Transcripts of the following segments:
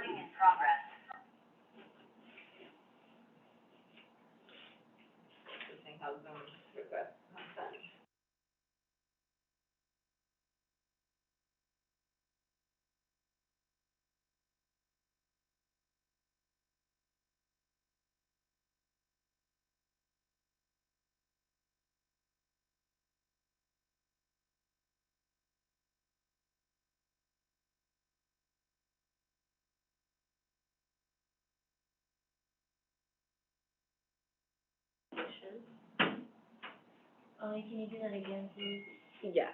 Recording in progress. Interesting how Zoom requests not sent. Can you do that again, please? Yes.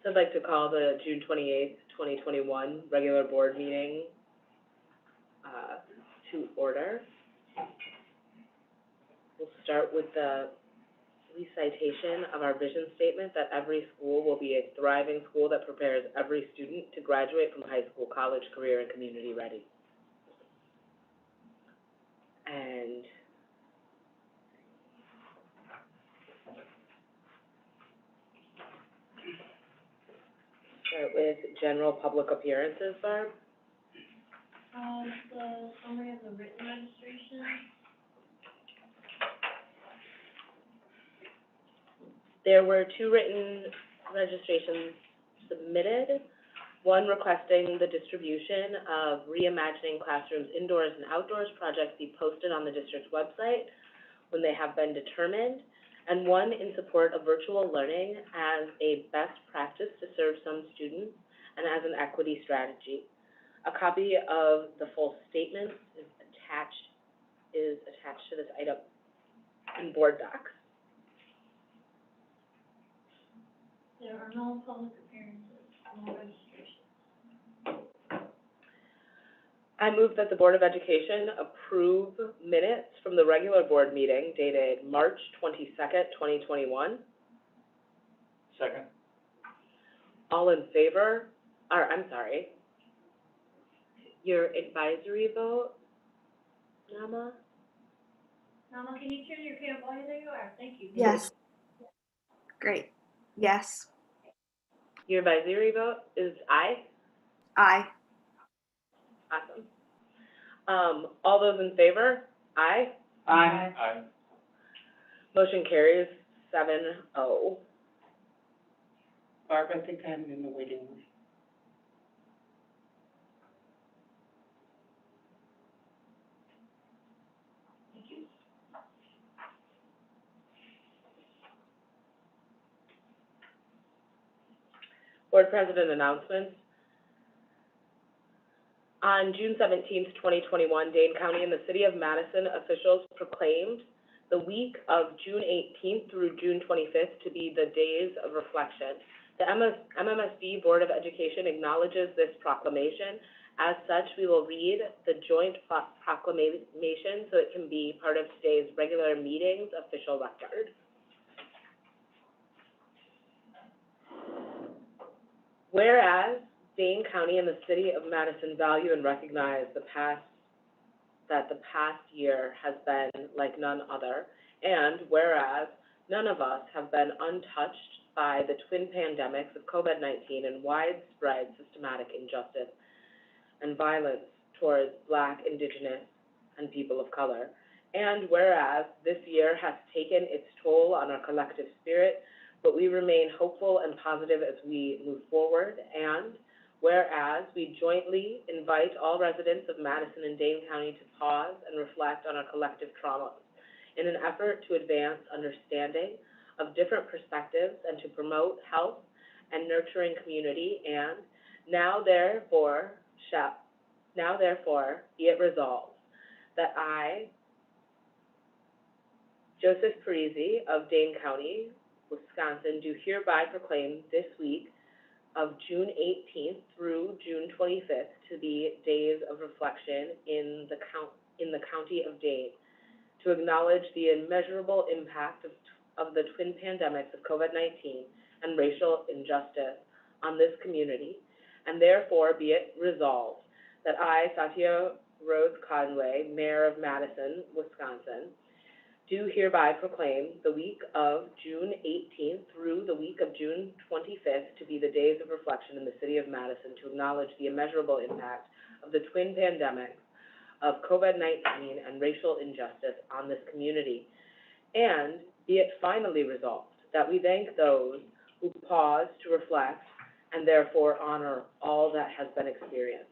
So I'd like to call the June 28th, 2021 regular board meeting to order. We'll start with the recitation of our vision statement that every school will be a thriving school that prepares every student to graduate from high school, college, career, and community ready. And start with general public appearances, Barb. The summary of the written registration. There were 2 written registrations submitted, one requesting the distribution of Reimagining Classrooms Indoors and Outdoors projects be posted on the district's website when they have been determined, and one in support of virtual learning as a best practice to serve some students and as an equity strategy. A copy of the full statement is attached to this item in board docs. There are no public appearances, no registrations. I move that the Board of Education approve minutes from the regular board meeting dated March 22nd, 2021. Second. All in favor, your advisory vote, Nama? Nama, can you turn your camera on? There you are, thank you. Yes. Great. Yes. Your advisory vote is aye? Aye. Awesome. All those in favor, aye? Aye. Aye. Motion carries 7-0. Barb, I think I'm in the waiting room. Thank you. Board President announcements. On June 17th, 2021, Dane County and the City of Madison officials proclaimed the week of June 18th through June 25th to be the Days of Reflection. The MMSD Board of Education acknowledges this proclamation. As such, we will read the joint proclamation so it can be part of today's regular meeting's official record. Whereas Dane County and the City of Madison value and recognize that the past year has been like none other, and whereas none of us have been untouched by the twin pandemics of COVID-19 and widespread systematic injustice and violence towards Black, Indigenous, and people of color, and whereas this year has taken its toll on our collective spirit, but we remain hopeful and positive as we move forward, and whereas we jointly invite all residents of Madison and Dane County to pause and reflect on our collective traumas in an effort to advance understanding of different perspectives and to promote health and nurturing community, and now therefore be it resolved that I, Joseph Parisi of Dane County, Wisconsin, do hereby proclaim this week of June 18th through June 25th to be Days of Reflection in the County of Dane, to acknowledge the immeasurable impact of the twin pandemics of COVID-19 and racial injustice on this community, and therefore be it resolved that I, Satya Rose Conway, Mayor of Madison, Wisconsin, do hereby proclaim the week of June 18th through the week of June 25th to be the days of reflection in the city of Madison to acknowledge the immeasurable impact of the twin pandemics of COVID-19 and racial injustice on this community. And be it finally resolved that we thank those who pause to reflect and therefore honor all that has been experienced.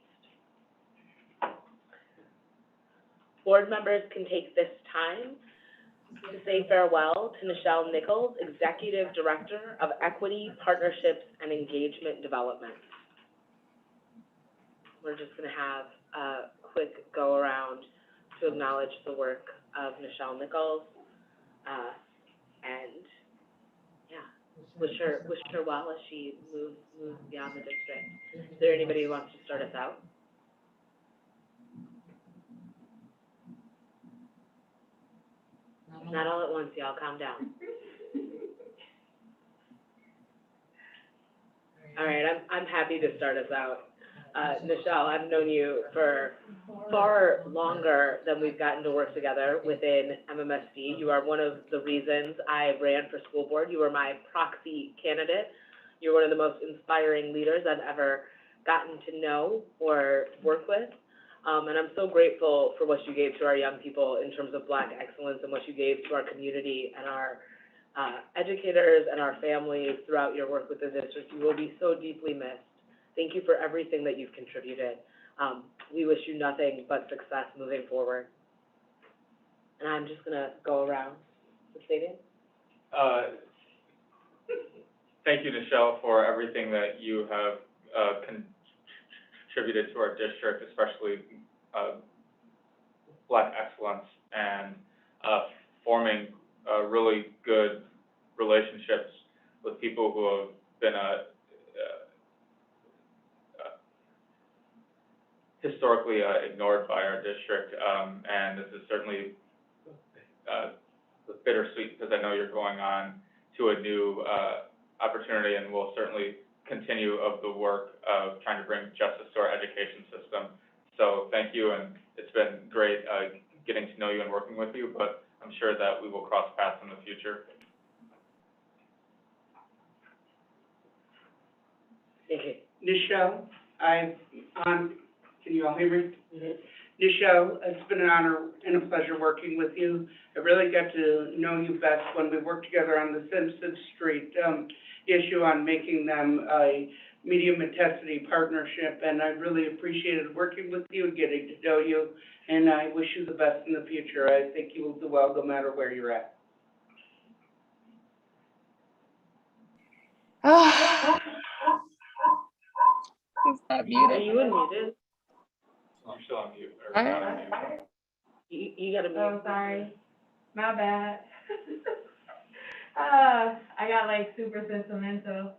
Board members can take this time to say farewell to Nichelle Nichols, Executive Director of Equity, Partnerships, and Engagement Development. We're just going to have a quick go-around to acknowledge the work of Nichelle Nichols, and, yeah, wish her well as she moves beyond the district. Is there anybody who wants to start us out? Not all at once, y'all, calm down. All right, I'm happy to start us out. Nichelle, I've known you for far longer than we've gotten to work together within MMSD. You are one of the reasons I ran for school board. You were my proxy candidate. You're one of the most inspiring leaders I've ever gotten to know or work with. And I'm so grateful for what you gave to our young people in terms of Black excellence and what you gave to our community and our educators and our families throughout your work with the district. You will be so deeply missed. Thank you for everything that you've contributed. We wish you nothing but success moving forward. And I'm just gonna go around the stadium. Thank you, Nichelle, for everything that you have contributed to our district, especially Black excellence and forming really good relationships with people who have been historically ignored by our district, and this is certainly bittersweet because I know you're going on to a new opportunity, and we'll certainly continue of the work of trying to bring justice to our education system. So thank you, and it's been great getting to know you and working with you, but I'm sure that we will cross paths in the future. Thank you. Nichelle, can you all hear me? Mm-hmm. Nichelle, it's been an honor and a pleasure working with you. I really got to know you best when we worked together on the Simpson Street issue on making them a medium intensity partnership, and I really appreciated working with you and getting to know you, and I wish you the best in the future. I think you will do well no matter where you're at. Is that Are muted? you unmuted? I'm still on mute, or Alright. not on mute. You gotta mute. Oh, sorry. My bad. I got like super sentimental.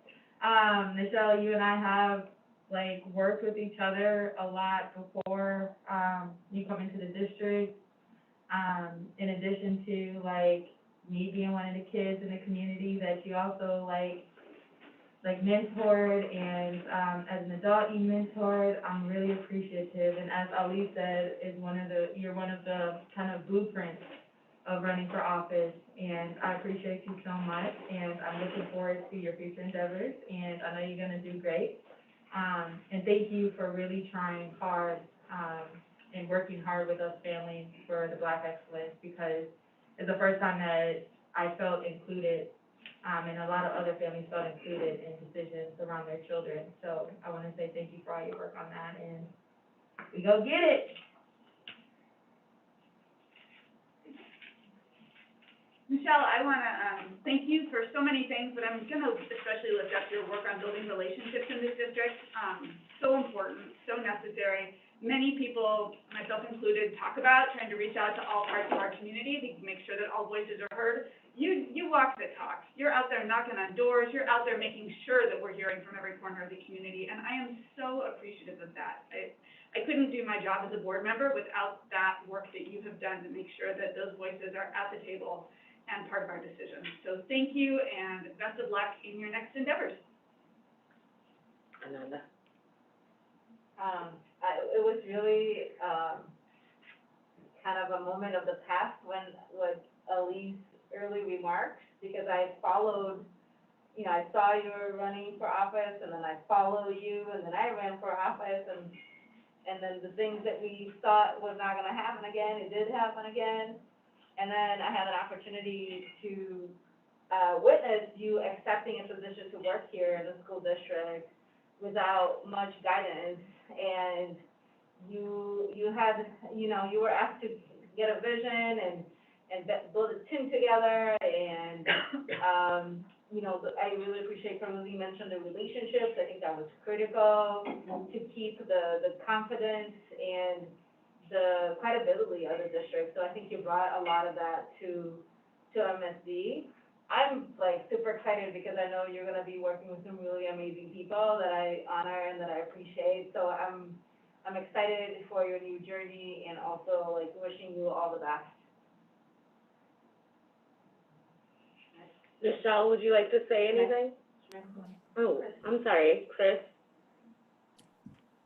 Nichelle, you and I have like worked with each other a lot before, you come into the district. In addition to like me being one of the kids in the community that you also like mentored, and as an adult you mentored. I'm really appreciative, and as Ali said, you're one of the kind of blueprints of running for office, and I appreciate you so much, and I'm looking forward to your future endeavors, and I know you're gonna do great. And thank you for really trying hard, and working hard with us families for the Black excellence, because it's the first time that I felt included, and a lot of other families felt included in decisions around their children. So I want to say thank you for all your work on that, and we go get it. Nichelle, I want to thank you for so many things, but I'm going to especially lift up your work on building relationships in this district. So important, so necessary. Many people, myself included, talk about trying to reach out to all parts of our community to make sure that all voices are heard. You walk the talk. You're out there knocking on doors. You're out there making sure that we're hearing from every corner of the community, and I am so appreciative of that. I couldn't do my job as a board member without that work that you have done to make sure that those voices are at the table and part of our decisions. So thank you, and best of luck in your next endeavors. Ananda? It was really kind of a moment of the past when Ali's early remarks, because I followed, you know, I saw you were running for office, and then I followed you, and then I ran for office, and then the things that we thought was not gonna happen again, it did happen again. And then I had an opportunity to, witness you accepting a position to work here in the school district without much guidance, and you had, you know, you were asked to get a vision and build a team together, and, you know, I really appreciate from Lee mentioned the relationships. I think that was critical to keep the confidence and the credibility of the district. So I think you brought a lot of that to MSD. I'm like super excited because I know you're gonna be working with some really amazing people that I honor and that I appreciate. So I'm excited for your new journey, and also like wishing you all the best. Michelle, would you like to say anything? Oh, I'm sorry, Chris.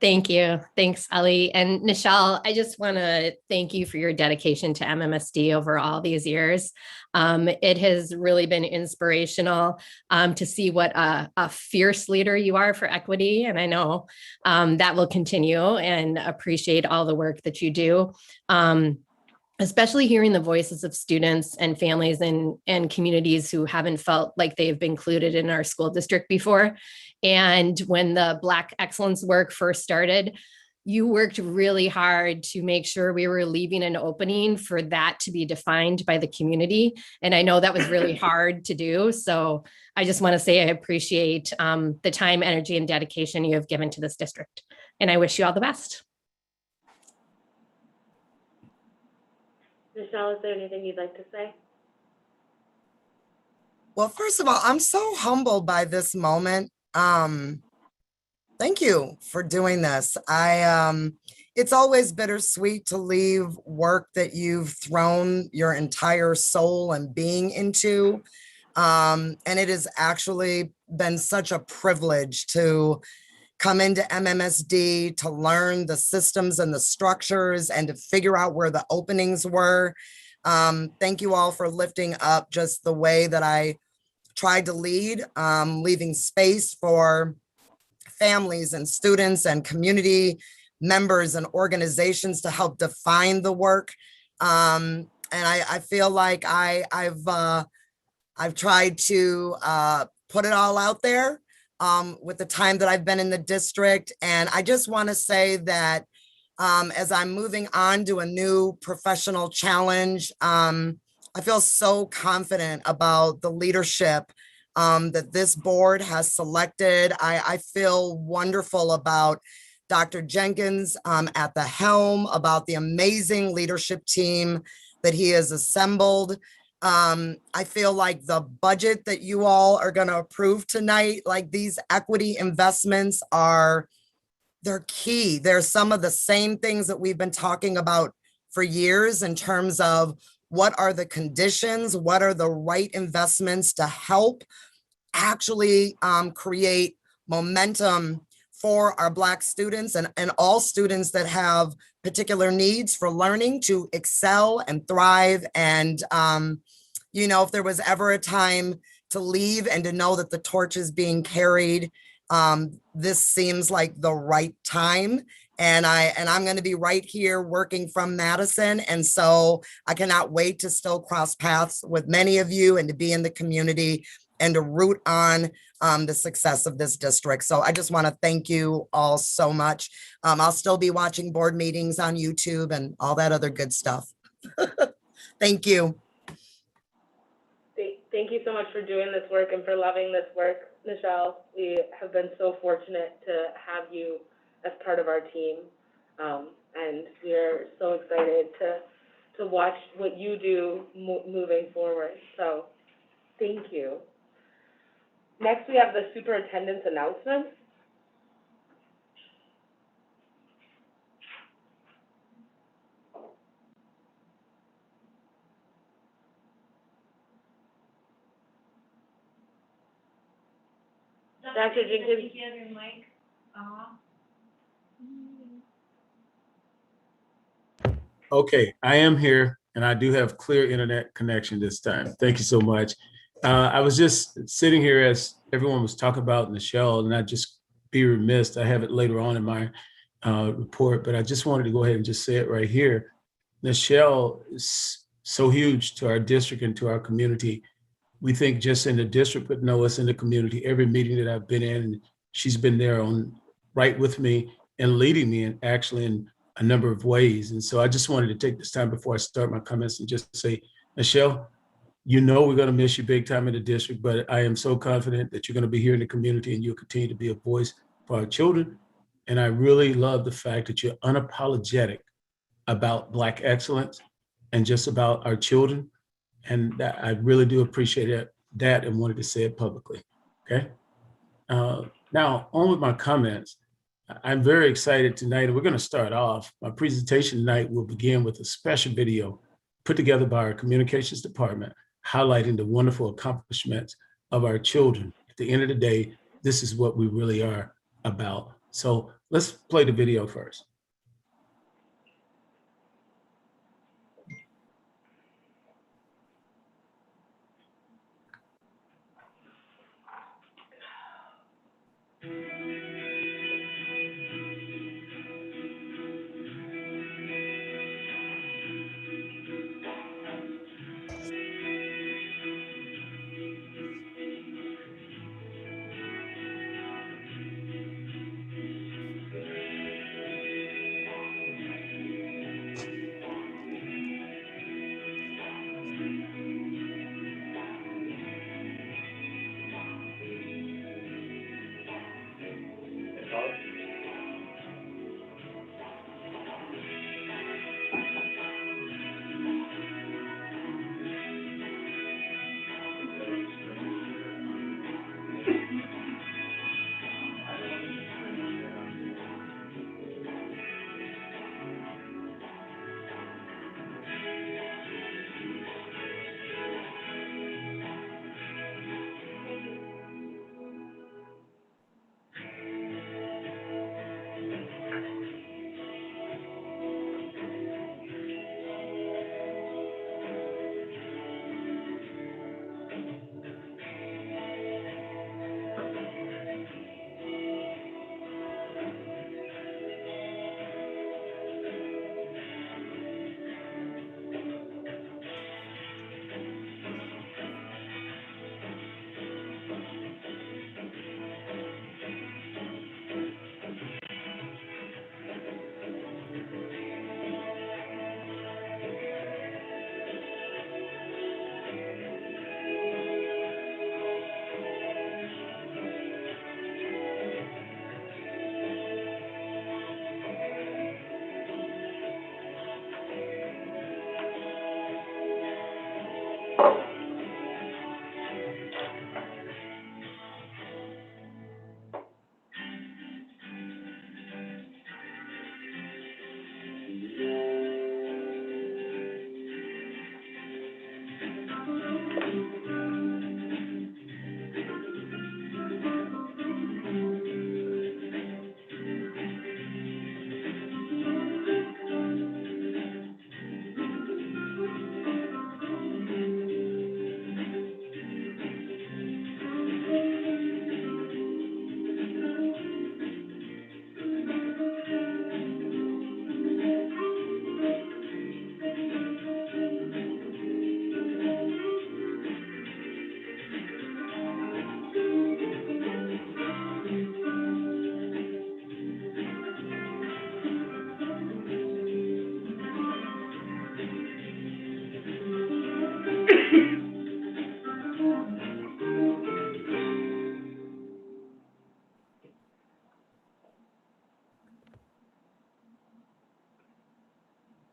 Thank you. Thanks, Ali. And Nichelle, I just want to thank you for your dedication to MMSD over all these years. It has really been inspirational to see what a fierce leader you are for equity. And I know that will continue, and appreciate all the work that you do. Especially hearing the voices of students and families and communities who haven't felt like they've been included in our school district before. And when the Black Excellence work first started, you worked really hard to make sure we were leaving an opening for that to be defined by the community. And I know that was really hard to do. So I just want to say I appreciate the time, energy, and dedication you have given to this district. And I wish you all the best. Michelle, is there anything you'd like to say? Well, first of all, I'm so humbled by this moment. Thank you for doing this. It's always bittersweet to leave work that you've thrown your entire soul and being into. And it has actually been such a privilege to come into MMSD, to learn the systems and the structures, and to figure out where the openings were. Thank you all for lifting up just the way that I tried to lead, leaving space for families and students and community members and organizations to help define the work. And I feel like I've tried to put it all out there with the time that I've been in the district. And I just want to say that as I'm moving on to a new professional challenge, I feel so confident about the leadership that this board has selected. I feel wonderful about Dr. Jenkins at the helm, about the amazing leadership team that he has assembled. I feel like the budget that you all are going to approve tonight, like these equity investments they're key. They're some of the same things that we've been talking about for years in terms of what are the conditions, what are the right investments to help actually create momentum for our Black students and all students that have particular needs for learning to excel and thrive. And, you know, if there was ever a time to leave and to know that the torch is being carried, this seems like the right time. And I'm going to be right here working from Madison. And so I cannot wait to still cross paths with many of you and to be in the community and to root on the success of this district. So I just want to thank you all so much. I'll still be watching board meetings on YouTube and all that other good stuff. Thank you. Thank you so much for doing this work and for loving this work, Michelle. We have been so fortunate to have you as part of our team. And we are so excited to watch what you do moving forward. So thank you. Next, we have the superintendent's announcements. Dr. Jenkins. You have your mic off. Okay, I am here. and I do have clear internet connection this time. Thank you so much. I was just sitting here as everyone was talking about Nichelle, and I just be remiss. I have it later on in my report, but I just wanted to go ahead and just say it right here. Nichelle is so huge to our district and to our community. We think just in the district, but no, it's in the community. Every meeting that I've been in, she's been there on right with me and leading me in actually in a number of ways. And so I just wanted to take this time before I start my comments and just say, Nichelle, you know we're going to miss you big time in the district, but I am so confident that you're going to be here in the community and you'll continue to be a voice for our children. And I really love the fact that you're unapologetic about Black excellence and just about our children. And I really do appreciate that and wanted to say it publicly, okay? Now, on with my comments. I'm very excited tonight, and we're gonna start off. My presentation tonight will begin with a special video put together by our communications department, highlighting the wonderful accomplishments of our children. At the end of the day, this is what we really are about. So let's play the video first.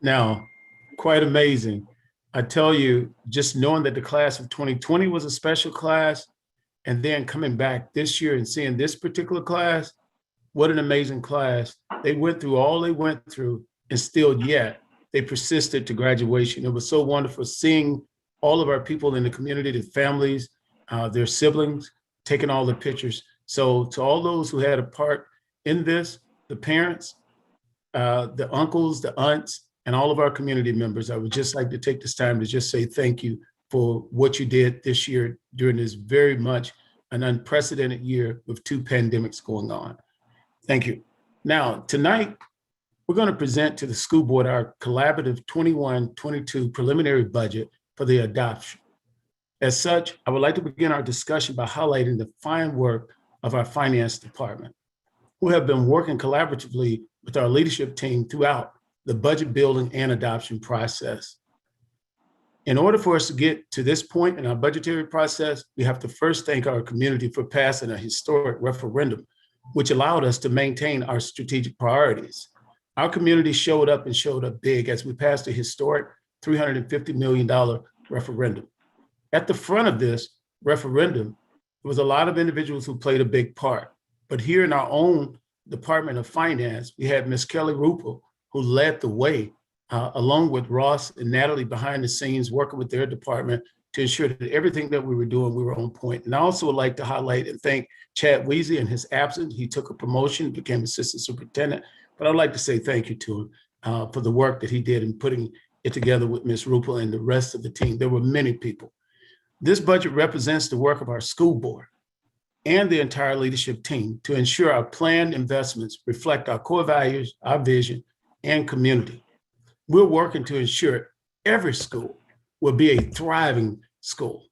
Now, quite amazing. I tell you, just knowing that the class of 2020 was a special class, and then coming back this year and seeing this particular class, what an amazing class. They went through all they went through, and still yet they persisted to graduation. It was so wonderful seeing all of our people in the community, the families, their siblings, taking all the pictures. So to all those who had a part in this, the parents, the uncles, the aunts, and all of our community members, I would just like to take this time to just say thank you for what you did this year during this very much an unprecedented year with 2 pandemics going on. Thank you. Now, tonight, we're going to present to the school board our collaborative 21-22 preliminary budget for the adoption. As such, I would like to begin our discussion by highlighting the fine work of our finance department, who have been working collaboratively with our leadership team throughout the budget building and adoption process. In order for us to get to this point in our budgetary process, we have to first thank our community for passing a historic referendum, which allowed us to maintain our strategic priorities. Our community showed up and showed up big as we passed a historic $350 million referendum. At the front of this referendum, there was a lot of individuals who played a big part. But here in our own Department of Finance, we had Ms. Kelly Rupel, who led the way, along with Ross and Natalie behind the scenes, working with their department to ensure that everything that we were doing, we were on point. And I also would like to highlight and thank Chad Weezy in his absence. He took a promotion, became assistant superintendent, but I'd like to say thank you to him for the work that he did in putting it together with Ms. Rupel and the rest of the team. There were many people. This budget represents the work of our school board and the entire leadership team to ensure our planned investments reflect our core values, our vision, and community. We're working to ensure every school will be a thriving school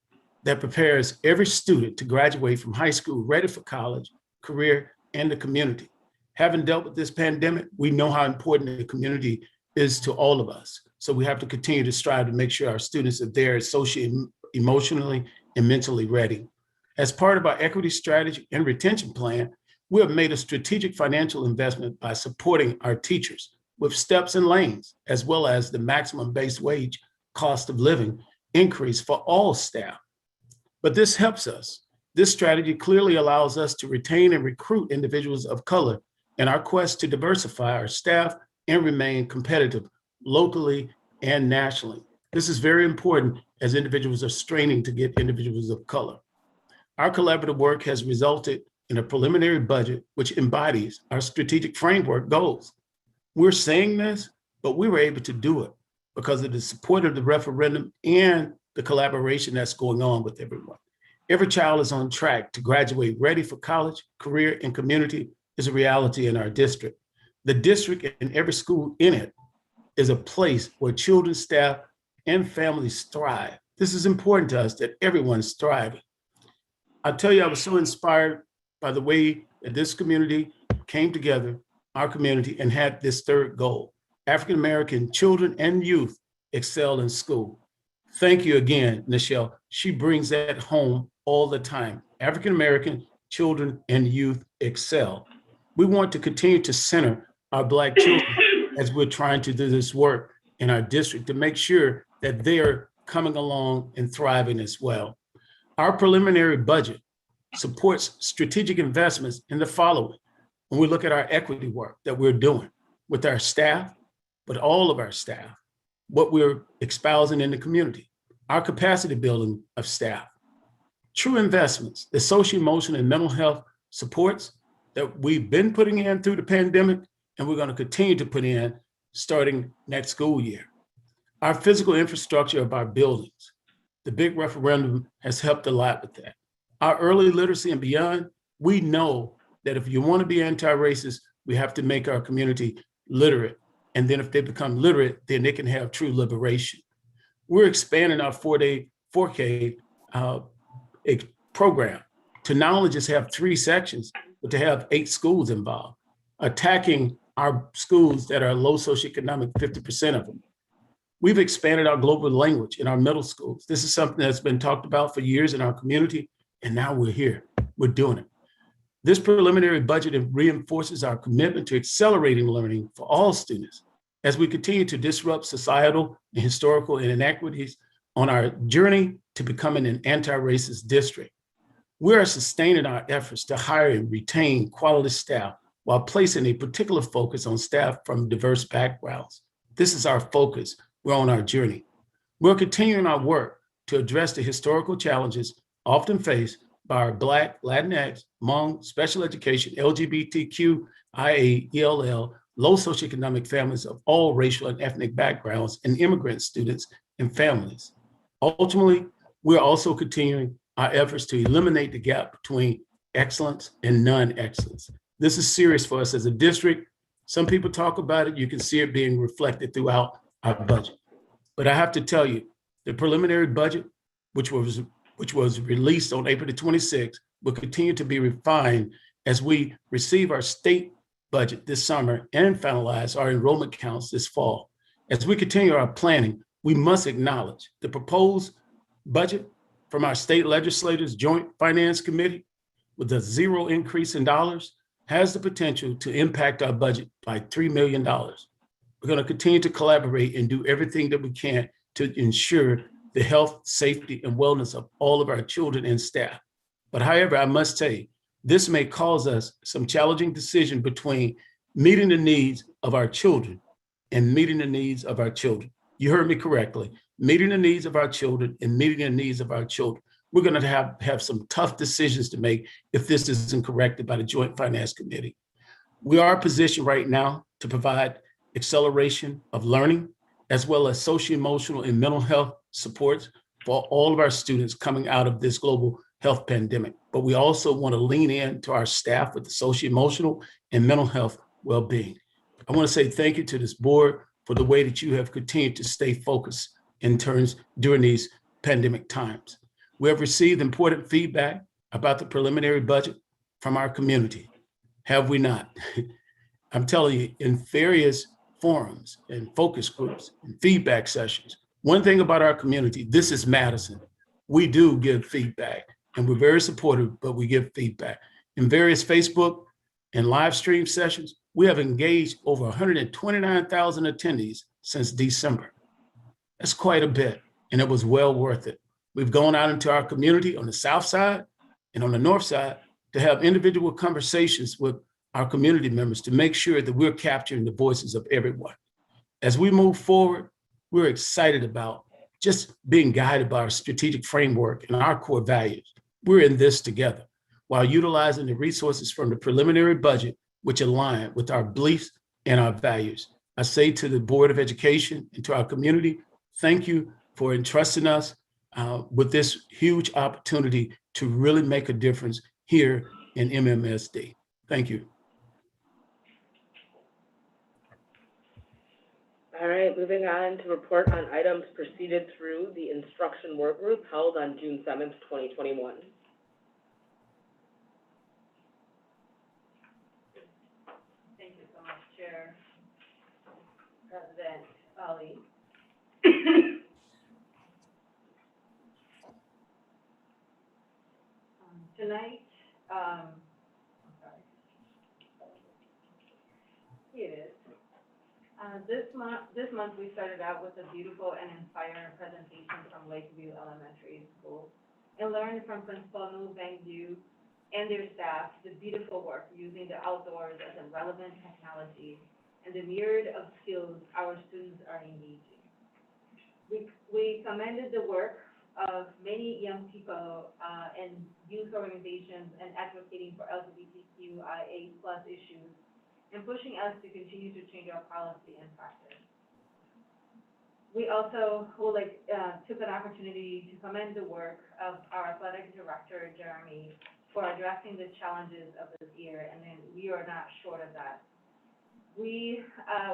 that prepares every student to graduate from high school ready for college, career, and the community. Having dealt with this pandemic, we know how important the community is to all of us. So we have to continue to strive to make sure our students are there socially, emotionally, and mentally ready. As part of our equity strategy and retention plan, we have made a strategic financial investment by supporting our teachers with steps and lanes, as well as the maximum base wage cost of living increase for all staff. But this helps us. This strategy clearly allows us to retain and recruit individuals of color in our quest to diversify our staff and remain competitive locally and nationally. This is very important as individuals are straining to get individuals of color. Our collaborative work has resulted in a preliminary budget which embodies our strategic framework goals. We're saying this, but we were able to do it because of the support of the referendum and the collaboration that's going on with everyone. Every child is on track to graduate ready for college, career, and community is a reality in our district. The district and every school in it is a place where children, staff, and families thrive. This is important to us that everyone's thriving. I'll tell you, I was so inspired by the way that this community came together, our community, and had this third goal. African-American children and youth excel in school. Thank you again, Nichelle. She brings that home all the time. African-American children and youth excel. We want to continue to center our Black children as we're trying to do this work in our district to make sure that they're coming along and thriving as well. Our preliminary budget supports strategic investments in the following. When we look at our equity work that we're doing with our staff, but all of our staff, what we're espousing in the community, our capacity building of staff, true investments, the social, emotional, and mental health supports that we've been putting in through the pandemic, and we're going to continue to put in starting next school year. Our physical infrastructure of our buildings, the big referendum has helped a lot with that. Our early literacy and beyond, we know that if you want to be anti-racist, we have to make our community literate. And then if they become literate, then they can have true liberation. We're expanding our 4K program to not only just have 3 sections, but to have 8 schools involved, attacking our schools that are low socioeconomic, 50% of them. We've expanded our global language in our middle schools. This is something that's been talked about for years in our community, and now we're here, we're doing it. This preliminary budget reinforces our commitment to accelerating learning for all students as we continue to disrupt societal and historical inequities on our journey to becoming an anti-racist district. We are sustaining our efforts to hire and retain quality staff while placing a particular focus on staff from diverse backgrounds. This is our focus. We're on our journey. We're continuing our work to address the historical challenges often faced by our Black, Latinx, Hmong, special education, LGBTQIA, ELL, low socioeconomic families of all racial and ethnic backgrounds, and immigrant students and families. Ultimately, we're also continuing our efforts to eliminate the gap between excellence and non-excellence. This is serious for us as a district. Some people talk about it. You can see it being reflected throughout our budget. But I have to tell you, the preliminary budget, which was released on April the 26th, will continue to be refined as we receive our state budget this summer and finalize our enrollment counts this fall. As we continue our planning, we must acknowledge the proposed budget from our state legislators' Joint Finance Committee with a zero increase in dollars has the potential to impact our budget by $3 million. We're going to continue to collaborate and do everything that we can to ensure the health, safety, and wellness of all of our children and staff. But however, I must say, this may cause us some challenging decision between meeting the needs of our children and meeting the needs of our children. You heard me correctly, meeting the needs of our children and meeting the needs of our children. We're going to have some tough decisions to make if this isn't corrected by the Joint Finance Committee. We are positioned right now to provide acceleration of learning, as well as socio-emotional and mental health supports for all of our students coming out of this global health pandemic. But we also want to lean in to our staff with the socio-emotional and mental health well-being. I want to say thank you to this board for the way that you have continued to stay focused in terms during these pandemic times. We have received important feedback about the preliminary budget from our community. Have we not? I'm telling you, in various forums and focus groups and feedback sessions, one thing about our community, this is Madison. We do give feedback and we're very supportive, but we give feedback. In various Facebook and live stream sessions, we have engaged over 129,000 attendees since December. That's quite a bit, and it was well worth it. We've gone out into our community on the south side and on the north side to have individual conversations with our community members to make sure that we're capturing the voices of everyone. As we move forward, we're excited about just being guided by our strategic framework and our core values. We're in this together while utilizing the resources from the preliminary budget, which align with our beliefs and our values. I say to the Board of Education and to our community, thank you for entrusting us with this huge opportunity to really make a difference here in MMSD. Thank you. All right, moving on to report on items proceeded through the instruction work group held on June 7th, 2021. Thank you so much, Chair, President Ali. Tonight, I'm sorry. Here it is. This month we started out with a beautiful and inspiring presentation from Lakeview Elementary School and learned from Principal Nu Vang Du and their staff the beautiful work using the outdoors as a relevant technology and the myriad of skills our students are engaging. We commended the work of many young people and youth organizations and advocating for LGBTQIA+ issues and pushing us to continue to change our policy and practice. We also took an opportunity to commend the work of our athletic director, Jeremy, for addressing the challenges of this year, and then we are not short of that. We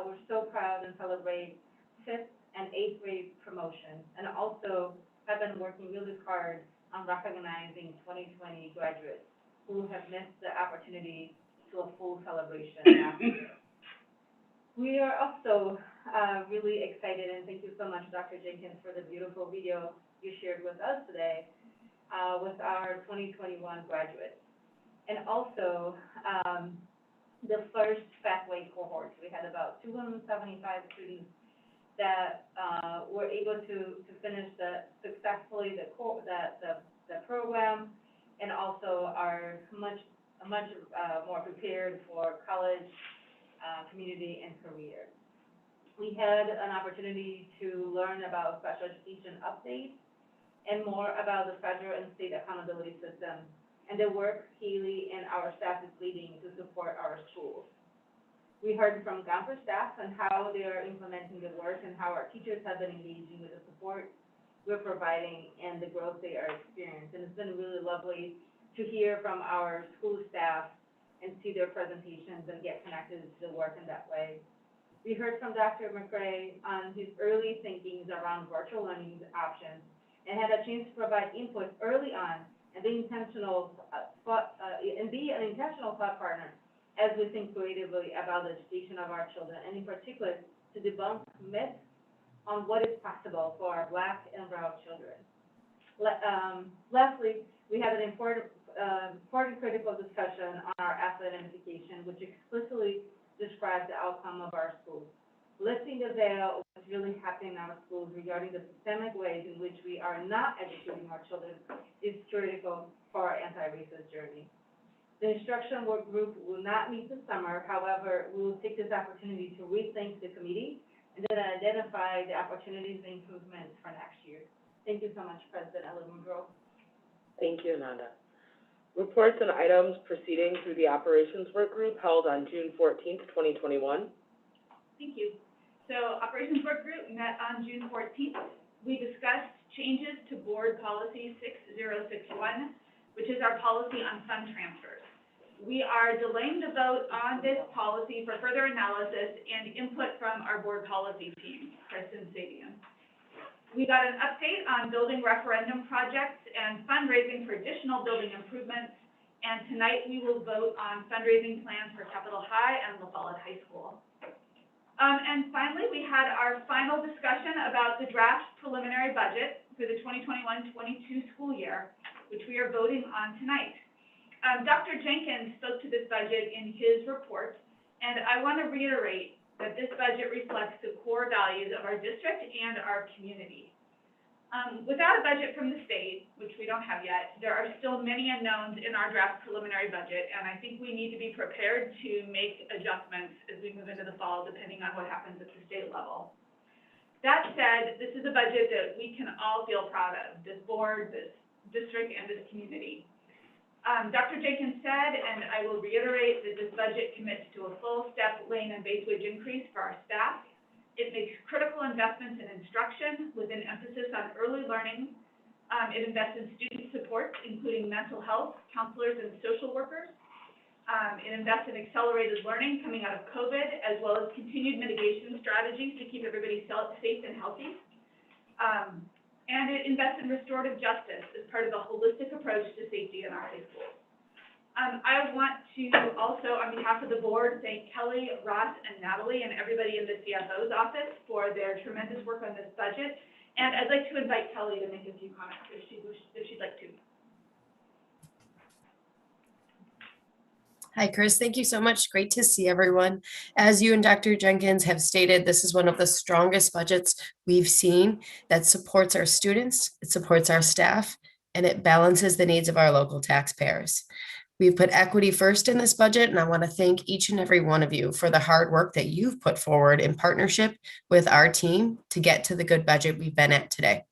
were so proud and celebrate 5th and 8th grade promotion, and also have been working really hard on recognizing 2020 graduates who have missed the opportunity to a full celebration last year. We are also really excited, and thank you so much, Dr. Jenkins, for the beautiful video you shared with us today with our 2021 graduates. And also the first Pathway cohort. We had about 275 students that were able to finish successfully the program, and also are much more prepared for college, community, and career. We had an opportunity to learn about special education updates and more about the federal and state accountability system and the work Haley and our staff is leading to support our schools. We heard from Gopher staff on how they are implementing the work and how our teachers have been engaging with the support we're providing and the growth they are experiencing. And it's been really lovely to hear from our school staff and see their presentations and get connected to the work in that way. We heard from Dr. McRae on his early thinkings around virtual learning options and had a chance to provide input early on and be an intentional thought partner as we think creatively about the education of our children, and in particular, to debunk myths on what is possible for our Black and brown children. Lastly, we had an important critical discussion on our asset identification, which explicitly describes the outcome of our schools. Lifting the veil of what's really happening in our schools regarding the systemic ways in which we are not educating our children is critical for our anti-racist journey. The instruction work group will not meet this summer. However, we will take this opportunity to rethink the committee and then identify the opportunities and improvements for next year. Thank you so much, President Ellen Monroe. Thank you, Ananda. Reports and items proceeding through the operations work group held on June 14th, 2021. Thank you. So Operations Work Group met on June 14th. We discussed changes to Board Policy 6061, which is our policy on fund transfers. We are delaying the vote on this policy for further analysis and input from our board policy team, Kristen Sabian. We got an update on building referendum projects and fundraising for additional building improvements. And tonight we will vote on fundraising plans for Capitol High and La Follette High School. And finally, we had our final discussion about the draft preliminary budget for the 2021-22 school year, which we are voting on tonight. Dr. Jenkins spoke to this budget in his report, and I want to reiterate that this budget reflects the core values of our district and our community. Without a budget from the state, which we don't have yet, there are still many unknowns in our draft preliminary budget, and I think we need to be prepared to make adjustments as we move into the fall, depending on what happens at the state level. That said, this is a budget that we can all feel proud of, this board, this district, and this community. Dr. Jenkins said, and I will reiterate, that this budget commits to a full step lane and base wage increase for our staff. It makes critical investments in instruction with an emphasis on early learning. It invests in student support, including mental health, counselors, and social workers. It invests in accelerated learning coming out of COVID, as well as continued mitigation strategies to keep everybody safe and healthy. And it invests in restorative justice as part of a holistic approach to safety in our high schools. I want to also, on behalf of the board, thank Kelly, Ross, and Natalie, and everybody in the CFO's office for their tremendous work on this budget. And I'd like to invite Kelly to make a few comments if she'd like to. Hi, Chris. Thank you so much. Great to see everyone. As you and Dr. Jenkins have stated, this is one of the strongest budgets we've seen that supports our students, it supports our staff, and it balances the needs of our local taxpayers. We've put equity first in this budget, and I want to thank each and every one of you for the hard work that you've put forward in partnership with our team to get to the good budget we've been at today.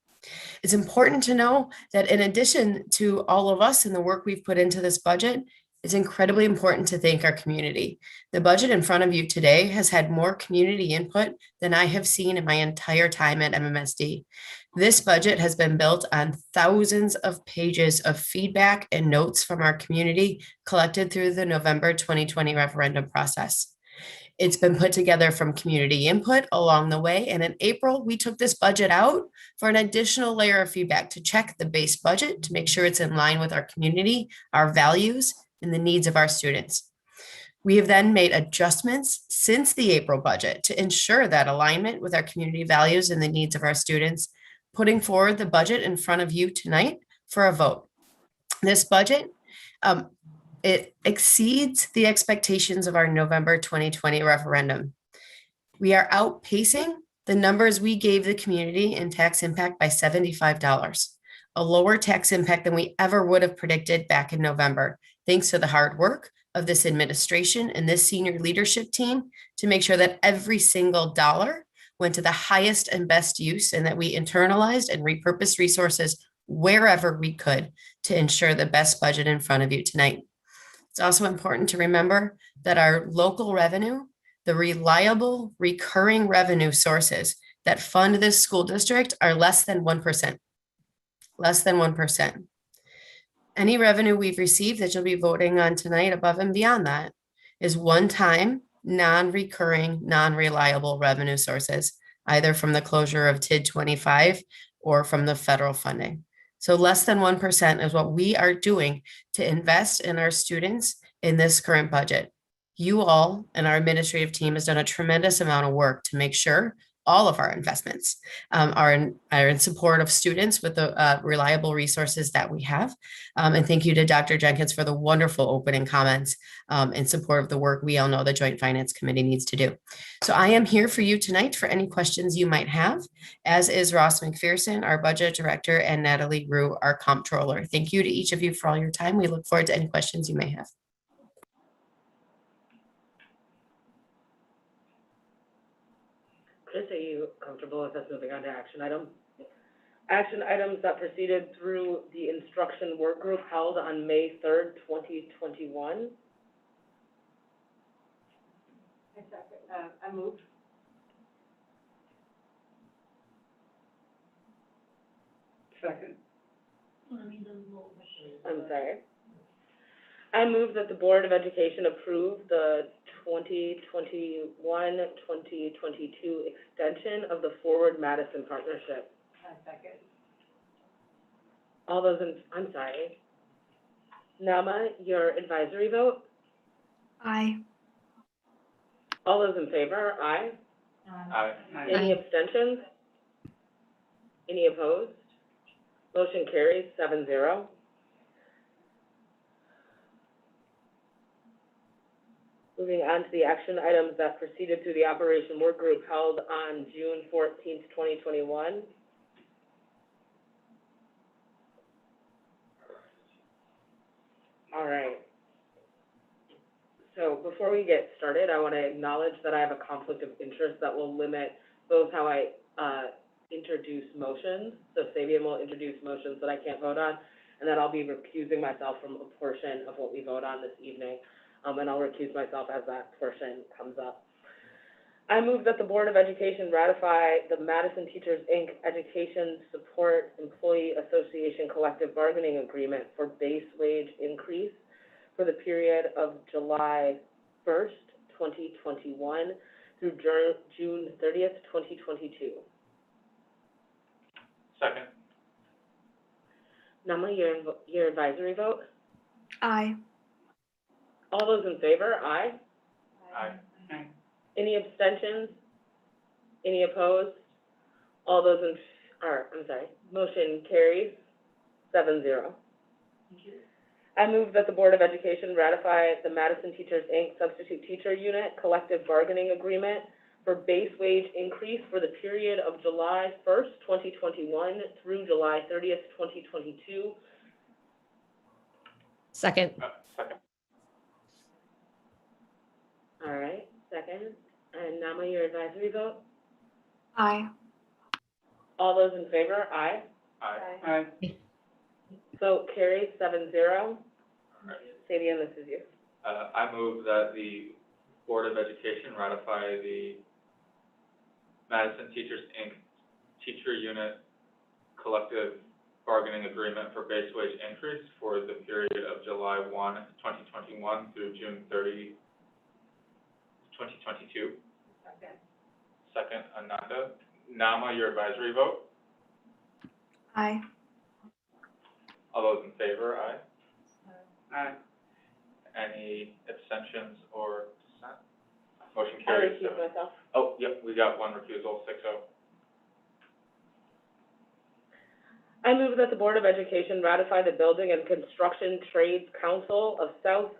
It's important to know that in addition to all of us and the work we've put into this budget, it's incredibly important to thank our community. The budget in front of you today has had more community input than I have seen in my entire time at MMSD. This budget has been built on thousands of pages of feedback and notes from our community collected through the November 2020 referendum process. It's been put together from community input along the way, and in April, we took this budget out for an additional layer of feedback to check the base budget to make sure it's in line with our community, our values, and the needs of our students. We have then made adjustments since the April budget to ensure that alignment with our community values and the needs of our students, putting forward the budget in front of you tonight for a vote. This budget, it exceeds the expectations of our November 2020 referendum. We are outpacing the numbers we gave the community in tax impact by $75, a lower tax impact than we ever would have predicted back in November, thanks to the hard work of this administration and this senior leadership team to make sure that every single dollar went to the highest and best use, and that we internalized and repurposed resources wherever we could to ensure the best budget in front of you tonight. It's also important to remember that our local revenue The reliable recurring revenue sources that fund this school district are less than 1%. Less than 1%. Any revenue we've received that you'll be voting on tonight above and beyond that is one-time, non-recurring, non-reliable revenue sources, either from the closure of TID 25 or from the federal funding. So less than 1% is what we are doing to invest in our students in this current budget. You all and our administrative team has done a tremendous amount of work to make sure all of our investments are in support of students with the reliable resources that we have. And thank you to Dr. Jenkins for the wonderful opening comments in support of the work we all know the Joint Finance Committee needs to do. So I am here for you tonight for any questions you might have, as is Ross McPherson, our budget director, and Natalie Rue, our comptroller. Thank you to each of you for all your time. We look forward to any questions you may have. Chris, are you comfortable with us moving on to action items? Action items that proceeded through the instruction work group held on May 3rd, 2021. I move. Second. I'm sorry. I move that the Board of Education approve the 2021-2022 extension of the Forward Madison Partnership. Second. All those in, I'm sorry. Nama, your advisory vote? Aye. All those in favor? Aye. Aye. Any abstentions? Any opposed? Motion carries 7-0. Moving on to the action items that proceeded through the operation work group held on June 14th, 2021. All right. So before we get started, I want to acknowledge that I have a conflict of interest that will limit both how I introduce motions. So Sabian will introduce motions that I can't vote on, and then I'll be recusing myself from a portion of what we vote on this evening. And I'll recuse myself as that portion comes up. I move that the Board of Education ratify the Madison Teachers, Inc. Education Support Employee Association Collective Bargaining Agreement for base wage increase for the period of July 1st, 2021 through June 30th, 2022. Second. Nama, your advisory vote? Aye. All those in favor? Aye. Aye. Aye. Any abstentions? Any opposed? All those motion carries 7-0. I move that the Board of Education ratify the Madison Teachers, Inc. Substitute Teacher Unit Collective Bargaining Agreement for base wage increase for the period of July 1st, 2021 through July 30th, 2022. Second. Second. All right, second. And Nama, your advisory vote? Aye. All those in favor? Aye. Aye. Aye. So carries 7-0. Sabian, this is you. I move that the Board of Education ratify the Madison Teachers, Inc. Teacher Unit Collective Bargaining Agreement for base wage increase for the period of July 1, 2021 through June 30, 2022. Second, Ananda. Nama, your advisory vote? Aye. All those in favor, aye. Aye. Any abstentions or dissent? Motion I carries. recuse myself. Oh, yep, we got one recusal, 6-0. I move that the Board of Education ratify the Building and Construction Trades Council of South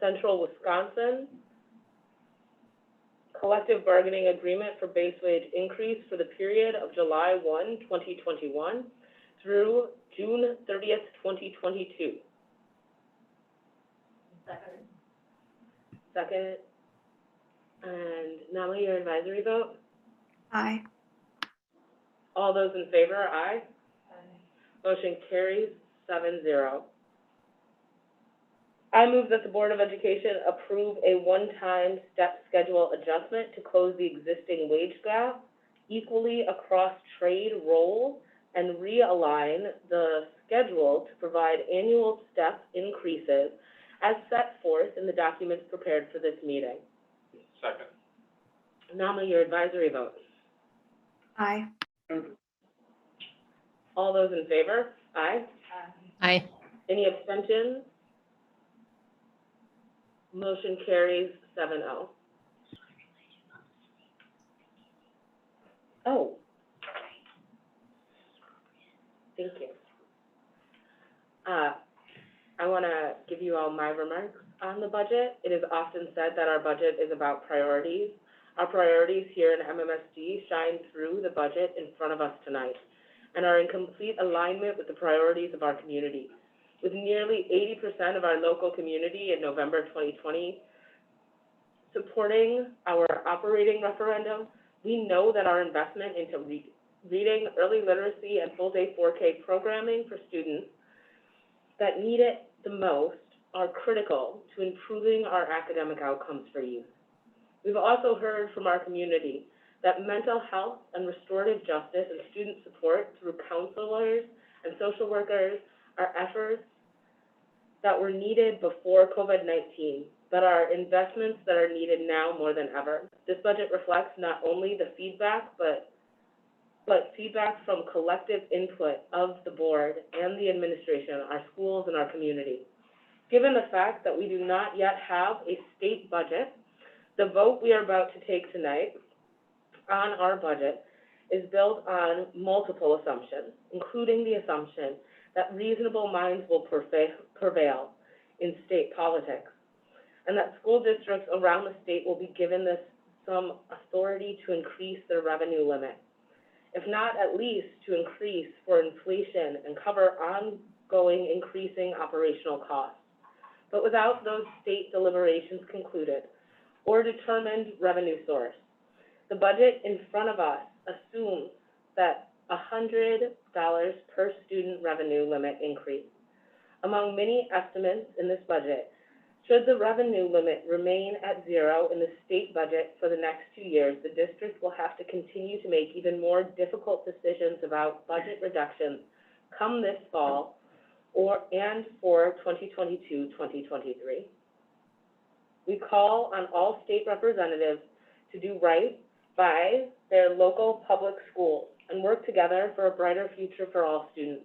Central Wisconsin collective bargaining agreement for base wage increase for the period of July 1, 2021 through June 30th, 2022. Second. And Nama, your advisory vote? Aye. All those in favor, aye. Motion carries 7-0. I move that the Board of Education approve a one-time step schedule adjustment to close the existing wage gap equally across trade roles and realign the schedule to provide annual step increases as set forth in the documents prepared for this meeting. Second. Nama, your advisory vote. Aye. All those in favor? Aye. Aye. Any abstentions? Motion carries 7-0. Oh. Thank you. I want to give you all my remarks on the budget. It is often said that our budget is about priorities. Our priorities here in MMSD shine through the budget in front of us tonight and are in complete alignment with the priorities of our community. With nearly 80% of our local community in November 2020 supporting our operating referendum, we know that our investment into reading, early literacy, and full-day 4K programming for students that need it the most are critical to improving our academic outcomes for youth. We've also heard from our community that mental health and restorative justice and student support through counselors and social workers are efforts that were needed before COVID-19, but are investments that are needed now more than ever. This budget reflects not only the feedback, but feedback from collective input of the board and the administration, our schools, and our community. Given the fact that we do not yet have a state budget, the vote we are about to take tonight on our budget is built on multiple assumptions, including the assumption that reasonable minds will prevail in state politics, and that school districts around the state will be given some authority to increase their revenue limit, if not at least to increase for inflation and cover ongoing increasing operational costs. But without those state deliberations concluded or determined revenue source, the budget in front of us assumes that $100 per student revenue limit increase. Among many estimates in this budget, should the revenue limit remain at zero in the state budget for the next 2 years, the district will have to continue to make even more difficult decisions about budget reductions come this fall and for 2022-2023. We call on all state representatives to do right by their local public schools and work together for a brighter future for all students.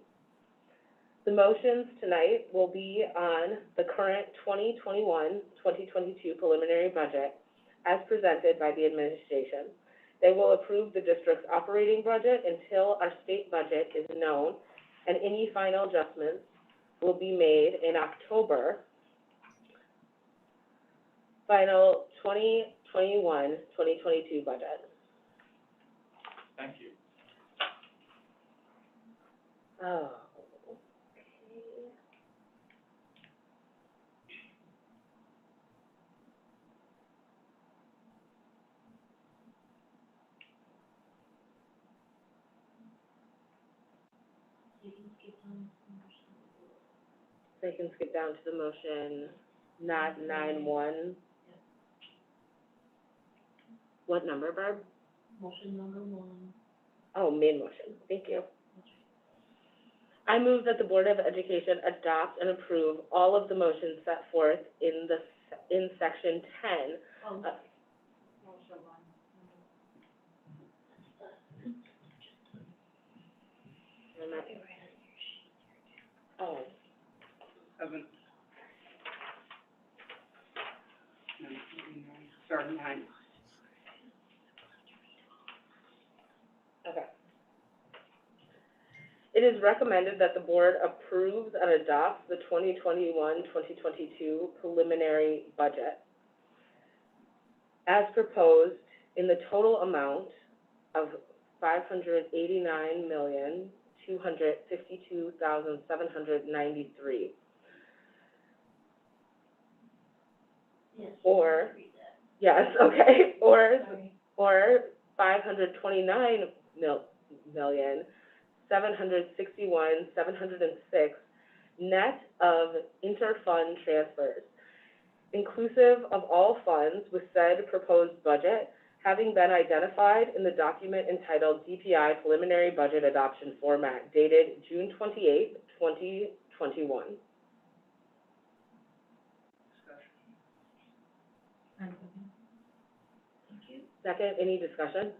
The motions tonight will be on the current 2021-2022 preliminary budget as presented by the administration. They will approve the district's operating budget until our state budget is known, and any final adjustments will be made in October. Final 2021-2022 budget. Thank you. Oh. So you can skip down to the motion, not 9-1. What number, Barb? Motion number 1. Oh, main motion, thank you. I move that the Board of Education adopt and approve all of the motions set forth in section 10. Oh. 7. Sorry, 9. Okay. It is recommended that the board approves and adopts the 2021-2022 preliminary budget as proposed in the total amount of $589,252,793. Yes. Or, yes, okay, or 529,761,706 net of inter-fund transfers, inclusive of all funds with said proposed budget having been identified in the document entitled DPI Preliminary Budget Adoption Format dated June 28th, 2021. Second, any discussion?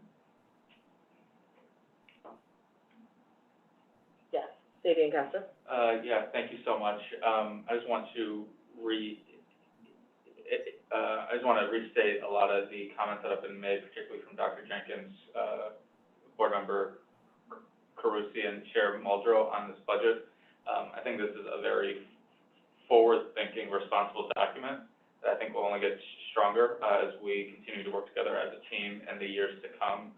Yes, Sadie and Castro? Yeah, thank you so much. I just want to restate a lot of the comments that have been made, particularly from Dr. Jenkins, Board Member Carusi, and Chair Muldrow on this budget. I think this is a very forward-thinking, responsible document that I think will only get stronger as we continue to work together as a team in the years to come.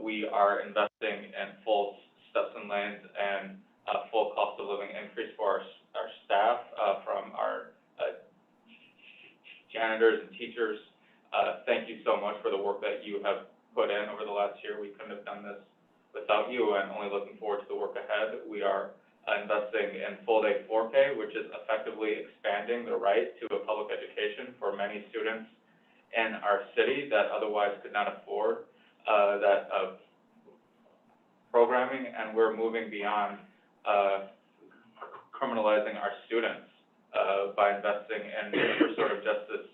We are investing in full steps and lanes and full cost of living increase for our staff, from our janitors and teachers. Thank you so much for the work that you have put in over the last year. We couldn't have done this without you, and only looking forward to the work ahead. We are investing in full day 4K, which is effectively expanding the right to a public education for many students in our city that otherwise could not afford that programming, and we're moving beyond criminalizing our students by investing in restorative justice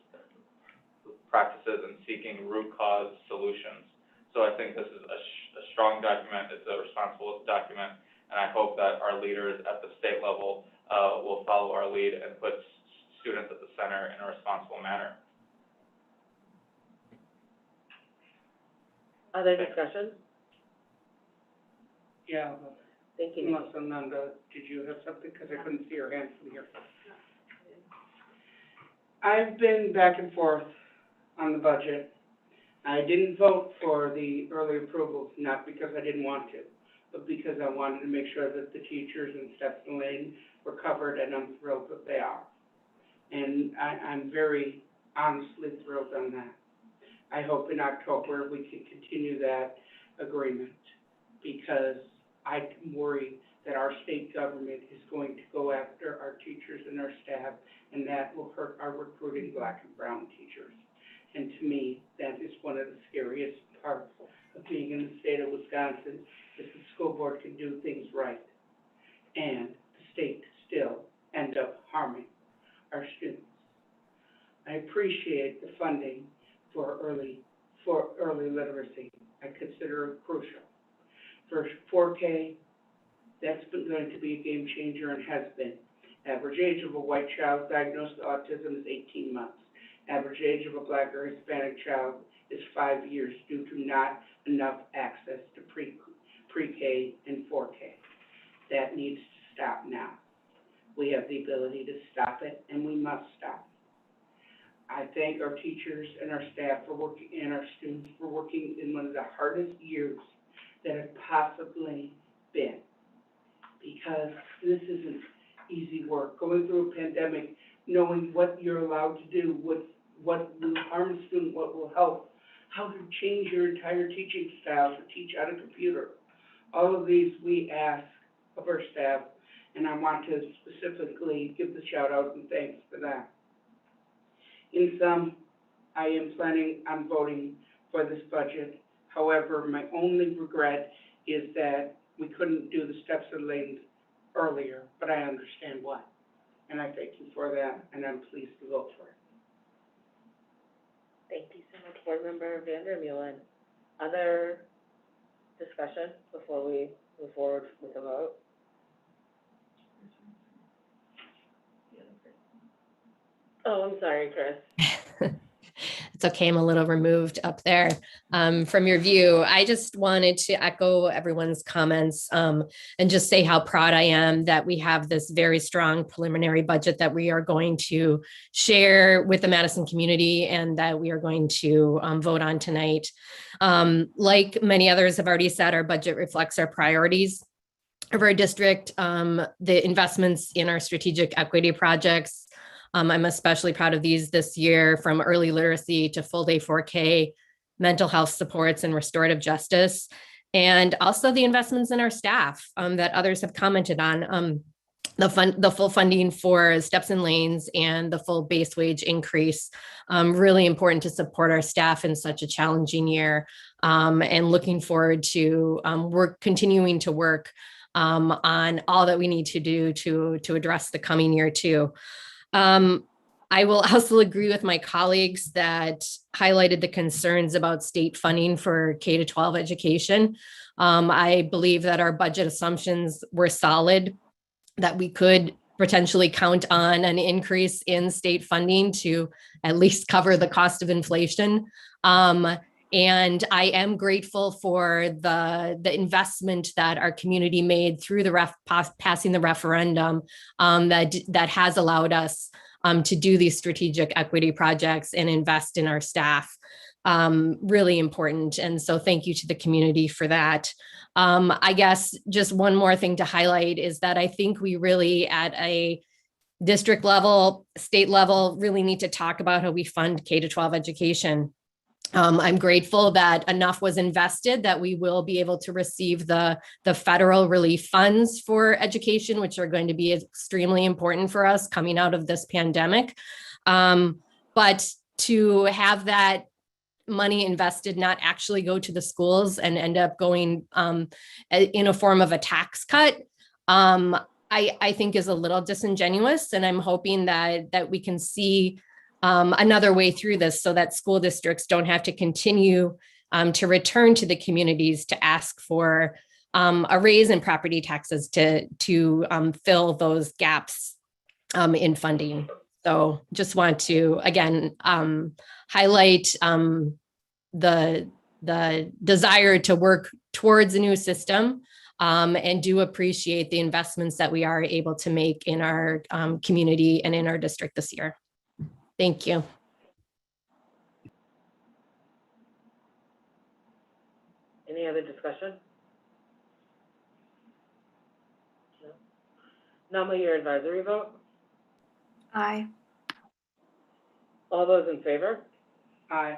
practices and seeking root cause solutions. So I think this is a strong document. It's a responsible document, and I hope that our leaders at the state level will follow our lead and put students at the center in a responsible manner. Other discussion? Yeah, Thank you. Melissa Nanda, did you have something? Because I couldn't see your hand from here. I've been back and forth on the budget. I didn't vote for the early approvals, not because I didn't want to, but because I wanted to make sure that the teachers and steps and lane were covered, and I'm thrilled that they are. And I'm very honestly thrilled on that. I hope in October we can continue that agreement, because I worry that our state government is going to go after our teachers and our staff, and that will hurt our recruiting Black and brown teachers. And to me, that is one of the scariest parts of being in the state of Wisconsin, is the school board can do things right, and the state still end up harming our students. I appreciate the funding for early literacy. I consider it crucial. For 4K, that's been going to be a game changer and has been. Average age of a white child diagnosed with autism is 18 months. Average age of a Black or Hispanic child is 5 years due to not enough access to pre-K and 4K. That needs to stop now. We have the ability to stop it, and we must stop it. I thank our teachers and our staff for working, and our students for working in one of the hardest years that have possibly been, because this isn't easy work. Going through a pandemic, knowing what you're allowed to do, what will harm a student, what will help, how to change your entire teaching style to teach on a computer. All of these we ask of our staff, and I want to specifically give the shout out and thanks for that. In sum, I am planning on voting for this budget. However, my only regret is that we couldn't do the steps and lanes earlier, but I understand why. And I thank you for that, and I'm pleased to vote for it. Thank you so much, Board Member Vandermeulen. Other discussion before we move forward with the vote? Oh, I'm sorry, Chris. It's okay, I'm a little removed up there from your view. I just wanted to echo everyone's comments and just say how proud I am that we have this very strong preliminary budget that we are going to share with the Madison community and that we are going to vote on tonight. Like many others have already said, our budget reflects our priorities of our district, the investments in our strategic equity projects. I'm especially proud of these this year, from early literacy to full day 4K, mental health supports, and restorative justice, and also the investments in our staff that others have commented on. the full funding for steps and lanes and the full base wage increase. Really important to support our staff in such a challenging year, and looking forward to continuing to work on all that we need to do to address the coming year too. I will also agree with my colleagues that highlighted the concerns about state funding for K-12 education. I believe that our budget assumptions were solid, that we could potentially count on an increase in state funding to at least cover the cost of inflation. And I am grateful for the investment that our community made through the passing the referendum, that has allowed us to do these strategic equity projects and invest in our staff. Really important. And so thank you to the community for that. I guess just one more thing to highlight is that I think we really at a district level, state level, really need to talk about how we fund K-12 education. I'm grateful that enough was invested that we will be able to receive the federal relief funds for education, which are going to be extremely important for us coming out of this pandemic. But to have that money invested not actually go to the schools and end up going in a form of a tax cut, I think is a little disingenuous. And I'm hoping that we can see another way through this so that school districts don't have to continue to return to the communities to ask for a raise in property taxes to fill those gaps in funding. So just want to, again, highlight the desire to work towards a new system, and do appreciate the investments that we are able to make in our community and in our district this year. Thank you. Any other discussion? No. Nama, your advisory vote? Aye. All those in favor? Aye.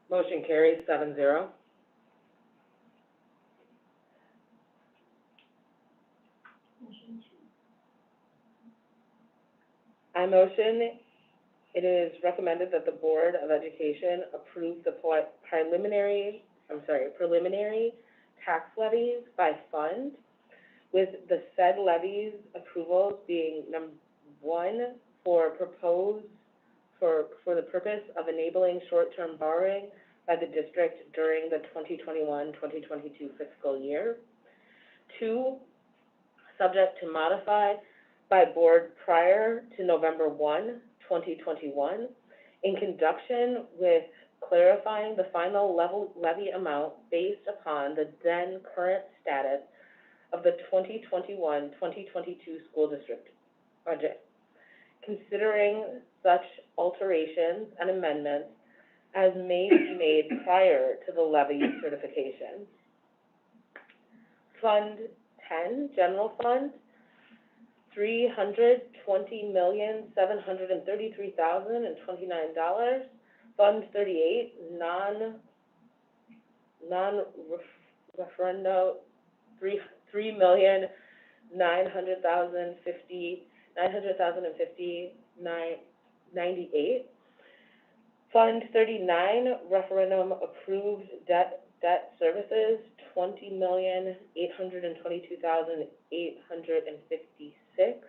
Motion carries 7-0. I motion it is recommended that the Board of Education approve the preliminary tax levies by fund, with the said levies approvals being number one, for the purpose of enabling short-term borrowing by the district during the 2021-2022 fiscal year. 2, subject to modify by board prior to November 1, 2021, in conjunction with clarifying the final levy amount based upon the then current status of the 2021-2022 school district budget, considering such alterations and amendments as may be made prior to the levy certification. Fund 10, General Fund, $320,733,029. Fund 38, non-referendo, $900,050.98. Fund 39, referendum approved debt services, $20,822,856.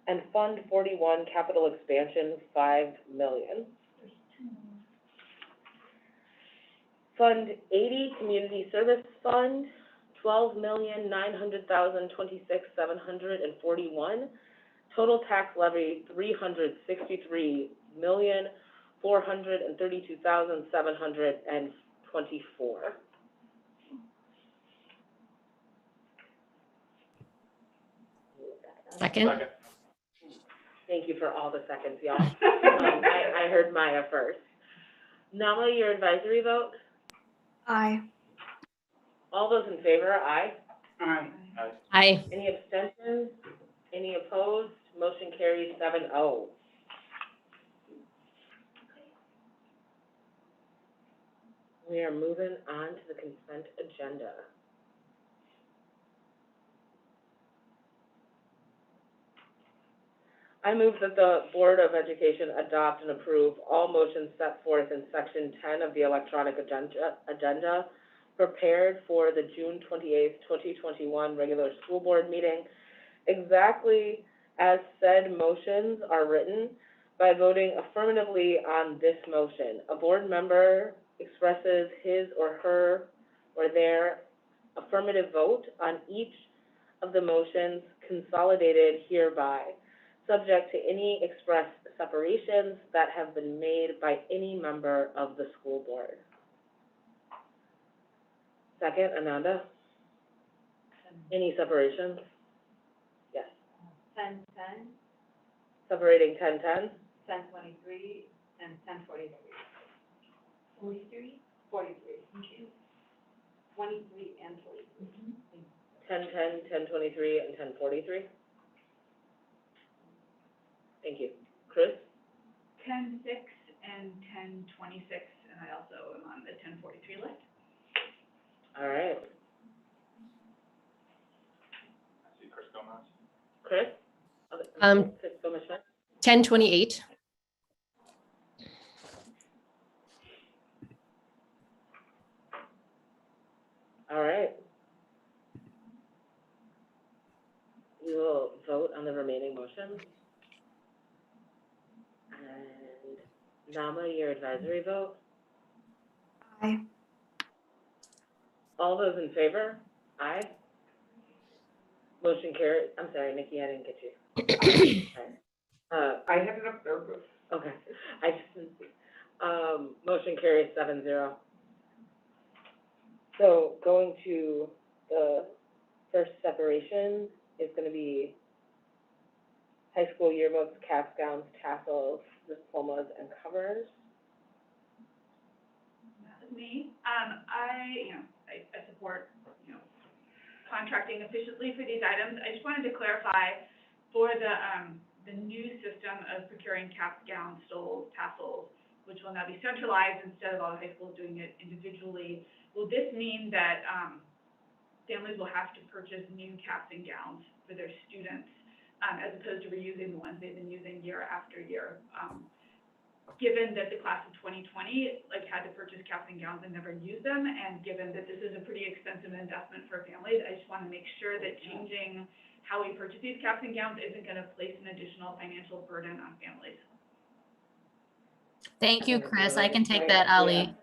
And Fund 41, capital expansion, $5 million. Fund 80, community service fund, $12,900,026,741. Total tax levy, $363,432,724. Second. Thank you for all the seconds, y'all. I heard Maya first. Nama, your advisory vote? Aye. All those in favor, aye. Aye. Aye. Any abstentions? Any opposed? Motion carries 7-0. We are moving on to the consent agenda. I move that the Board of Education adopt and approve all motions set forth in section 10 of the electronic agenda prepared for the June 28th, 2021 regular school board meeting, exactly as said motions are written, by voting affirmatively on this motion. A board member expresses his or her or their affirmative vote on each of the motions consolidated hereby, subject to any express separations that have been made by any member of the school board. Second, Ananda? Any separations? Yes. 10:10, Separating 10-10? 10:23, and 10:43. 43? 43. 23 and 43. 10-10, 10-23, and 10-43? Thank you. Chris? 10-6 and 10-26, and I also am on the 10-43 list. All right. I see Chris Gomez. Chris? Thanks so much. 1028. All right. We will vote on the remaining motions. And Nama, your advisory vote? Aye. All those in favor? Aye. Motion carried. I'm sorry, Nikki, I didn't get you. I had it up there, but Okay, I just didn't see. Motion carries 7-0. So going to the first separation is gonna be high school yearbooks, caps, gowns, tassels, diplomas, and covers. That was me. I support, contracting efficiently for these items. I just wanted to clarify for the new system of procuring caps, gowns, stoles, tassels, which will now be centralized instead of all the high schools doing it individually. Will this mean that, families will have to purchase new caps and gowns for their students, as opposed to reusing the ones they've been using year after year? Given that the class of 2020, had to purchase caps and gowns and never use them, and given that this is a pretty expensive investment for families, I just want to make sure that changing how we purchase these caps and gowns isn't going to place an additional financial burden on families. Thank you, Chris. I can take Yeah. that, Ali.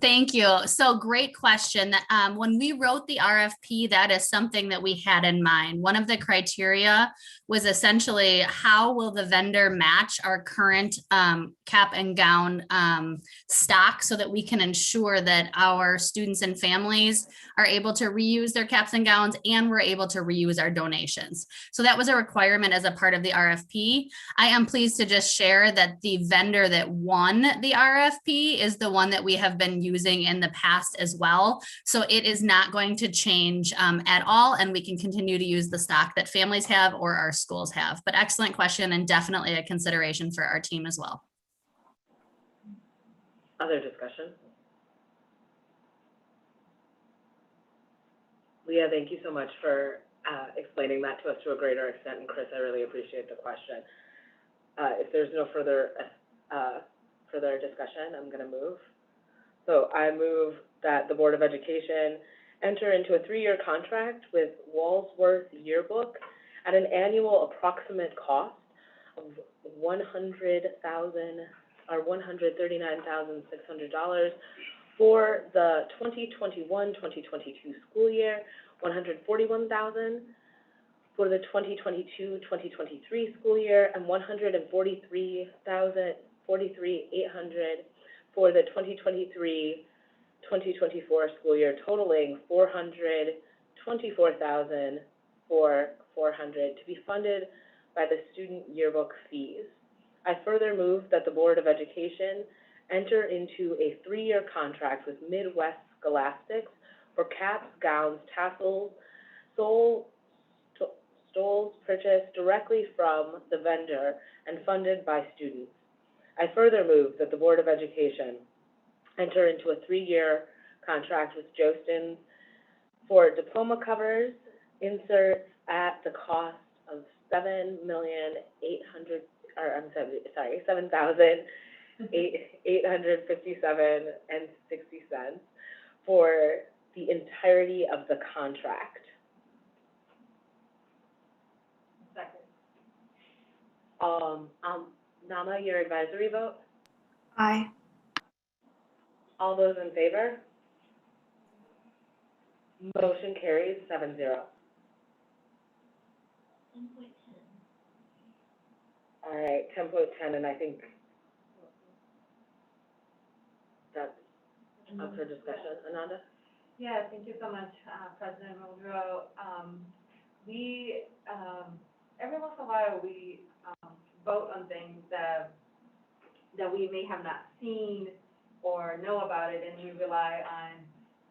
Thank you. So great question. When we wrote the RFP, that is something that we had in mind. One of the criteria was essentially how will the vendor match our current cap and gown stock so that we can ensure that our students and families are able to reuse their caps and gowns and we're able to reuse our donations. So that was a requirement as a part of the RFP. I am pleased to just share that the vendor that won the RFP is the one that we have been using in the past as well. So it is not going to change at all, and we can continue to use the stock that families have or our schools have. But excellent question, and definitely a consideration for our team as well. Other discussion? Leah, thank you so much for explaining that to us to a greater extent, and Chris, I really appreciate the question. If there's no further discussion, I'm going to move. So I move that the Board of Education enter into a 3-year contract with Walsworth Yearbook at an annual approximate cost of $139,600 for the 2021-2022 school year, $141,000 for the 2022-2023 school year, and $143,800 for the 2023-2024 school year, totaling $424,400 to be funded by the student yearbook fees. I further move that the Board of Education enter into a 3-year contract with Midwest Scholastics for caps, gowns, tassels, stoles purchased directly from the vendor and funded by students. I further move that the Board of Education enter into a 3-year contract with Jostens for diploma covers, inserts at the cost of $7,857.60 for the entirety of the contract. Second. Nama, your advisory vote? Aye. All those in favor? Motion carries 7-0. 10.10. All right, 10.10, and I think that's up for discussion. Ananda? Yeah, thank you so much, President Muldrow. Every once in a while, we, vote on things that we may have not seen or know about it, and we rely on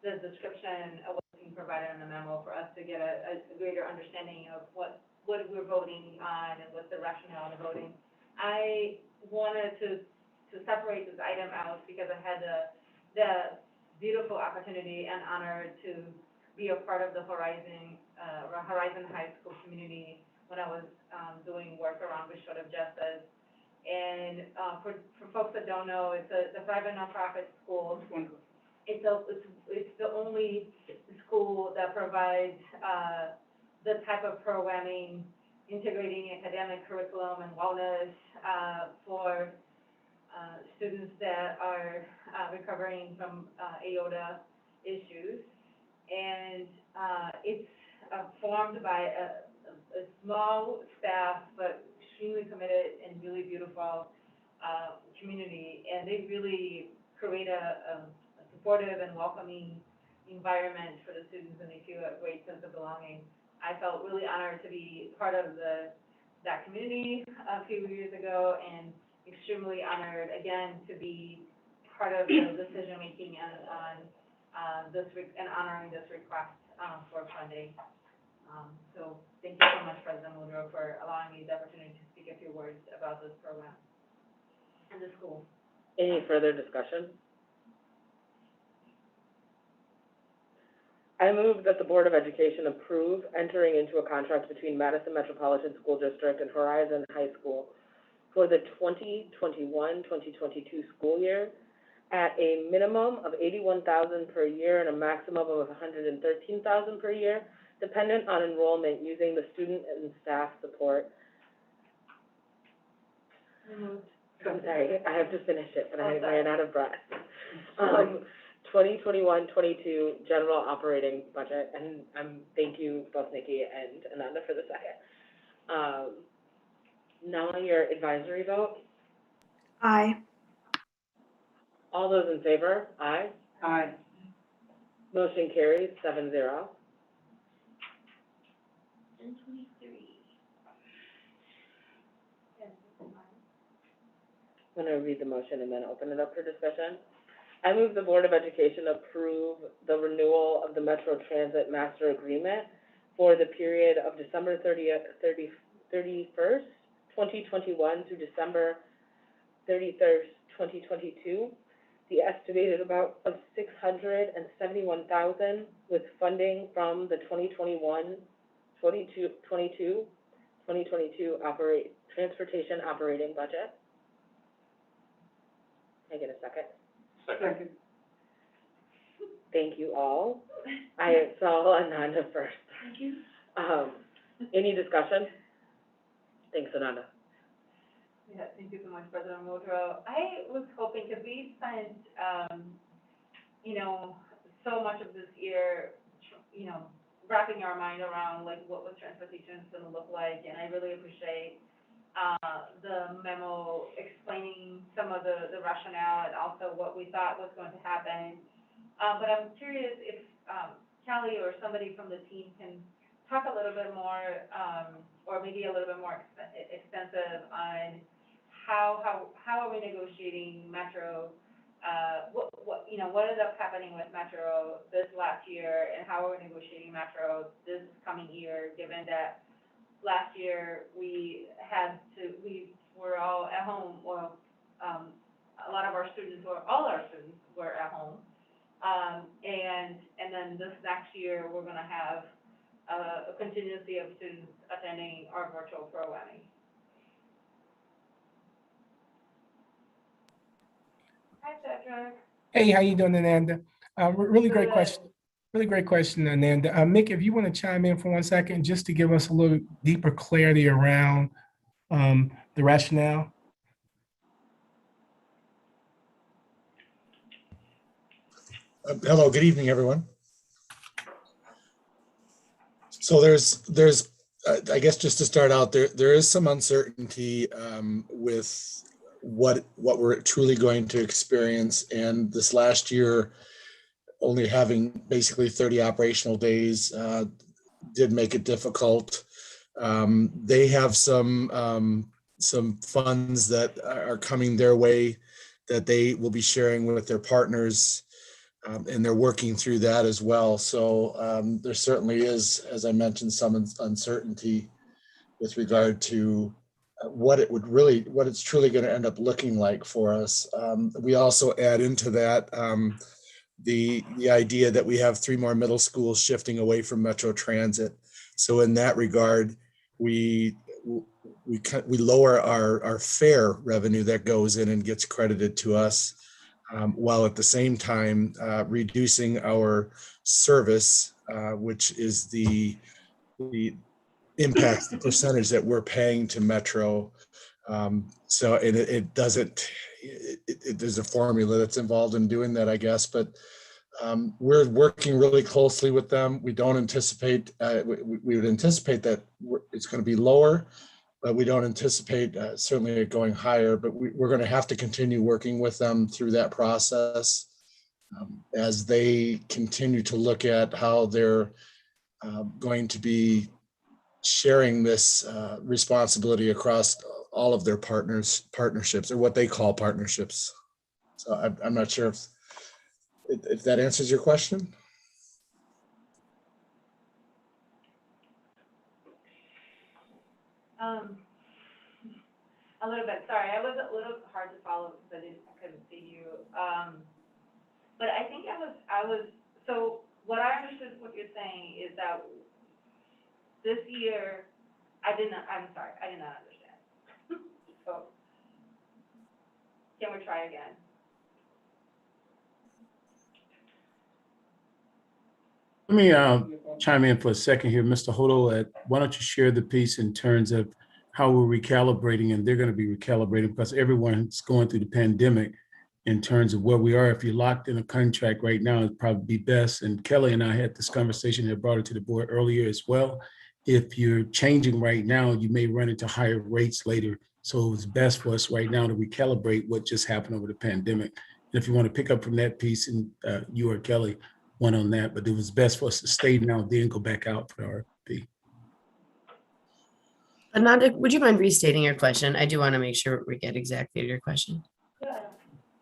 the description of what's being provided in the memo for us to get a greater understanding of what we're voting on and what's the rationale of voting. I wanted to separate this item out because I had the beautiful opportunity and honor to be a part of the Horizon High School community when I was doing work around restorative justice. And for folks that don't know, it's a private nonprofit school. It's the only school that provides the type of programming integrating academic curriculum and wellness for students that are recovering from AODA issues. And it's formed by a small staff, but extremely committed and really beautiful community. And they really create a supportive and welcoming environment for the students, and they feel a great sense of belonging. I felt really honored to be part of that community a few years ago, and extremely honored again to be part of the decision making on and honoring this request for funding. So thank you so much, President Muldrow, for allowing me the opportunity to speak a few words about this program and the school. Any further discussion? I move that the Board of Education approve entering into a contract between Madison Metropolitan School District and Horizon High School for the 2021-2022 school year at a minimum of $81,000 per year and a maximum of $113,000 per year, dependent on enrollment, using the student and staff support. I'm sorry, I have to finish it, but I ran out of breath. 2021-22 general operating budget, and thank you both Nikki and Ananda for the second. Now your advisory vote. Aye. All those in favor? Aye. Aye. Motion carries 7-0. 10.23. I'm going to read the motion and then open it up for discussion. I move the Board of Education approve the renewal of the Metro Transit Master Agreement for the period of December 31st, 2021 through December 31st, 2022. The estimated amount of $671,000 with funding from the 2022 transportation operating budget. Can I get a second? Second. Thank you all. I saw Ananda first. Thank you. Any discussion? Thanks, Ananda. Yeah, thank you so much, President Muldrow. I was hoping, because we spent, so much of this year, wrapping our mind around, like, what was transportation going to look like, and I really appreciate the memo explaining some of the rationale and also what we thought was going to happen. But I'm curious if Callie or somebody from the team can talk a little bit more, or maybe a little bit more extensive on how are we negotiating Metro? What ended up happening with Metro this last year, and how are we negotiating Metro this coming year, given that last year we were all at home, well, a lot of our students, or all our students were at home. And then this next year, we're gonna have a contingency of students attending our virtual programming. Hi, Cedric. Hey, how you doing, Ananda? Really great Good. question. Really great question, Ananda. Mick, if you want to chime in for 1 second, just to give us a little deeper clarity around the rationale. Hello, good evening, everyone. So there's I guess just to start out, there is some uncertainty with what we're truly going to experience. And this last year, only having basically 30 operational days did make it difficult. They have some funds that are coming their way that they will be sharing with their partners. And they're working through that as well. So there certainly is, as I mentioned, some uncertainty with regard to what it's truly going to end up looking like for us. We also add into that the idea that we have 3 more middle schools shifting away from Metro Transit. So in that regard, we lower our fare revenue that goes in and gets credited to us. While at the same time reducing our service, which is the impacts the percentage that we're paying to Metro. So it doesn't. There's a formula that's involved in doing that, I guess. But we're working really closely with them. We don't anticipate. We would anticipate that it's going to be lower. But we don't anticipate certainly it going higher, but we're going to have to continue working with them through that process as they continue to look at how they're going to be sharing this responsibility across all of their partnerships, or what they call partnerships. So I'm not sure if that answers your question. A little bit, sorry, I was a little hard to follow because I couldn't see you. But I think so what I understood what you're saying is that this year, I did not understand. So, can we try again? Let me chime in for a second here, Mr. Hodo. Why don't you share the piece in terms of how we're recalibrating, and they're going to be recalibrating because everyone's going through the pandemic in terms of where we are. If you're locked in a contract right now, it'd probably be best. And Kelly and I had this conversation that brought it to the board earlier as well. If you're changing right now, you may run into higher rates later. So it's best for us right now to recalibrate what just happened over the pandemic. And if you want to pick up from that piece, and you or Kelly went on that, but it was best for us to stay now, then go back out for the RFP. Ananda, would you mind restating your question? I do want to make sure we get exactly to your question.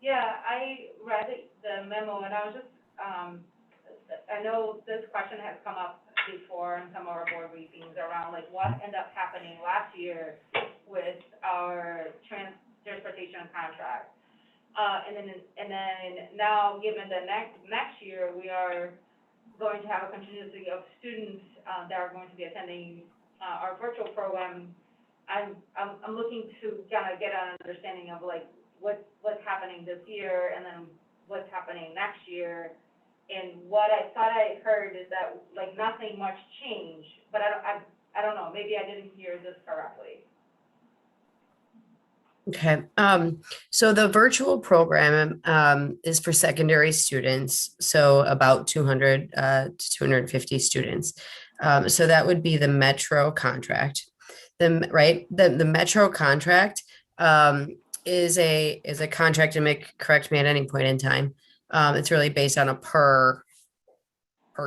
Yeah, I read the memo and I was just, I know this question has come up before in some of our board briefings around like what ended up happening last year with our transportation contract. And then now, given the next year, we are going to have a contingency of students that are going to be attending our virtual program. I'm looking to kind of get an understanding of like what's happening this year and then what's happening next year. And what I thought I heard is that like nothing much changed, but I don't know, maybe I didn't hear this correctly. Okay, so the virtual program is for secondary students, so about 200 to 250 students. So that would be the Metro contract. The Metro contract is a contract, and correct me at any point in time. It's really based on a per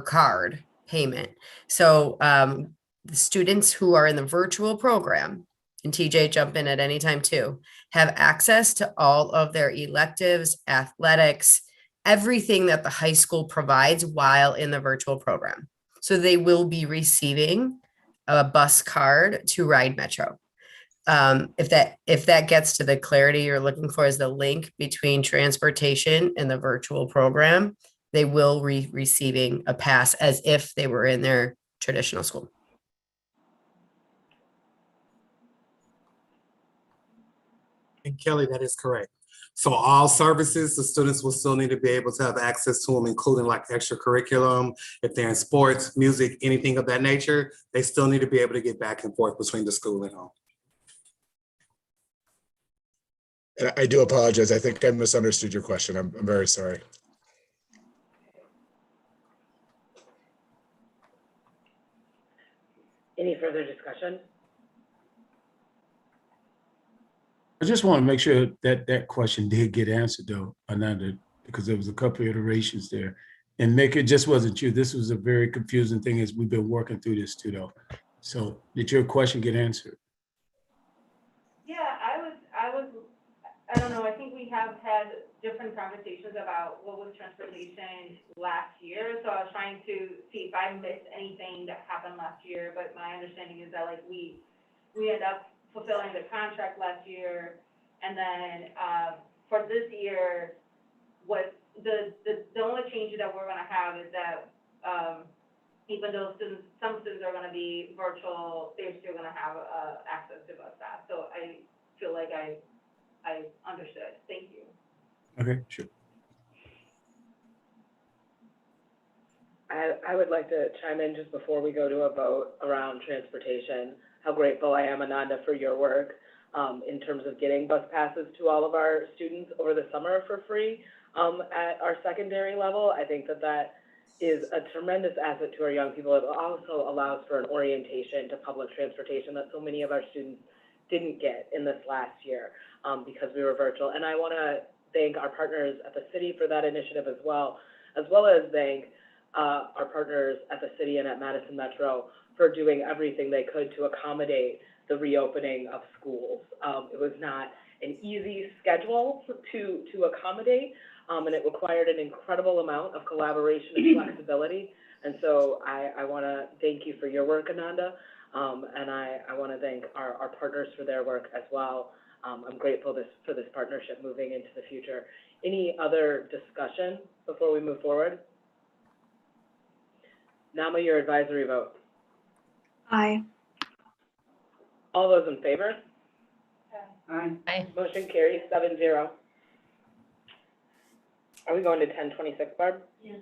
card payment. So the students who are in the virtual program, and TJ jump in at any time too, have access to all of their electives, athletics, everything that the high school provides while in the virtual program. So they will be receiving a bus card to ride Metro. If that gets to the clarity you're looking for, is the link between transportation and the virtual program, they will be receiving a pass as if they were in their traditional school. And Kelly, that is correct. So all services, the students will still need to be able to have access to them, including like extracurriculum. If they're in sports, music, anything of that nature, they still need to be able to get back and forth between the school and home. And I do apologize. I think I misunderstood your question. I'm very sorry. Any further discussion? I just want to make sure that that question did get answered though, Ananda, because there was a couple of iterations there. And Mick, it just wasn't you. This was a very confusing thing as we've been working through this too though. So did your question get answered? Yeah, I don't know, I think we have had different conversations about what was transportation last year, so I was trying to see if I missed anything that happened last year, but my understanding is that like we end up fulfilling the contract last year, and then, for this year, what the only change that we're gonna have is that, even though some students are gonna be virtual, they're still gonna have, access to bus pass, so I feel like I understood. Thank you. Okay, sure. I would like to chime in just before we go to a vote around transportation. How grateful I am, Ananda, for your work in terms of getting bus passes to all of our students over the summer for free at our secondary level. I think that that is a tremendous asset to our young people. It also allows for an orientation to public transportation that so many of our students didn't get in this last year because we were virtual. And I want to thank our partners at the city for that initiative as well as thank our partners at the city and at Madison Metro for doing everything they could to accommodate the reopening of schools. It was not an easy schedule to accommodate, and it required an incredible amount of collaboration and flexibility. And so I want to thank you for your work, Ananda, and I want to thank our partners for their work as well. I'm grateful for this partnership moving into the future. Any other discussion before we move forward? Nama, your advisory vote. Aye. All those in favor? Aye. Aye. Motion carries 7-0. Are we going to 1026, Barb? Yes.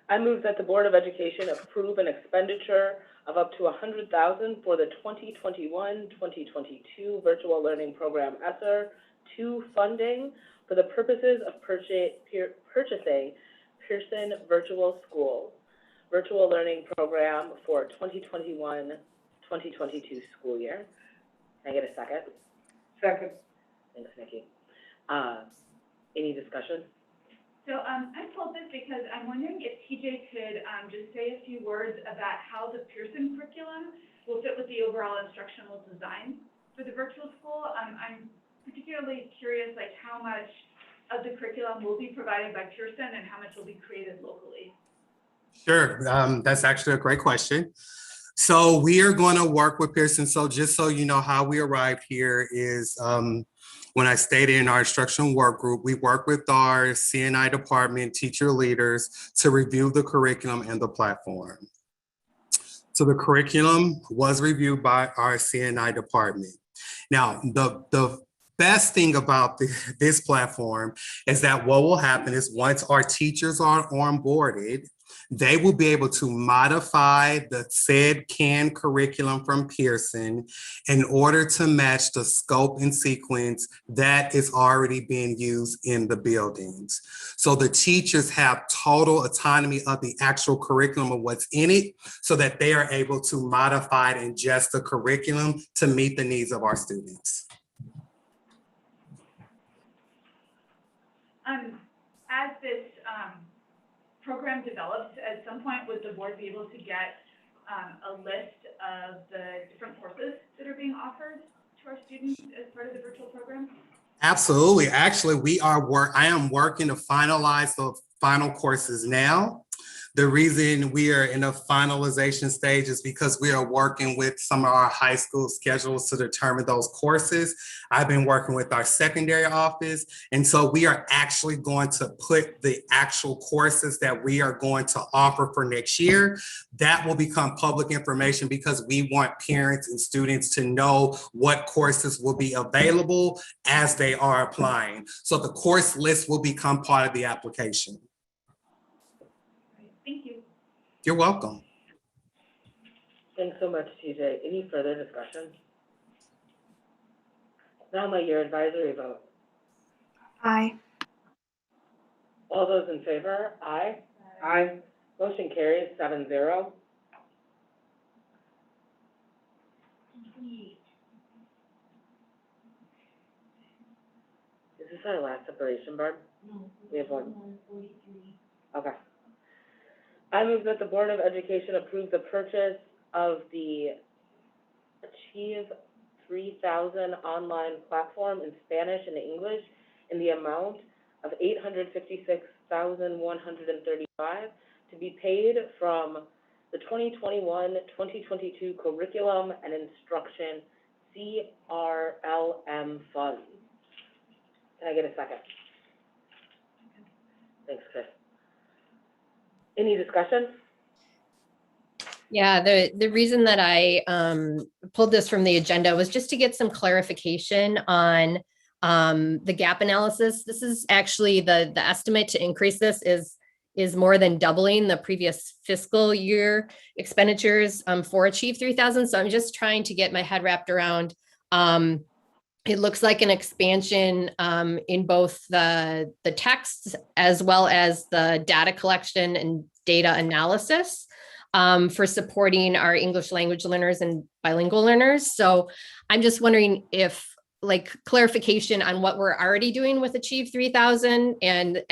I move that the Board of Education approve an expenditure of up to $100,000 for the 2021-2022 Virtual Learning Program ESSER 2 funding for the purposes of purchasing Pearson Virtual Schools Virtual Learning Program for 2021-2022 school year. Can I get a second? Second. Thanks, Nikki. Any discussion? So, I pulled this because I'm wondering if TJ could, just say a few words about how the Pearson curriculum will fit with the overall instructional design for the virtual school. I'm particularly curious, like, how much of the curriculum will be provided by Pearson and how much will be created locally? Sure, that's actually a great question. So we are going to work with Pearson. So just so you know how we arrived here is when I stated in our instructional work group, we work with our CNI department, teacher leaders to review the curriculum and the platform. So the curriculum was reviewed by our CNI department. Now, the best thing about this platform is that what will happen is once our teachers are onboarded, they will be able to modify the said canned curriculum from Pearson in order to match the scope and sequence that is already being used in the buildings. So the teachers have total autonomy of the actual curriculum of what's in it so that they are able to modify and adjust the curriculum to meet the needs of our students. As this program develops, at some point would the board be able to get a list of the different courses that are being offered to our students as part of the virtual program? Absolutely. Actually, I am working to finalize the final courses now. The reason we are in a finalization stage is because we are working with some of our high school schedules to determine those courses. I've been working with our secondary office. And so we are actually going to put the actual courses that we are going to offer for next year. That will become public information because we want parents and students to know what courses will be available as they are applying. So the course list will become part of the application. Thank you. You're welcome. Thanks so much, TJ. Any further discussion? Now my your advisory vote. Aye. All those in favor? Aye. Aye. Motion carries 7-0. Is this our last separation, Barb? No. We have one. Okay. I move that the Board of Education approve the purchase of the Achieve 3000 online platform in Spanish and English in the amount of $856,135 to be paid from the 2021-2022 Curriculum and Instruction CRLM Fund. Can I get a second? Thanks, Chris. Any discussion? Yeah, the reason that I pulled this from the agenda was just to get some clarification on the gap analysis. This is actually the estimate to increase this is more than doubling the previous fiscal year expenditures for Achieve 3000. So I'm just trying to get my head wrapped around. It looks like an expansion in both the texts as well as the data collection and data analysis for supporting our English language learners and bilingual learners. So I'm just wondering if clarification on what we're already doing with Achieve 3000 and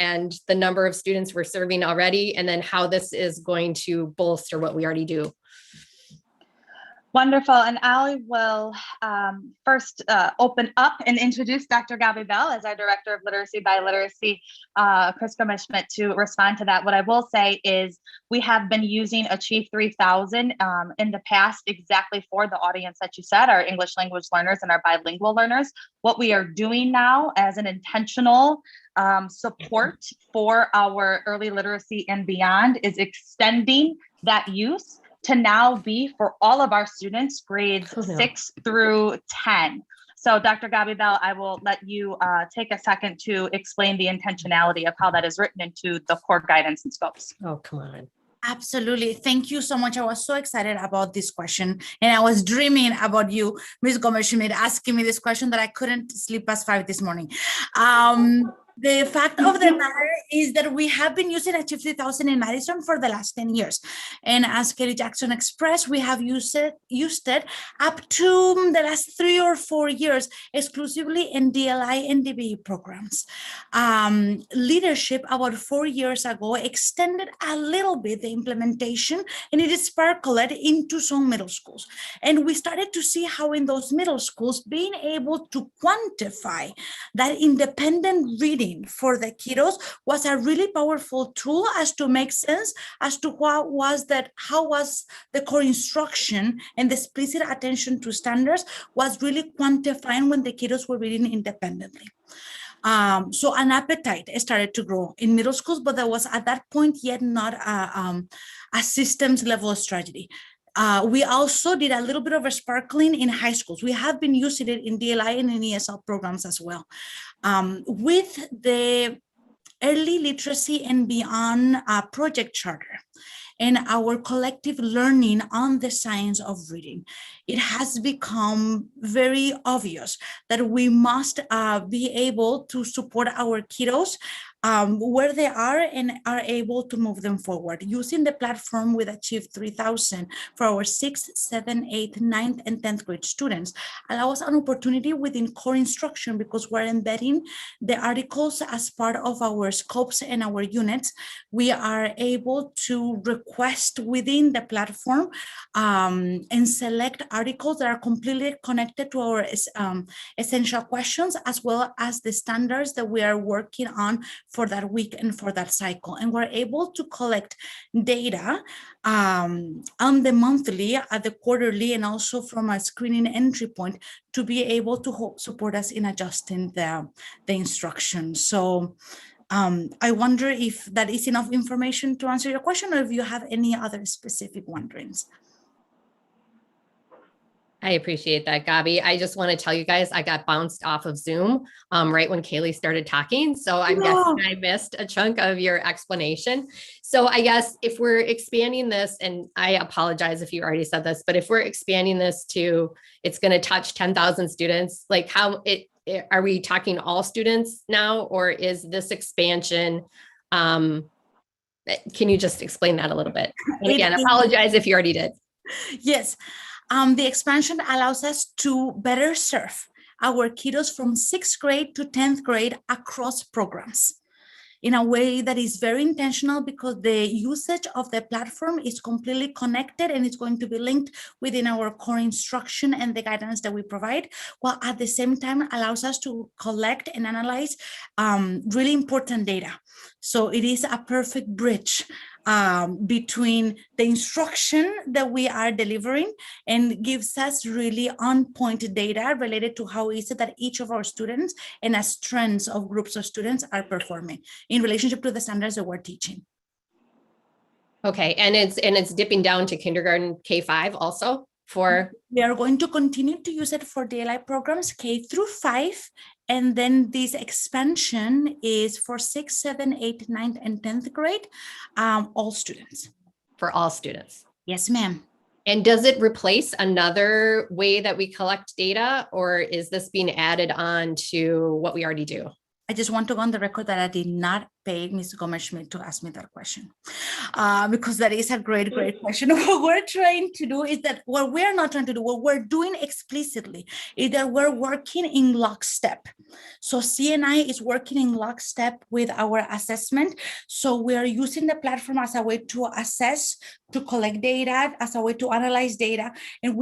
the number of students we're serving already, and then how this is going to bolster what we already do. Wonderful, and I will first open up and introduce Dr. Gabby Bell as our Director of Literacy by Literacy, Chris Schmidt, to respond to that. What I will say is we have been using Achieve 3000 in the past exactly for the audience that you said, our English language learners and our bilingual learners. What we are doing now as an intentional support for our early literacy and beyond is extending that use to now be for all of our students, grades 6 through 10. So Dr. Gabby Bell, I will let you take a second to explain the intentionality of how that is written into the core guidance and scopes. Oh, come on. Absolutely. Thank you so much. I was so excited about this question. And I was dreaming about you, Ms. Gomez-Schmidt, asking me this question that I couldn't sleep past 5 this morning. The fact of the matter is that we have been using Achieve 3000 in Madison for the last 10 years. And as Kelly Jackson expressed, we have used it up to the last 3 or 4 years exclusively in DLI and DBE programs. Leadership about 4 years ago extended a little bit the implementation, and it sparkled into some middle schools. And we started to see how in those middle schools, being able to quantify that independent reading for the kiddos was a really powerful tool as to make sense as to how was the core instruction and the explicit attention to standards was really quantifying when the kiddos were reading independently. So an appetite started to grow in middle schools, but there was at that point yet not a systems level strategy. We also did a little bit of a sparkling in high schools. We have been using it in DLI and in ESL programs as well. With the Early Literacy and Beyond project charter and our collective learning on the science of reading, it has become very obvious that we must be able to support our kiddos where they are and are able to move them forward. Using the platform with Achieve 3000 for our 6th, 7th, 8th, 9th, and 10th grade students allows an opportunity within core instruction because we're embedding the articles as part of our scopes and our units. We are able to request within the platform and select articles that are completely connected to our essential questions as well as the standards that we are working on for that week and for that cycle. And we're able to collect data on the monthly, at the quarterly, and also from a screening entry point to be able to support us in adjusting the instruction. So I wonder if that is enough information to answer your question, or if you have any other specific wonderings. I appreciate that, Gabi. I just want to tell you guys, I got bounced off of Zoom right when Kaylee started talking. So I'm guessing I missed a chunk of your explanation. So I guess if we're expanding this, and I apologize if you already said this, but if we're expanding this to, it's going to touch 10,000 students, like are we talking all students now, or is this expansion, can you just explain that a little bit? And again, apologize if you already did. Yes. The expansion allows us to better serve our kiddos from 6th grade to 10th grade across programs in a way that is very intentional, because the usage of the platform is completely connected and it's going to be linked within our core instruction and the guidance that we provide, while at the same time allows us to collect and analyze really important data. So it is a perfect bridge between the instruction that we are delivering and gives us really on-point data related to how is it that each of our students and as trends of groups of students are performing in relationship to the standards that we're teaching. Okay, and it's dipping down to kindergarten K-5 also for? We are going to continue to use it for DLI programs K through 5. And then this expansion is for 6th, 7th, 8th, 9th, and 10th grade, all students. For all students? Yes, ma'am. And does it replace another way that we collect data, or is this being added on to what we already do? I just want to go on the record that I did not pay Ms. Gomes-Schmidt to ask me that question, because that is a great question. What we're trying to do is that what we're not trying to do, what we're doing explicitly is that we're working in lockstep. So CNI is working in lockstep with our assessment. So we're using the platform as a way to assess, to collect data, as a way to analyze data, and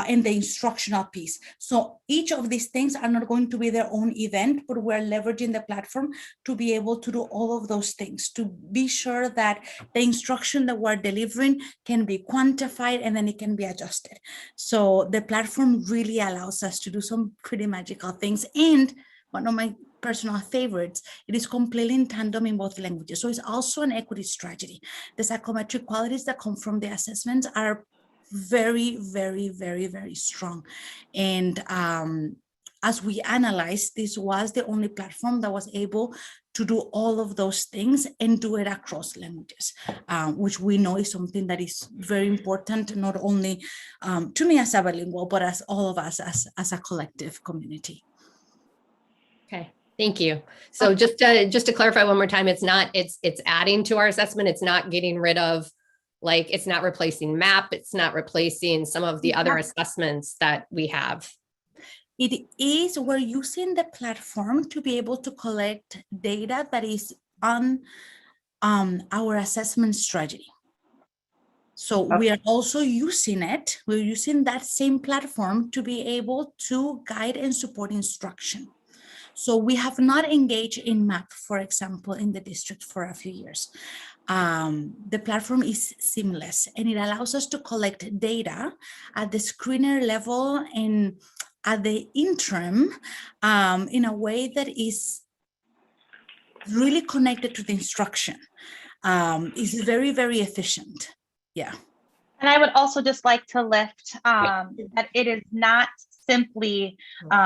in the instructional piece. So each of these things are not going to be their own event, but we're leveraging the platform to be able to do all of those things, to be sure that the instruction that we're delivering can be quantified and then it can be adjusted. So the platform really allows us to do some pretty magical things. And one of my personal favorites, it is completely in tandem in both languages. So it's also an equity strategy. The psychometric qualities that come from the assessments are very, very, very, very strong. And as we analyzed, this was the only platform that was able to do all of those things and do it across languages, which we know is something that is very important, not only to me as a bilingual, but as all of us as a collective community. Okay, thank you. So just to clarify one more time, it's adding to our assessment. It's not getting rid of, like, it's not replacing MAP. It's not replacing some of the other assessments that we have. It is, we're using the platform to be able to collect data that is on our assessment strategy. So we are also using it, we're using that same platform to be able to guide and support instruction. So we have not engaged in MAP, for example, in the district for a few years. The platform is seamless and it allows us to collect data at the screener level and at the interim in a way that is really connected to the instruction. Is very, very efficient. Yeah. And I would also just like to lift that it is not simply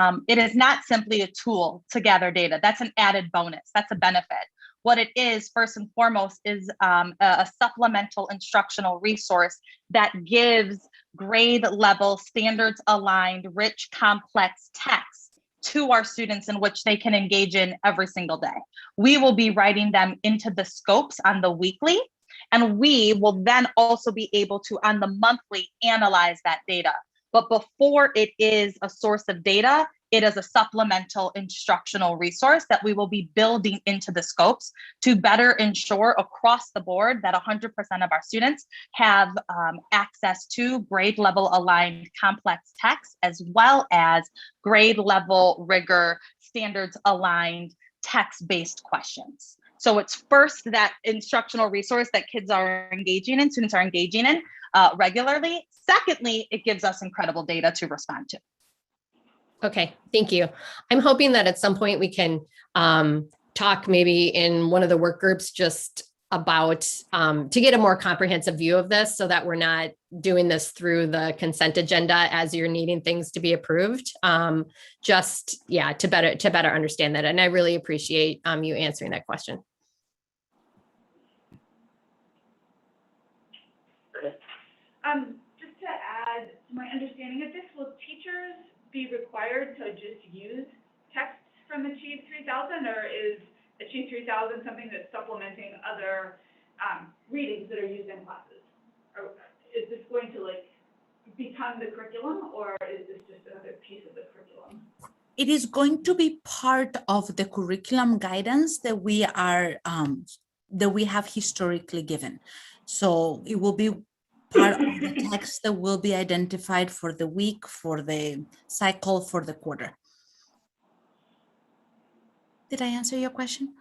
a tool to gather data. That's an added bonus. That's a benefit. What it is, first and foremost, is a supplemental instructional resource that gives grade level, standards aligned, rich, complex text to our students in which they can engage in every single day. We will be writing them into the scopes on the weekly, and we will then also be able to, on the monthly, analyze that data. But before it is a source of data, it is a supplemental instructional resource that we will be building into the scopes to better ensure across the board that 100% of our students have access to grade level aligned complex text, as well as grade level rigor, standards aligned text-based questions. So it's first that instructional resource that kids are engaging in, students are engaging in regularly. Secondly, it gives us incredible data to respond to. Okay, thank you. I'm hoping that at some point we can talk maybe in one of the work groups just about to get a more comprehensive view of this so that we're not doing this through the consent agenda as you're needing things to be approved. Just, yeah, to better understand that. And I really appreciate you answering that question. Just to add to my understanding of this, will teachers be required to just use texts from Achieve 3000, or is Achieve 3000 something that's supplementing other readings that are used in classes? Or is this going to like become the curriculum, or is this just another piece of the curriculum? It is going to be part of the curriculum guidance that we have historically given. So it will be part of the text that will be identified for the week, for the cycle, for the quarter. Did I answer your question?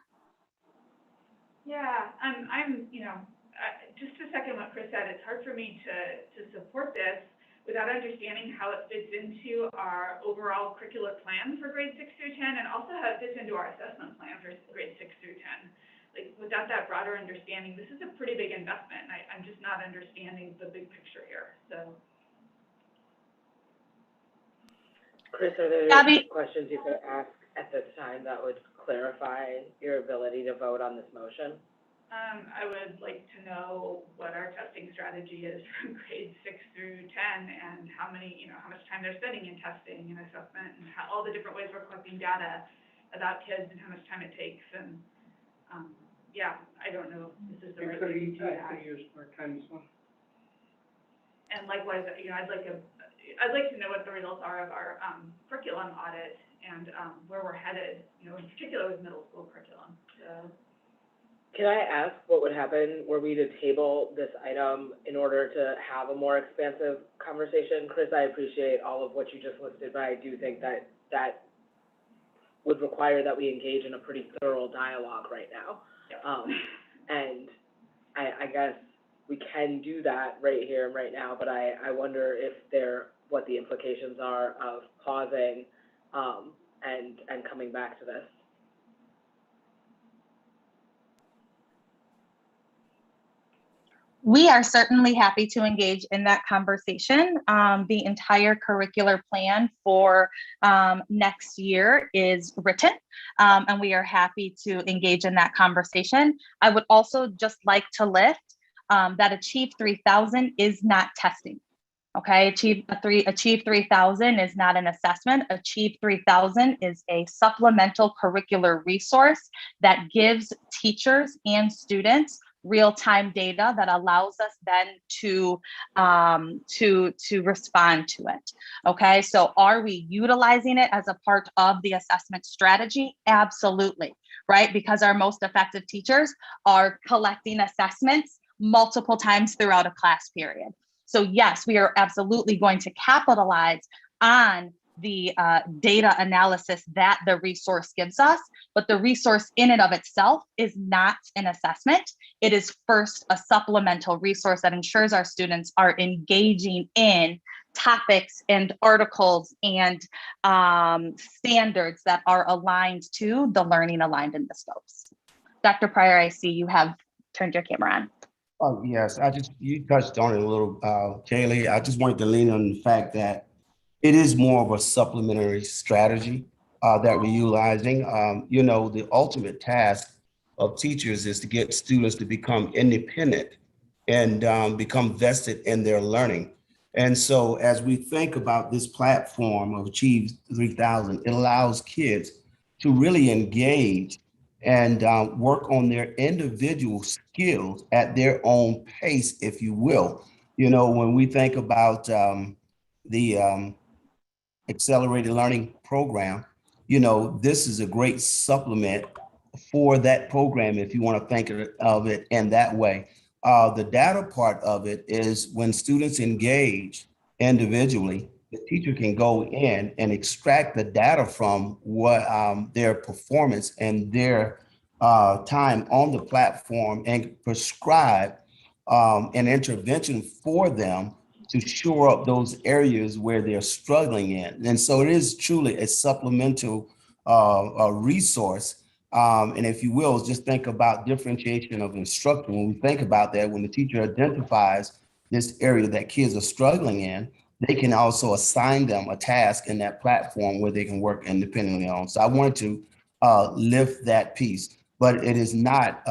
Yeah, just to second what Chris said, it's hard for me to support this without understanding how it fits into our overall curricular plan for grades 6 through 10, and also how it fits into our assessment plan for grades 6 through 10. Like, without that broader understanding, this is a pretty big investment, and I'm just not understanding the big picture here, so. Chris, are there Gabby? questions you could ask at this time that would clarify your ability to vote on this motion? I would like to know what our testing strategy is from grades 6 through 10, and how much time they're spending in testing and assessment, and how all the different ways we're collecting data about kids and how much time it takes. And yeah, I don't know if this is the right way to do that. I could use more time as well. And likewise, I'd like to know what the results are of our curriculum audit, and where we're headed, in particular with middle school curriculum. So. Can I ask what would happen were we to table this item in order to have a more expansive conversation? Chris, I appreciate all of what you just listed, but I do think that that would require that we engage in a pretty thorough dialogue right now. And I guess we can do that right here and right now, but I wonder what the implications are of pausing and coming back to this. We are certainly happy to engage in that conversation. The entire curricular plan for next year is written, and we are happy to engage in that conversation. I would also just like to lift that Achieve 3000 is not testing. Okay, Achieve 3000 is not an assessment. Achieve 3000 is a supplemental curricular resource that gives teachers and students real-time data that allows us then to respond to it. Okay, so are we utilizing it as a part of the assessment strategy? Absolutely, right? Because our most effective teachers are collecting assessments multiple times throughout a class period. So yes, we are absolutely going to capitalize on the data analysis that the resource gives us, but the resource in and of itself is not an assessment. It is first a supplemental resource that ensures our students are engaging in topics and articles and standards that are aligned to the learning aligned in the scopes. Dr. Pryor, I see you have turned your camera on. Oh, yes, you touched on it a little, Kaylee. I just wanted to lean on the fact that it is more of a supplementary strategy that we're utilizing. The ultimate task of teachers is to get students to become independent and become vested in their learning. And so as we think about this platform of Achieve 3000, it allows kids to really engage and work on their individual skills at their own pace, if you will. When we think about the accelerated learning program, this is a great supplement for that program if you want to think of it in that way. The data part of it is when students engage individually the teacher can go in and extract the data from what their performance and their time on the platform and prescribe an intervention for them to shore up those areas where they're struggling in. And so it is truly a supplemental a resource. And if you will, just think about differentiation of instruction. When we think about that, when the teacher identifies this area that kids are struggling in, they can also assign them a task in that platform where they can work independently on. So I wanted to lift that piece, but it is not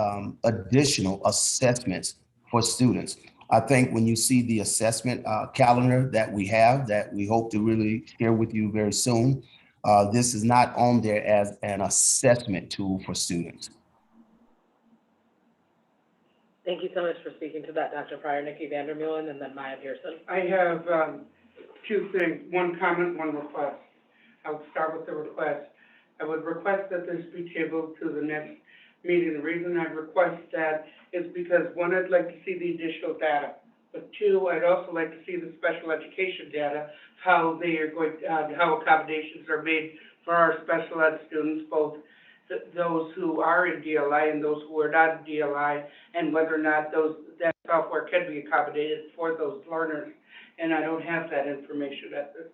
additional assessments for students. I think when you see the assessment calendar that we have, that we hope to really share with you very soon, this is not on there as an assessment tool for students. Thank you so much for speaking to that, Dr. Pryor. Nikki Vandermeulen, and then Maya Pearson. I have two things, one comment, one request. I'll start with the request. I would request that this be tabled to the next meeting. The reason I request that is because, one, I'd like to see the additional data, but two, I'd also like to see the special education data, how they are going, how accommodations are made for our special ed students, both those who are in DLI and those who are not in DLI, and whether or not that software can be accommodated for those learners. And I don't have that information at this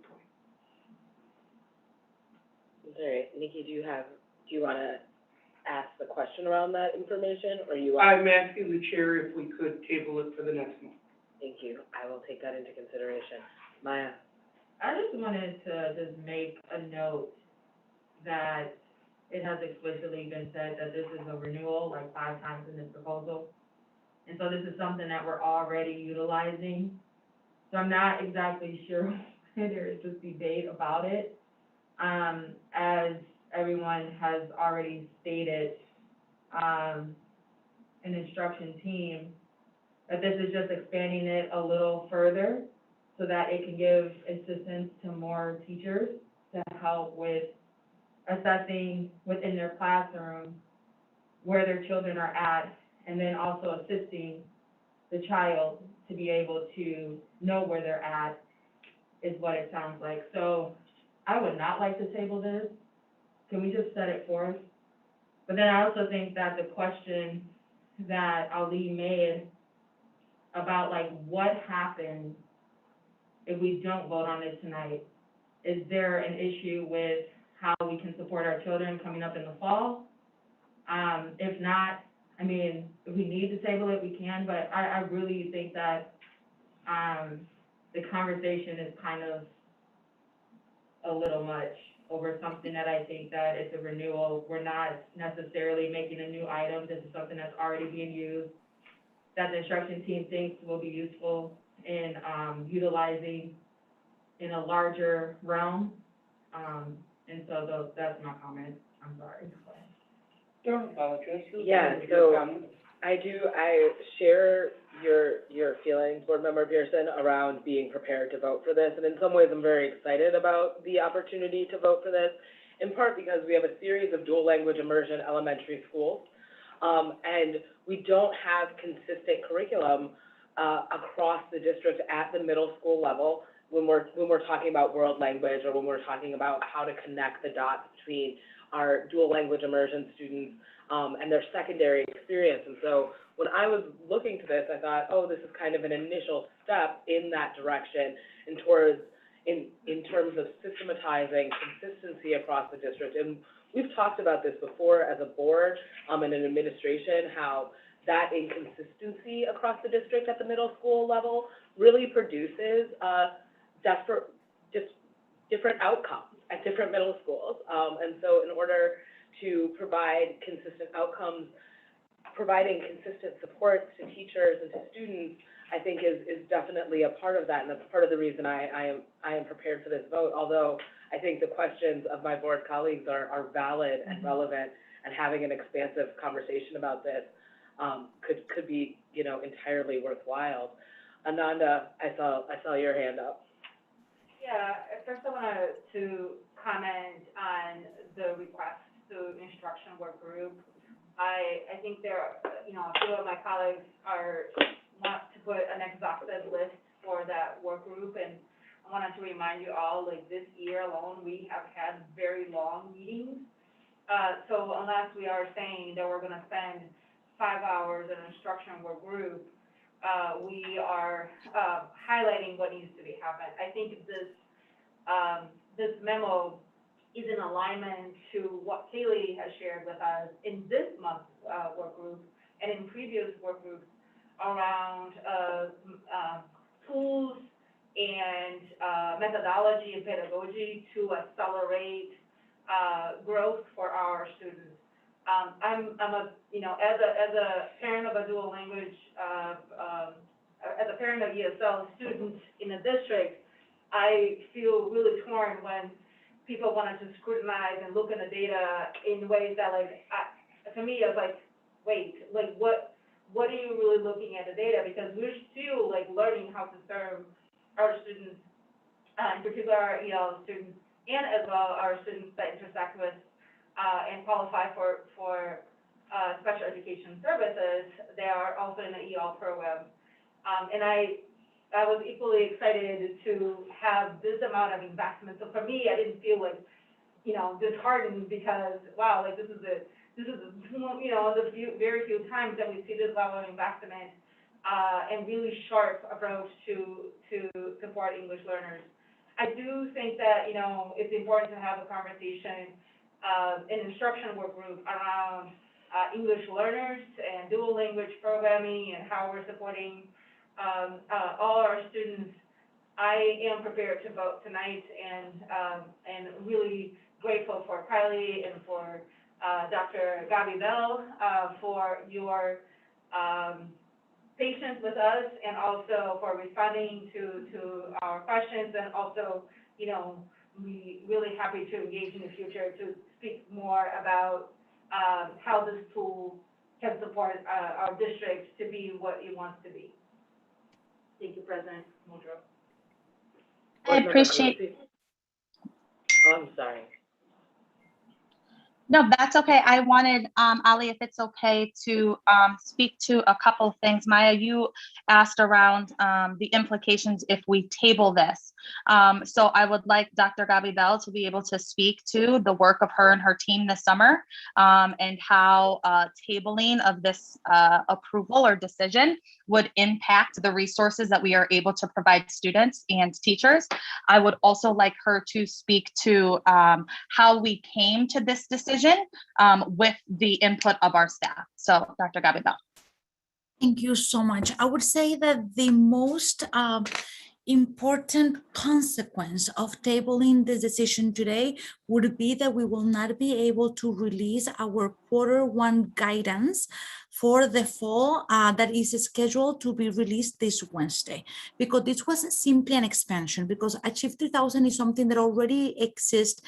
point. All right, Nikki, do you want to ask the question around that information, or you? I'm asking the chair if we could table it for the next month. Thank you. I will take that into consideration. Maya? I just wanted to just make a note that it has explicitly been said that this is a renewal like 5 times in this proposal. And so this is something that we're already utilizing. So I'm not exactly sure why there is this debate about it. As everyone has already stated, an instruction team, that this is just expanding it a little further so that it can give assistance to more teachers to help with assessing within their classroom where their children are at, and then also assisting the child to be able to know where they're at, is what it sounds like. So I would not like to table this. Can we just set it forth? But then I also think that the question that Ali made about like what happens if we don't vote on it tonight, is there an issue with how we can support our children coming up in the fall? If not, I mean, if we need to table it, we can, but I really think that the conversation is kind of a little much over something that I think that it's a renewal. We're not necessarily making a new item. This is something that's already being used, that the instruction team thinks will be useful in utilizing in a larger realm. And so that's my comment. I'm sorry. Don't apologize. Yeah, so I share your feelings, Board Member Pearson, around being prepared to vote for this. And in some ways, I'm very excited about the opportunity to vote for this, in part because we have a series of dual language immersion elementary schools. And we don't have consistent curriculum across the district at the middle school level when we're talking about world language, or when we're talking about how to connect the dots between our dual language immersion students and their secondary experience. And so when I was looking to this, I thought, oh, this is kind of an initial step in that direction, and towards in terms of systematizing consistency across the district. And we've talked about this before as a board and an administration, how that inconsistency across the district at the middle school level really produces different outcomes at different middle schools. And so in order to provide consistent outcomes, providing consistent supports to teachers and to students, I think is definitely a part of that, and that's part of the reason I am prepared for this vote. Although I think the questions of my board colleagues are valid and relevant, and having an expansive conversation about this could be, entirely worthwhile. Ananda, I saw your hand up. Yeah, first I wanted to comment on the request to instruction work group. I think there, a few of my colleagues want to put an exhaustive list for that work group, and I wanted to remind you all, like this year alone, we have had very long meetings. So unless we are saying that we're gonna spend 5 hours in instruction work group, we are, highlighting what needs to be happened. I think this memo is in alignment to what Kaylee has shared with us in this month's, work group and in previous work groups around, tools and, methodology and pedagogy to accelerate, growth for our students. I'm a, you know, as a parent of a dual language, as a parent of ESL students in a district, I feel really torn when people wanted to scrutinize and look at the data in ways that, like, to me, I was like, wait, like, what are you really looking at the data? Because we're still, like, learning how to serve our students, in particular our EL students, and as well our students that intersect with and qualify for special education services. They are also in the EL program. And I was equally excited to have this amount of investment. So for me, I didn't feel like, you know, disheartened because, wow, like this is you know, the very few times that we see this level of investment and really sharp approach to support English learners. I do think that, you know, it's important to have a conversation, an instruction work group around English learners and dual language programming and how we're supporting all our students. I am prepared to vote tonight and really grateful for Kylie and for Dr. Gabi Bell for your patience with us and also for responding to our questions, and also, you know, we really happy to engage in the future to speak more about how this tool can support our district to be what it wants to be. Thank you, President Muldrow. I appreciate. Oh, I'm sorry. No, that's okay. I wanted, Ali, if it's okay to speak to a couple of things. Maya, you asked around the implications if we table this. So I would like Dr. Gabi Bell to be able to speak to the work of her and her team this summer and how tabling of this approval or decision would impact the resources that we are able to provide students and teachers. I would also like her to speak to how we came to this decision with the input of our staff. So Dr. Gabi Bell. Thank you so much. I would say that the most important consequence of tabling this decision today would be that we will not be able to release our Q1 guidance for the fall that is scheduled to be released this Wednesday, because this was simply an expansion, because Achieve 3000 is something that already exists.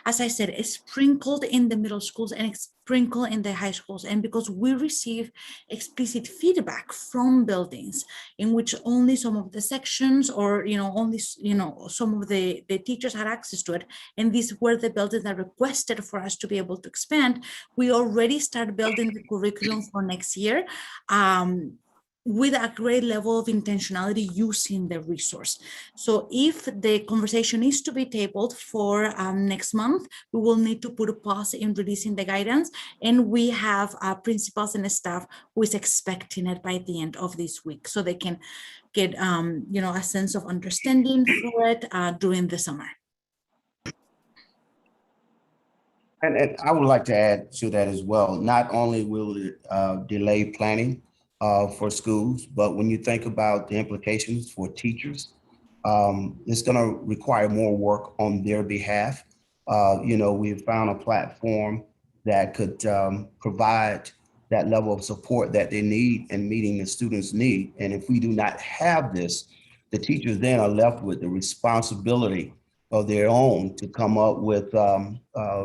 As I said, it's sprinkled in the middle schools and it's sprinkled in the high schools. And because we receive explicit feedback from buildings in which only some of the sections or, only, some of the teachers had access to it. And these were the buildings that requested for us to be able to expand. We already start building the curriculum for next year. With a great level of intentionality using the resource. So if the conversation is to be tabled for next month, we will need to put a pause in releasing the guidance, and we have principals and staff who is expecting it by the end of this week, so they can get a sense of understanding for it during the summer. And I would like to add to that as well. Not only will it delay planning for schools, but when you think about the implications for teachers, it's going to require more work on their behalf. We've found a platform that could provide that level of support that they need and meeting the students' need. And if we do not have this, the teachers then are left with the responsibility of their own to come up with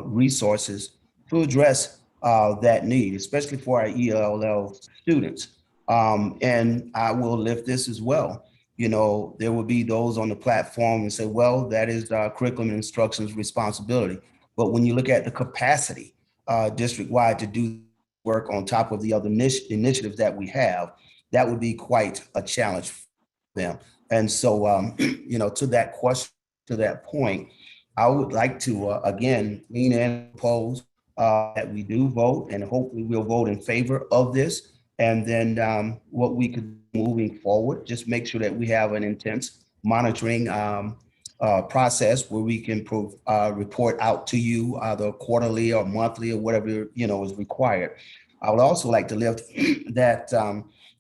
resources to address that need, especially for our ELL students. And I will lift this as well. There will be those on the platform and say, well, that is curriculum and instruction's responsibility. But when you look at the capacity district-wide to do work on top of the other initiatives that we have, that would be quite a challenge for them. And so, you know, to that question, to that point, I would like to, again, lean in and propose that we do vote, and hopefully we'll vote in favor of this. And then what we could moving forward, just make sure that we have an intense monitoring process where we can report out to you either quarterly or monthly or whatever, you know, is required. I would also like to lift that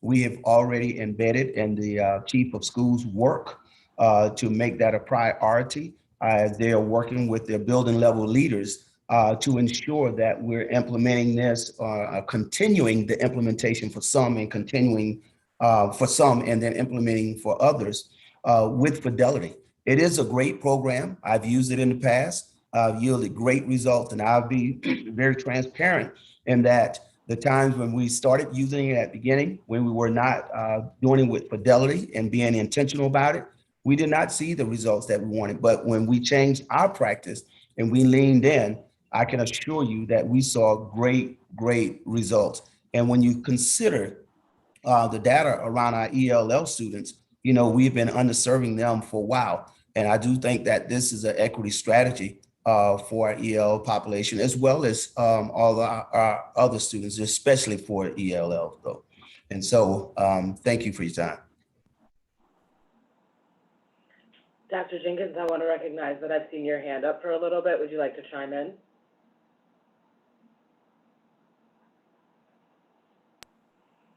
we have already embedded in the chief of schools work to make that a priority. They are working with their building level leaders to ensure that we're implementing this, continuing the implementation for some and continuing for some and then implementing for others with fidelity. It is a great program. I've used it in the past. I've yielded great results, and I'll be very transparent in that the times when we started using it at the beginning, when we were not doing it with fidelity and being intentional about it, we did not see the results that we wanted. But when we changed our practice and we leaned in, I can assure you that we saw great, great results. And when you consider the data around our ELL students, you know, we've been underserving them for a while. And I do think that this is an equity strategy for our ELL population, as well as all our other students, especially for ELL though. And so thank you for your time. Dr. Jenkins, I want to recognize that I've seen your hand up for a little bit. Would you like to chime in?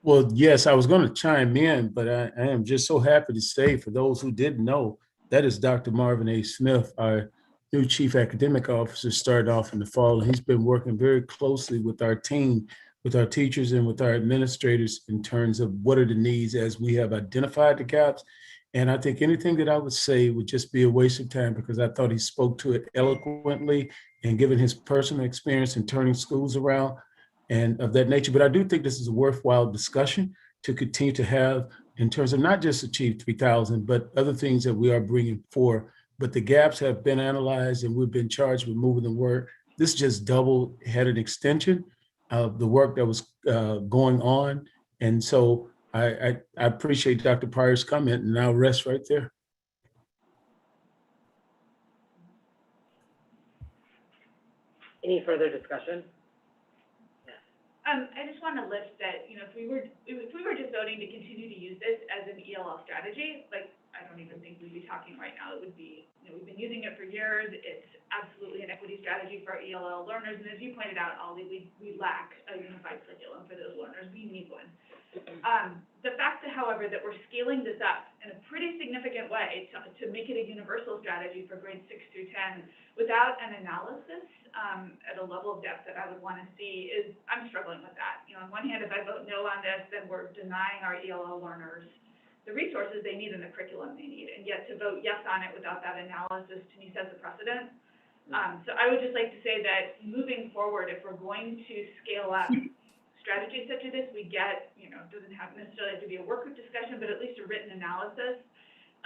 Well, yes, I was going to chime in, but I am just so happy to say, for those who didn't know, that is Dr. Marvin A. Smith, our new Chief Academic Officer, started off in the fall. And he's been working very closely with our team, with our teachers and with our administrators in terms of what are the needs as we have identified the gaps. And I think anything that I would say would just be a waste of time, because I thought he spoke to it eloquently and given his personal experience in turning schools around and of that nature. But I do think this is a worthwhile discussion to continue to have in terms of not just Achieve 3000, but other things that we are bringing forth. But the gaps have been analyzed and we've been charged with moving the work. This just had an extension of the work that was going on. And so I appreciate Dr. Pryor's comment, and I'll rest right there. Any further discussion? I just want to list that, you know, if we were just voting to continue to use this as an ELL strategy, like, I don't even think we'd be talking right now. It would be, you know, we've been using it for years. It's absolutely an equity strategy for our ELL learners. And as you pointed out, Ollie, we lack a unified curriculum for those learners. We need one. The fact that, however, that we're scaling this up in a pretty significant way to make it a universal strategy for grades 6 through 10 without an analysis at a level of depth that I would want to see is, I'm struggling with that. You know, on one hand, if I vote no on this, then we're denying our ELL learners the resources they need and the curriculum they need. And yet to vote yes on it without that analysis, to me, sets a precedent. So I would just like to say that moving forward, if we're going to scale up strategies such as this, we get, you know, it doesn't necessarily have to be a work group discussion, but at least a written analysis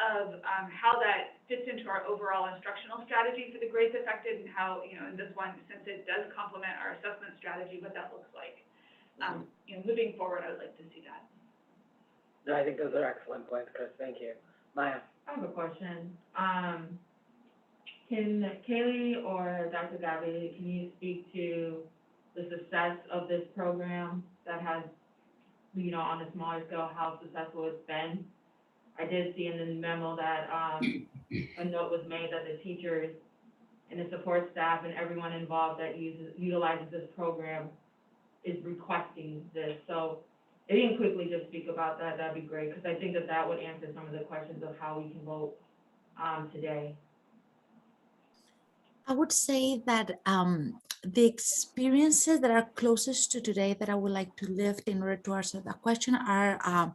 of how that fits into our overall instructional strategy for the grades affected, and how, you know, in this one, since it does complement our assessment strategy, what that looks like. You know, moving forward, I would like to see that. No, I think those are excellent points, Chris. Thank you. Maya? I have a question. Can Kaylee or Dr. Gabby, can you speak to the success of this program that has, you know, on a smaller scale, how successful it's been? I did see in the memo that a note was made that the teachers and the support staff and everyone involved that utilizes this program is requesting this. So if you can quickly just speak about that, that'd be great, because I think that that would answer some of the questions of how we can vote today. I would say that the experiences that are closest to today that I would like to lift in order to answer that question are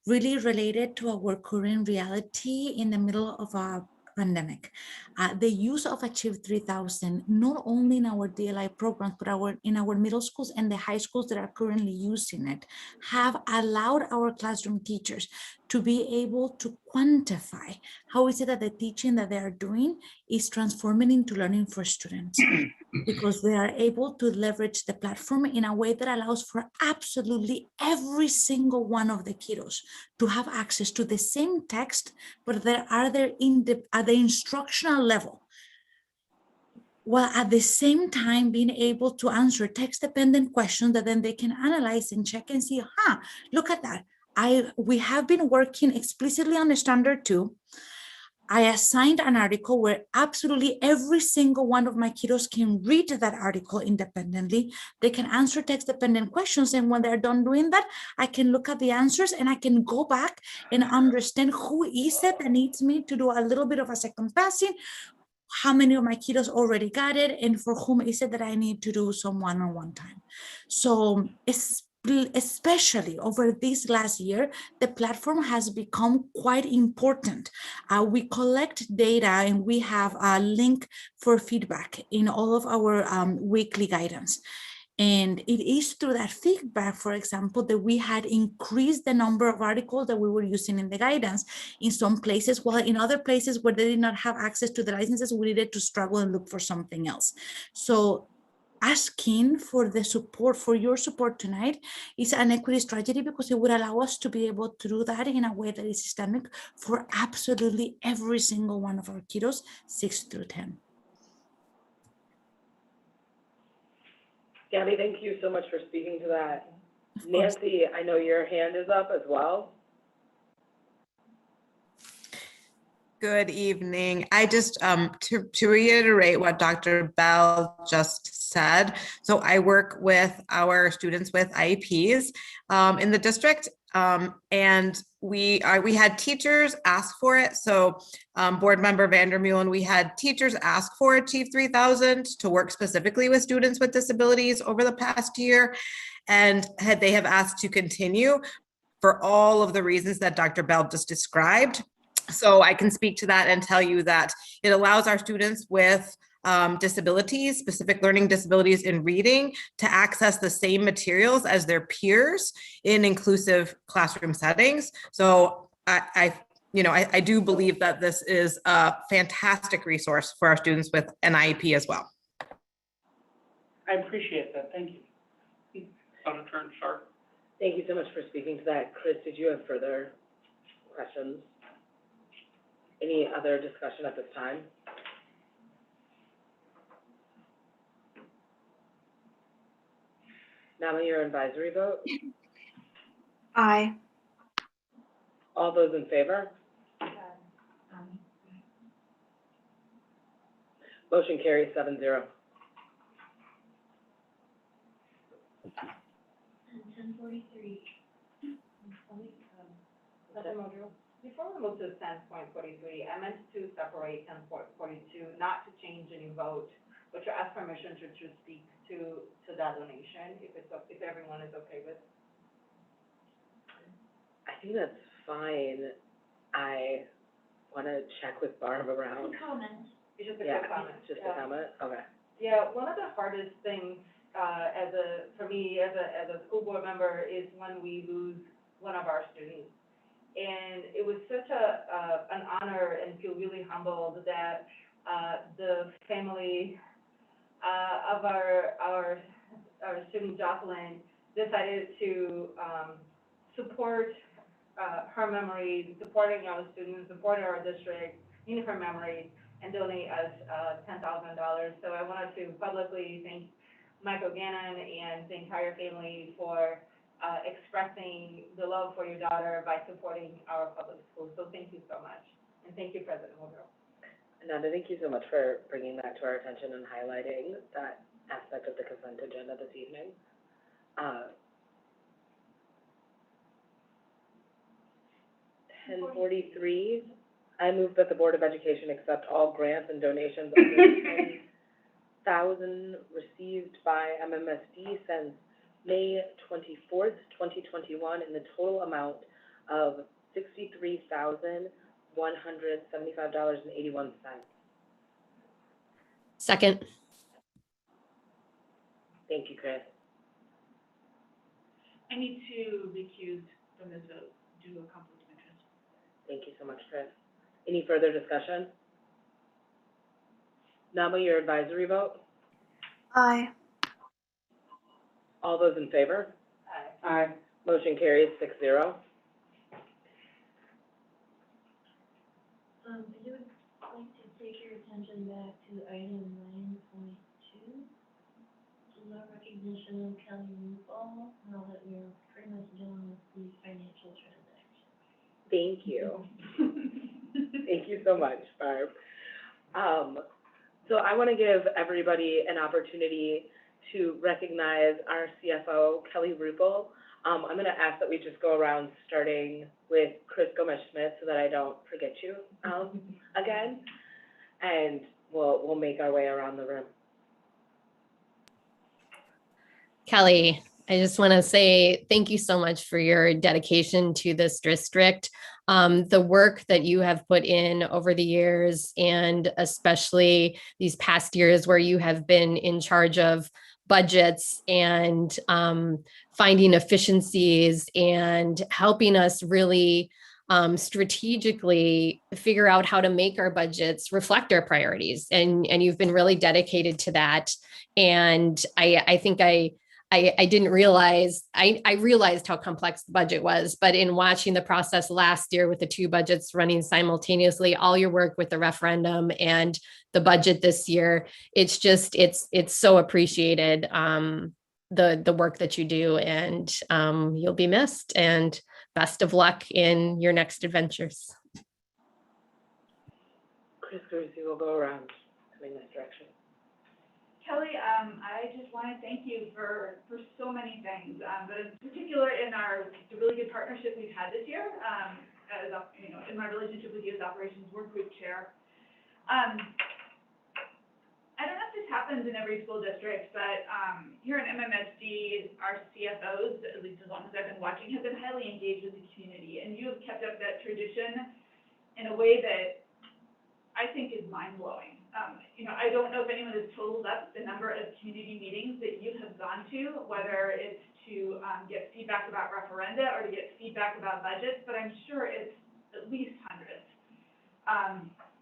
really related to our current reality in the middle of a pandemic. The use of Achieve 3000, not only in our DLI programs, but in our middle schools and the high schools that are currently using it, have allowed our classroom teachers to be able to quantify how is it that the teaching that they are doing is transforming into learning for students, because they are able to leverage the platform in a way that allows for absolutely every single one of the kiddos to have access to the same text, but they are there at the instructional level, while at the same time being able to answer text-dependent questions that then they can analyze and check and see, look at that. We have been working explicitly on the standard 2. I assigned an article where absolutely every single one of my kiddos can read that article independently. They can answer text-dependent questions. And when they're done doing that, I can look at the answers and I can go back and understand who is it that needs me to do a little bit of a second passing, how many of my kiddos already got it, and for whom is it that I need to do some one-on-one time. So especially over this last year, the platform has become quite important. We collect data and we have a link for feedback in all of our weekly guidance. And it is through that feedback, for example, that we had increased the number of articles that we were using in the guidance in some places, while in other places where they did not have access to the licenses, we needed to struggle and look for something else. So asking for the support, for your support tonight, is an equity strategy, because it would allow us to be able to do that in a way that is systemic for absolutely every single one of our kiddos, 6 through 10. Gabby, thank you so much for speaking to that. Nancy, I know your hand is up as well. Good evening. I just, to reiterate what Dr. Bell just said, so I work with our students with IEPs in the district, and we had teachers ask for it. So Board Member Vandermeulen, we had teachers ask for Achieve 3000 to work specifically with students with disabilities over the past year, and they have asked to continue for all of the reasons that Dr. Bell just described. So I can speak to that and tell you that it allows our students with disabilities, specific learning disabilities in reading, to access the same materials as their peers in inclusive classroom settings. So I do believe that this is a fantastic resource for our students with an IEP as well. I appreciate that. Thank you. Senator Sharp. Thank you so much for speaking to that. Chris, did you have further questions? Any other discussion at this time? Now your advisory vote? Aye. All those in favor? Motion carries 7-0. 10:43. Dr. Modrow, before we move to 10.43, I meant to separate 10.42, not to change any vote, but to ask permission to speak to that donation, if everyone is okay with. I think that's fine. I want to check with Barb around. Comment. It's just a Yeah, quick comment. just a comment? Okay. Yeah, one of the hardest things, for me, as a school board member, is when we lose one of our students. And it was such an honor, and feel really humbled that, the family, of our student Jocelyn decided to, support, her memory, supporting our students, supporting our district in her memory, and donate us, $10,000. So I wanted to publicly thank Michael Gannon and the entire family for, expressing the love for your daughter by supporting our public schools. So thank you so much. And thank you, President Woodrow. Ananda, thank you so much for bringing that to our attention and highlighting that aspect of the consent agenda this evening. 10:43, I move that the Board of Education accept all grants and donations under $10,000 received by MMSD since May 24th, 2021, in the total amount of $63,175.81. Second. Thank you, Chris. I need to recuse from this vote due to a conflict of interest. Thank you so much, Chris. Any further discussion? Nama, your advisory vote? Aye. All those in favor? Aye. Motion carries 6-0. I would like to take your attention back to item 9.2, recognition of Kelly Rupal, now that we're pretty much done with the financial transaction. Thank you. Thank you so much, Barb. So I want to give everybody an opportunity to recognize our CFO, Kelly Rupal. I'm going to ask that we just go around starting with Chris Gomez-Schmidt so that I don't forget you again. And we'll make our way around the room. Kelly, I just want to say thank you so much for your dedication to this district. The work that you have put in over the years, and especially these past years where you have been in charge of budgets and finding efficiencies and helping us really strategically figure out how to make our budgets reflect our priorities. And you've been really dedicated to that. And I think I didn't realize, I realized how complex the budget was, but in watching the process last year with the two budgets running simultaneously, all your work with the referendum and the budget this year, it's so appreciated, the work that you do, and you'll be missed, and best of luck in your next adventures. Chris Grucy will go around coming this direction. Kelly, I just want to thank you for so many things, but in particular in the really good partnership we've had this year, in my relationship with you as Operations Work Group Chair. I don't know if this happens in every school district, but here in MMSD, our CFOs, at least as long as I've been watching, have been highly engaged with the community, and you have kept up that tradition in a way that I think is mind-blowing. I don't know if anyone has totaled up the number of community meetings that you have gone to, whether it's to get feedback about referenda or to get feedback about budgets, but I'm sure it's at least hundreds.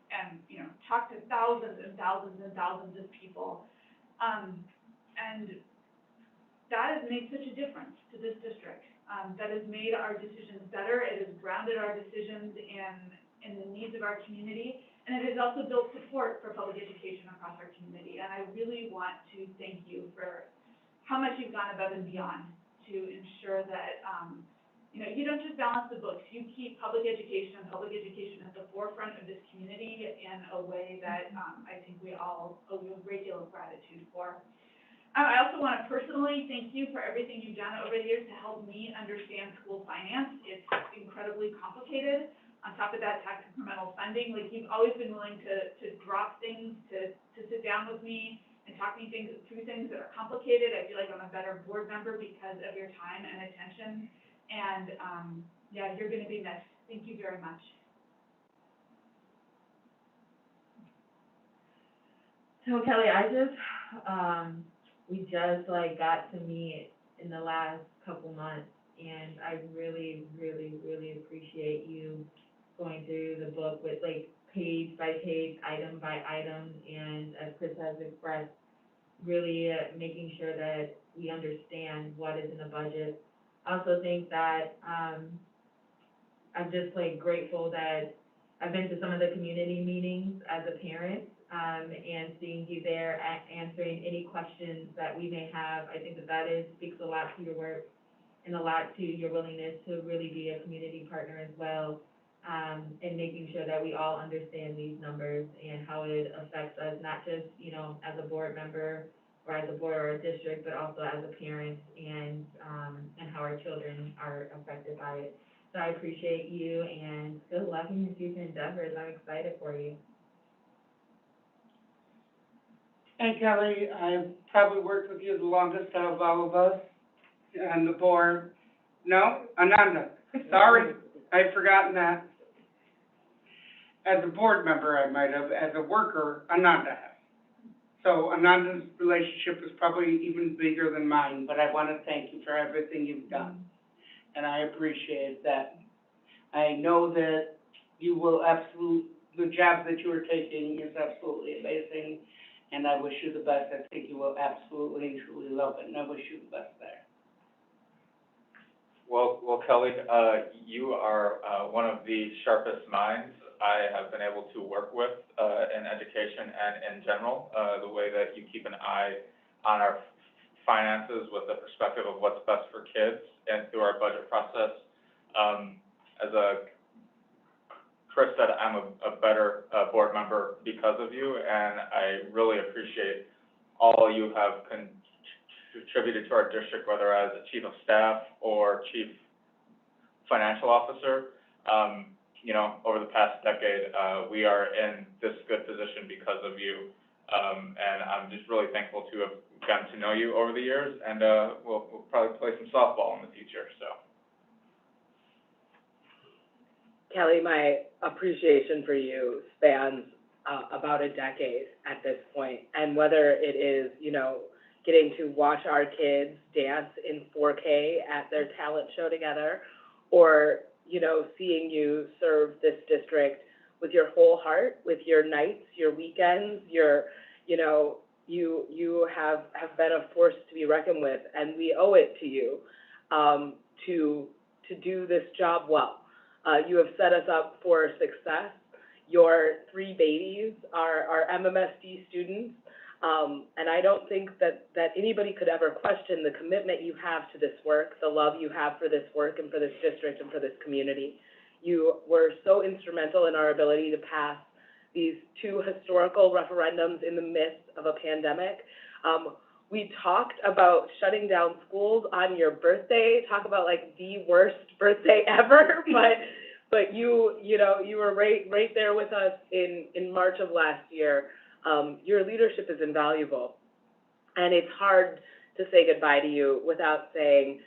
And talk to thousands and thousands and thousands of people. And that has made such a difference to this district. That has made our decisions better. It has grounded our decisions in the needs of our community. And it has also built support for public education across our community. And I really want to thank you for how much you've gone above and beyond to ensure that, you don't just balance the books. You keep public education at the forefront of this community in a way that I think we all owe you a great deal of gratitude for. I also want to personally thank you for everything you've done over the years to help me understand school finance. It's incredibly complicated. On top of that, tax incremental funding, you've always been willing to drop things, to sit down with me and talk me through things that are complicated. I feel like I'm a better board member because of your time and attention. And you're going to be missed. Thank you very much. So Kelly, we just got to meet in the last couple months, and I really, really, really appreciate you going through the book with page by page, item by item, and as Chris has expressed, really making sure that we understand what is in the budget. I also think that I'm just grateful that I've been to some of the community meetings as a parent, and seeing you there answering any questions that we may have. I think that speaks a lot to your work and a lot to your willingness to really be a community partner as well, and making sure that we all understand these numbers and how it affects us, not just, as a board member or as a board or a district, but also as a parent, and how our children are affected by it. So I appreciate you, and good luck in your future endeavors. I'm excited for you. Hey, Kelly, I've probably worked with you the longest out of all of us on the board. No, Ananda, sorry, I've forgotten that. As a board member, I might have. As a worker, Ananda has. So Ananda's relationship is probably even bigger than mine, but I want to thank you for everything you've done. And I appreciate that. I know that you will the job that you are taking is absolutely amazing, and I wish you the best. I think you will absolutely and truly love it, and I wish you the best there. Well, Kelly, you are one of the sharpest minds I have been able to work with in education and in general. The way that you keep an eye on our finances with the perspective of what's best for kids and through our budget process. As Chris said, I'm a better board member because of you, and I really appreciate all you have contributed to our district, whether as a chief of staff or chief financial officer. You know, over the past decade, we are in this good position because of you. And I'm just really thankful to have gotten to know you over the years, and we'll probably play some softball in the future, so. Kelly, my appreciation for you spans about a decade at this point, and whether it is, you know, getting to watch our kids dance in 4K at their talent show together, or, you know, seeing you serve this district with your whole heart, with your nights, your weekends, your, you know, you have been a force to be reckoned with, and we owe it to you to do this job well. You have set us up for success. Your 3 babies are MMSD students, and I don't think that anybody could ever question the commitment you have to this work, the love you have for this work and for this district and for this community. You were so instrumental in our ability to pass these 2 historical referendums in the midst of a pandemic. We talked about shutting down schools on your birthday, talk about like the worst birthday ever, but you know, you were right there with us in March of last year. Your leadership is invaluable, and it's hard to say goodbye to you without saying,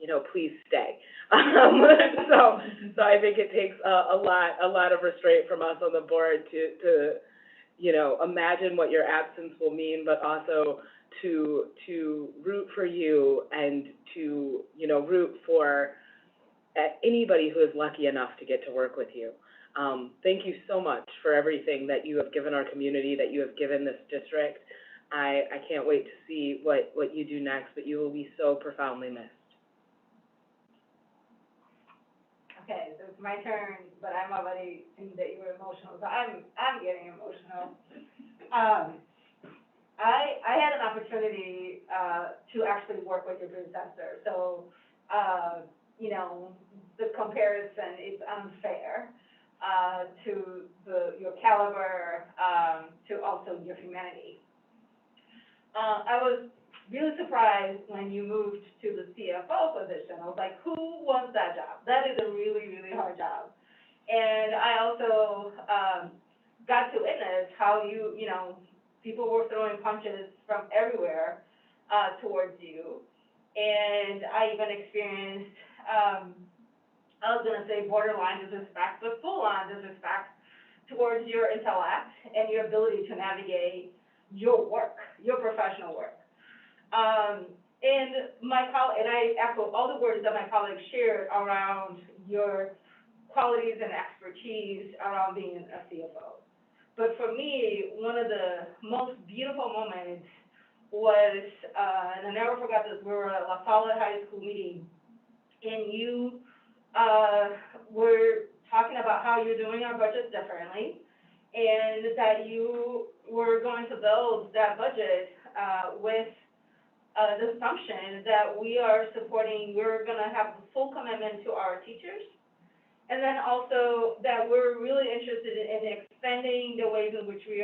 you know, please stay. So I think it takes a lot of restraint from us on the board to you know, imagine what your absence will mean, but also to root for you and to, you know, root for anybody who is lucky enough to get to work with you. Thank you so much for everything that you have given our community, that you have given this district. I can't wait to see what you do next, but you will be so profoundly missed. Okay, so it's my turn, but I'm already in that you were emotional, so I'm getting emotional. I had an opportunity to actually work with your predecessor, so you know, the comparison is unfair to your caliber, to also your humanity. I was really surprised when you moved to the CFO position. I was like, who wants that job? That is a really, really hard job. And I also got to witness how you know, people were throwing punches from everywhere towards you. And I even experienced, I was gonna say borderline disrespect, but full-on disrespect towards your intellect and your ability to navigate your work, your professional work. And I echo all the words that my colleagues shared around your qualities and expertise around being a CFO. But for me, one of the most beautiful moments was, and I never forgot this, we were at La Salle High School meeting, and you were talking about how you're doing our budget differently, and that you were going to build that budget with the assumption that we are supporting, we're gonna have the full commitment to our teachers, and then also that we're really interested in expanding the ways in which we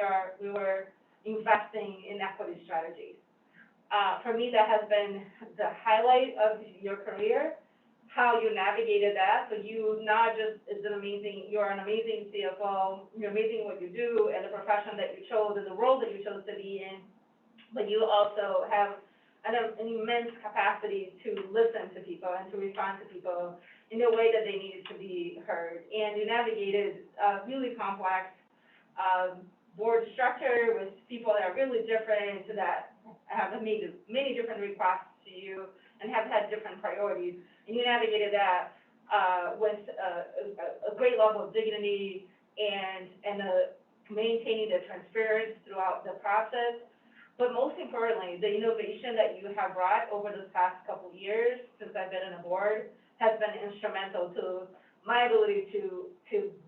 were investing in equity strategies. For me, that has been the highlight of your career, how you navigated that. So you not just you're an amazing CFO, you're amazing what you do and the profession that you chose and the role that you chose to be in, but you also have an immense capacity to listen to people and to respond to people in a way that they needed to be heard. And you navigated a really complex board structure with people that are really different, that have made many different requests to you and have had different priorities. And you navigated that with a great level of dignity and maintaining the transparency throughout the process. But most importantly, the innovation that you have brought over the past couple of years since I've been on the board has been instrumental to my ability to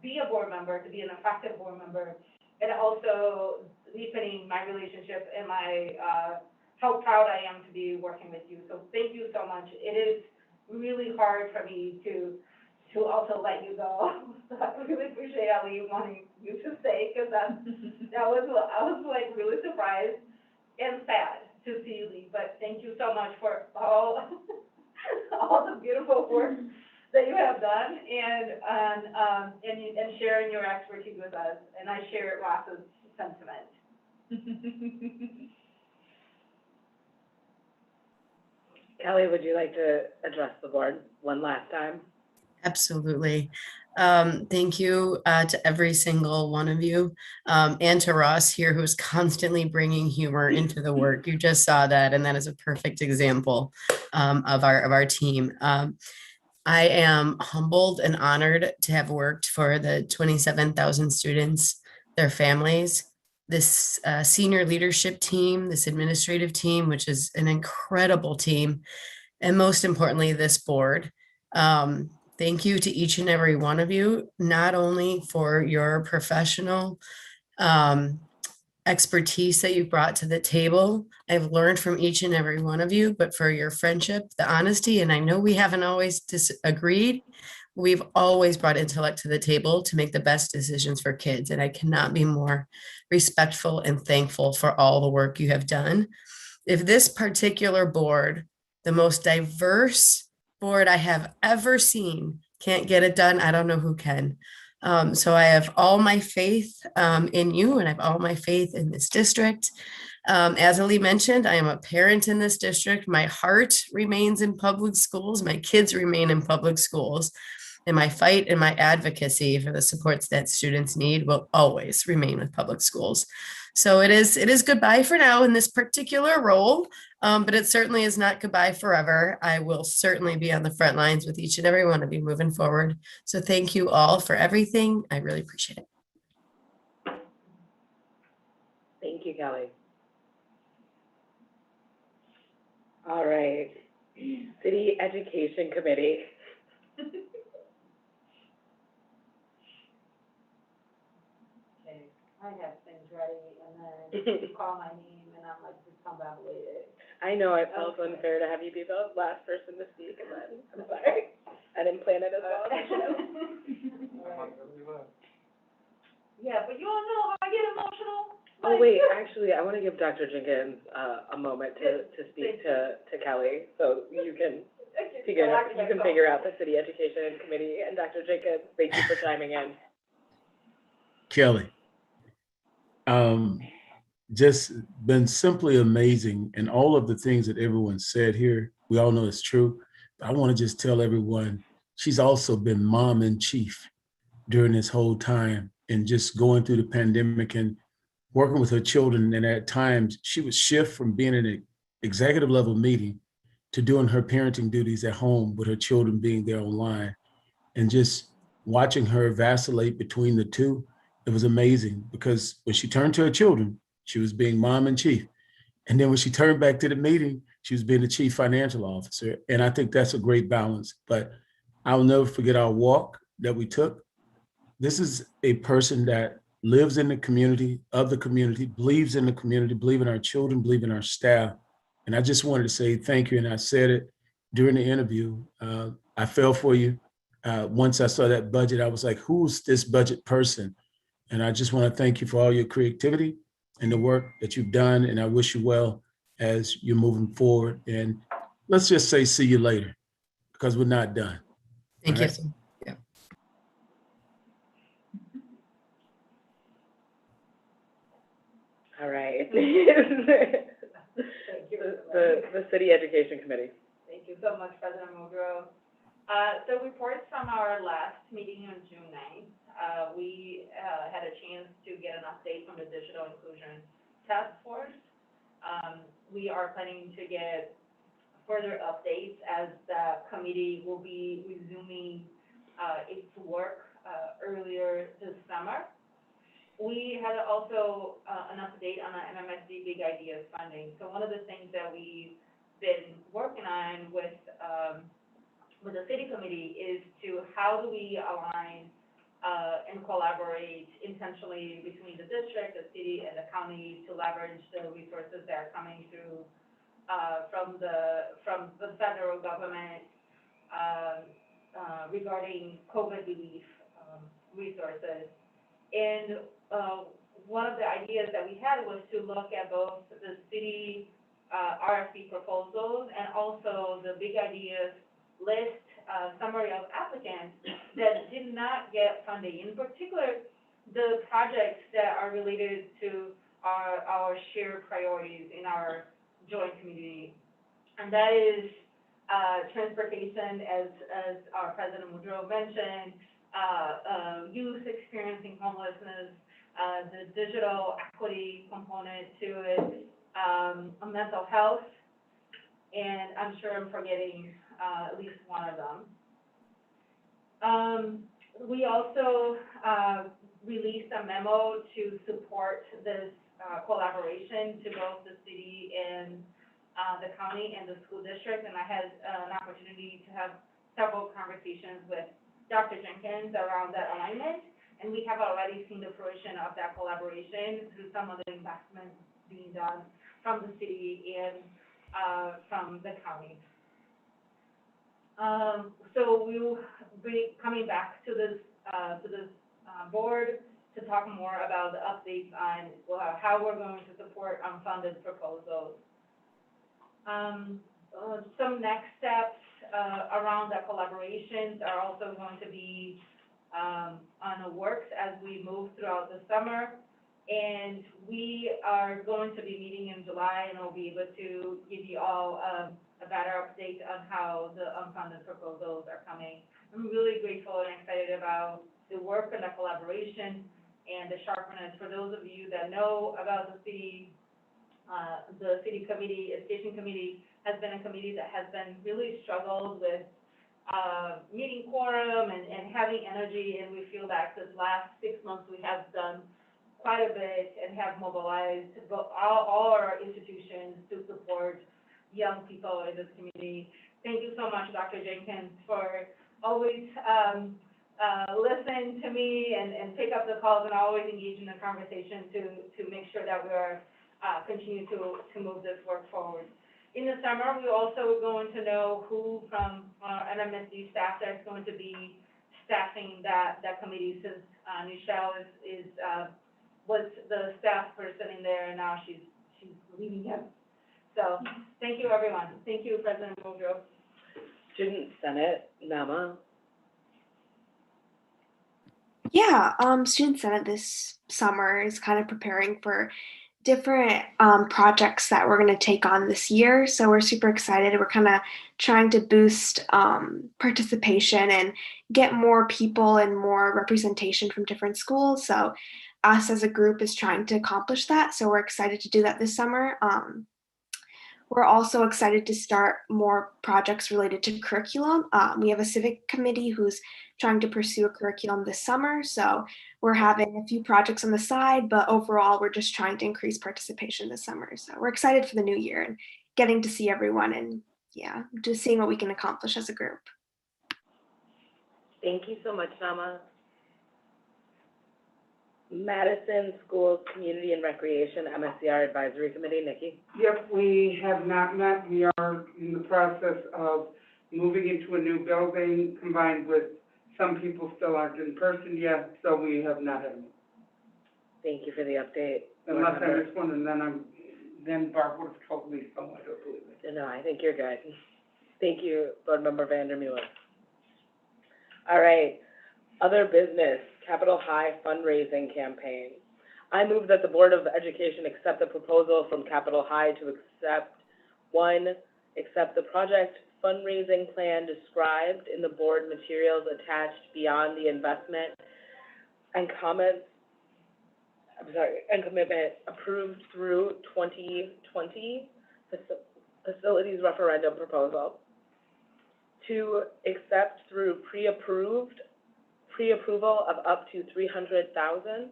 be a board member, to be an effective board member, and also deepening my relationship and how proud I am to be working with you. So thank you so much. It is really hard for me to also let you go. So I really appreciate Ali wanting you to stay, because I was like really surprised and sad to see you leave. But thank you so much for all the beautiful work that you have done and sharing your expertise with us. And I share Ross's sentiment. Kelly, would you like to address the board one last time? Absolutely. Thank you to every single one of you, and to Ross here, who's constantly bringing humor into the work. You just saw that, and that is a perfect example of our team. I am humbled and honored to have worked for the 27,000 students, their families, this senior leadership team, this administrative team, which is an incredible team, and most importantly, this board. Thank you to each and every one of you, not only for your professional expertise that you brought to the table. I've learned from each and every one of you, but for your friendship, the honesty, and I know we haven't always disagreed. We've always brought intellect to the table to make the best decisions for kids. And I cannot be more respectful and thankful for all the work you have done. If this particular board, the most diverse board I have ever seen, can't get it done, I don't know who can. So I have all my faith in you, and I have all my faith in this district. As Ali mentioned, I am a parent in this district. My heart remains in public schools. My kids remain in public schools. And my fight and my advocacy for the supports that students need will always remain with public schools. So it is goodbye for now in this particular role, but it certainly is not goodbye forever. I will certainly be on the front lines with each and every one of you moving forward. So thank you all for everything. I really appreciate it. Thank you, Kelly. All right, City Education Committee. I have things ready, and then you call my name, and I'm like, just come back later. I know it felt unfair to have you be the last person to speak, and then, I'm sorry, I didn't plan it as well. Yeah, but you all know how I get emotional. Oh, wait, actually, I want to give Dr. Jenkins a moment to speak to Kelly, so you can figure out the City Education Committee. And Dr. Jenkins, thank you for chiming in. Kelly, just been simply amazing, and all of the things that everyone said here, we all know it's true. But I want to just tell everyone, she's also been mom in chief during this whole time, and just going through the pandemic and working with her children. And at times she would shift from being in an executive level meeting to doing her parenting duties at home with her children being there online, and just watching her vacillate between the two. It was amazing, because when she turned to her children, she was being mom in chief. And then when she turned back to the meeting, she was being the chief financial officer. And I think that's a great balance. But I'll never forget our walk that we took. This is a person that lives in the community, of the community, believes in the community, believes in our children, believes in our staff. And I just wanted to say thank you. And I said it during the interview. I fell for you. Once I saw that budget, I was like, who's this budget person? And I just want to thank you for all your creativity and the work that you've done. And I wish you well as you're moving forward. And let's just say, see you later, because we're not done. Thank you. Yeah. All right. The City Education Committee. Thank you so much, President Muldrow. So reports from our last meeting on June 9th. We had a chance to get an update from the Digital Inclusion Task Force. We are planning to get further updates as the committee will be resuming, its work, earlier this summer. We had also, an update on the MMSD Big Ideas funding. So one of the things that we've been working on with the city committee is to how do we align and collaborate intentionally between the district, the city, and the county to leverage the resources that are coming through from the federal government regarding COVID relief resources. And one of the ideas that we had was to look at both the city RFP proposals and also the Big Ideas list summary of applicants that did not get funding. In particular, the projects that are related to our shared priorities in our joint community. And that is transportation, as our President Woodrow mentioned, youth experiencing homelessness, the digital equity component to it, mental health, and I'm sure I'm forgetting at least one of them. We also released a memo to support this collaboration to both the city and the county and the school district, and I had an opportunity to have several conversations with Dr. Jenkins around that alignment, and we have already seen the fruition of that collaboration through some of the investments being done from the city and from the county. So we'll be coming back to this board to talk more about the updates on how we're going to support unfunded proposals. Some next steps around the collaborations are also going to be on the works as we move throughout the summer. And we are going to be meeting in July, and we'll be able to give you all a better update on how the unfunded proposals are coming. I'm really grateful and excited about the work and the collaboration and the sharpness. For those of you that know about the city committee, education committee has been a committee that has been really struggled with meeting quorum and having energy, and we feel that this last 6 months we have done quite a bit and have mobilized all our institutions to support young people in this community. Thank you so much, Dr. Jenkins, for always listen to me and pick up the calls and always engage in the conversation to make sure that we are continue to move this work forward. In the summer, we also are going to know who from MMSD staff that's going to be staffing that committee, since Nichelle was the staff person in there, and now she's leaving him. So thank you, everyone. Thank you, President Woodrow. Student Senate, Nama. Yeah, Student Senate this summer is kind of preparing for different projects that we're going to take on this year. So we're super excited. We're kind of trying to boost participation and get more people and more representation from different schools. So us as a group is trying to accomplish that. So we're excited to do that this summer. We're also excited to start more projects related to curriculum. We have a civic committee who's trying to pursue a curriculum this summer. So we're having a few projects on the side, but overall, we're just trying to increase participation this summer. So we're excited for the new year and getting to see everyone and yeah, just seeing what we can accomplish as a group. Thank you so much, Nama. Madison Schools Community and Recreation MSCR Advisory Committee, Nikki. Yep, we have not met. We are in the process of moving into a new building, combined with some people still aren't in person yet, so we have not had a meeting. Thank you for the update. Unless I missed one, and then Barb would have told me, so I don't believe it. No, I think you're good. Thank you, Board Member Vandermeulen. All right, other business, Capitol High fundraising campaign. I move that the Board of Education accept the proposal from Capitol High to accept the project fundraising plan described in the board materials attached beyond the investment and commitment approved through 2020 facilities referendum proposal to accept through pre-approval of up to $300,000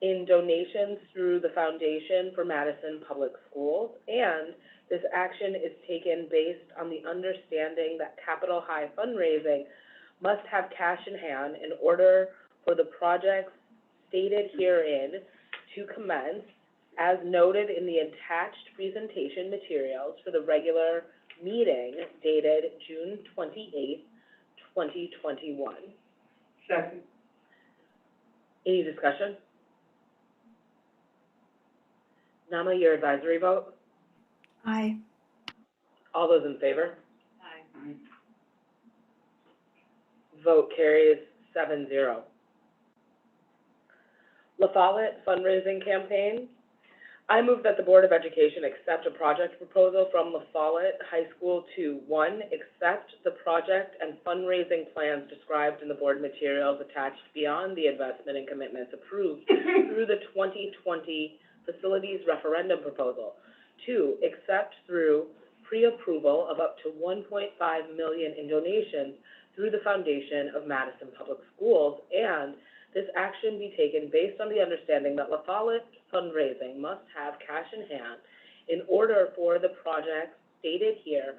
in donations through the Foundation for Madison Public Schools, and this action is taken based on the understanding that Capital High fundraising must have cash in hand in order for the projects stated herein to commence, as noted in the attached presentation materials for the regular meeting dated June 28th, 2021. Second. Any discussion? Nama, your advisory vote? Aye. All those in favor? Aye. Vote carries 7-0. La Follette fundraising campaign. I move that the Board of Education accept a project proposal from La Follette High School to, 1, accept the project and fundraising plans described in the board materials attached beyond the investment and commitments approved through the 2020 facilities referendum proposal. 2, accept through pre-approval of up to $1.5 million in donations through the Foundation of Madison Public Schools, and this action be taken based on the understanding that La Follette fundraising must have cash in hand in order for the project stated here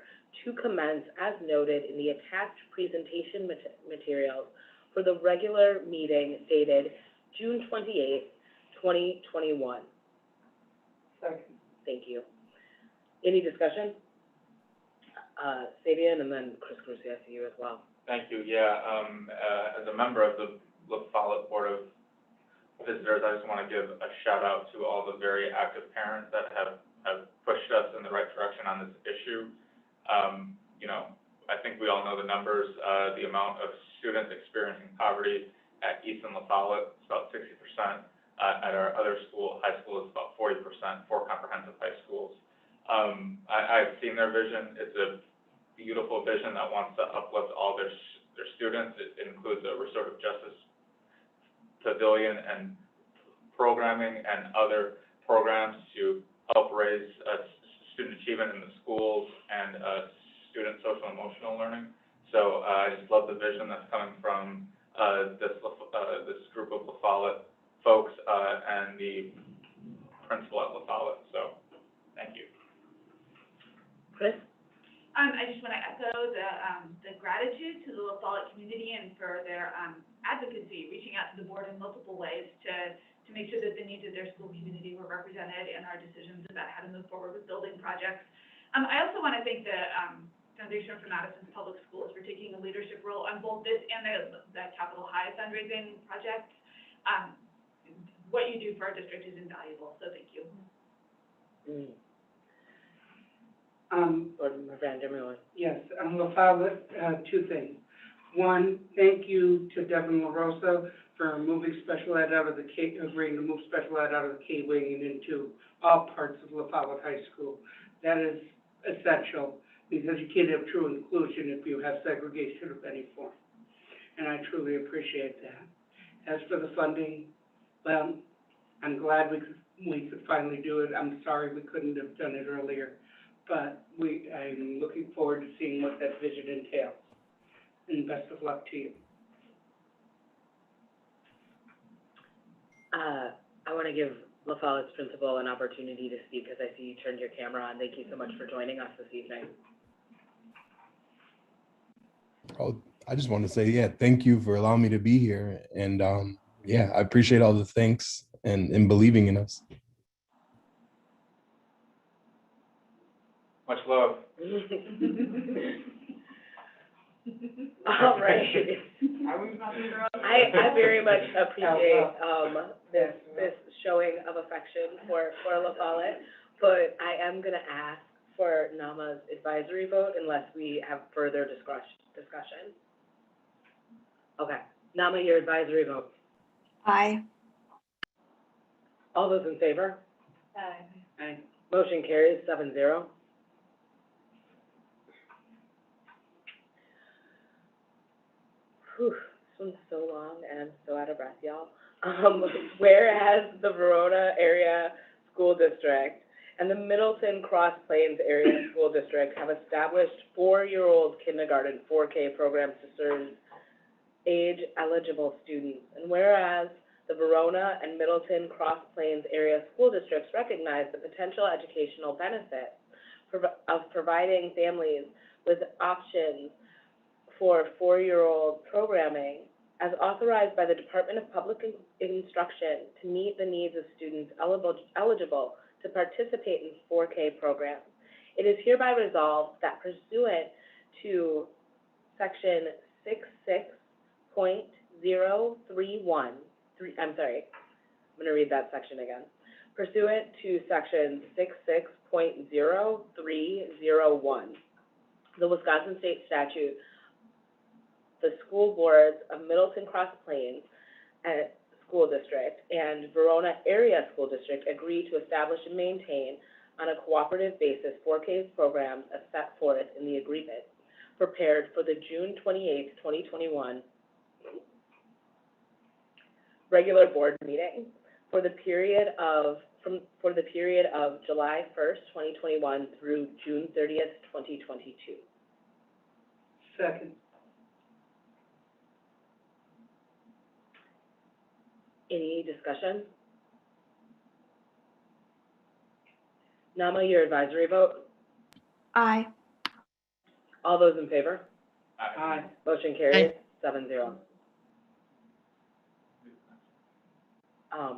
to commence as noted in the attached presentation materials for the regular meeting dated June 28th, 2021. Second. Thank you. Any discussion? Sabian, and then Chris Carusi, I see you as well. Thank you. Yeah, as a member of the La Follette Board of Visitors, I just want to give a shout out to all the very active parents that have pushed us in the right direction on this issue. You know, I think we all know the numbers. The amount of students experiencing poverty at Easton La Follette is about 60%. At our other school, high school, is about 40% for comprehensive high schools. I've seen their vision. It's a beautiful vision that wants to uplift all their students. It includes a restorative justice pavilion and programming and other programs to help raise student achievement in the schools and student social and emotional learning. So I just love the vision that's coming from this group of La Follette folks and the principal at La Follette. So thank you. Chris? I just want to echo the gratitude to the La Follette community and for their advocacy, reaching out to the board in multiple ways to make sure that the needs of their school community were represented in our decisions about how to move forward with building projects. I also want to thank the Foundation for Madison Public Schools for taking a leadership role on both this and the Capital High fundraising project. What you do for our district is invaluable, so thank you. Yes, La Follette, two things. One, thank you to Devin LaRosa for moving special ed out of the agreeing to move special ed out of the K-wing and into all parts of La Follette High School. That is essential because you can't have true inclusion if you have segregation of any form. And I truly appreciate that. As for the funding, well, I'm glad we could finally do it. I'm sorry we couldn't have done it earlier. But I'm looking forward to seeing what that vision entails. And best of luck to you. I want to give La Follette's principal an opportunity to speak because I see you turned your camera on. Thank you so much for joining us this evening. Oh, I just want to say, yeah, thank you for allowing me to be here. And yeah, I appreciate all the thanks and believing in us. Much love. All right. I very much appreciate this showing of affection for La Follette, but I am going to ask for Nama's advisory vote unless we have further discussion. Okay, Nama, your advisory vote. Aye. All those in favor? Aye. Aye. Motion carries 7-0. Whew, this one's so long and I'm so out of breath, y'all. Whereas the Verona Area School District and the Middleton Cross Plains Area School District have established 4-year-old kindergarten 4K programs to serve age-eligible students. And whereas the Verona and Middleton Cross Plains Area School Districts recognize the potential educational benefits of providing families with options for 4-year-old programming as authorized by the Department of Public Instruction to meet the needs of students eligible to participate in 4K programs. It is hereby resolved that pursuant to Section 66.031, I'm going to read that section again. Pursuant to Section 66.0301, the Wisconsin State Statute, the school boards of Middleton Cross Plains School District and Verona Area School District agree to establish and maintain on a cooperative basis 4K programs as set forth in the agreement prepared for the June 28, 2021 regular board meeting for the period of July 1st, 2021 through June 30th, 2022. Second. Any discussion? Nama, your advisory vote? Aye. All those in favor? Aye. Motion carries 7-0. I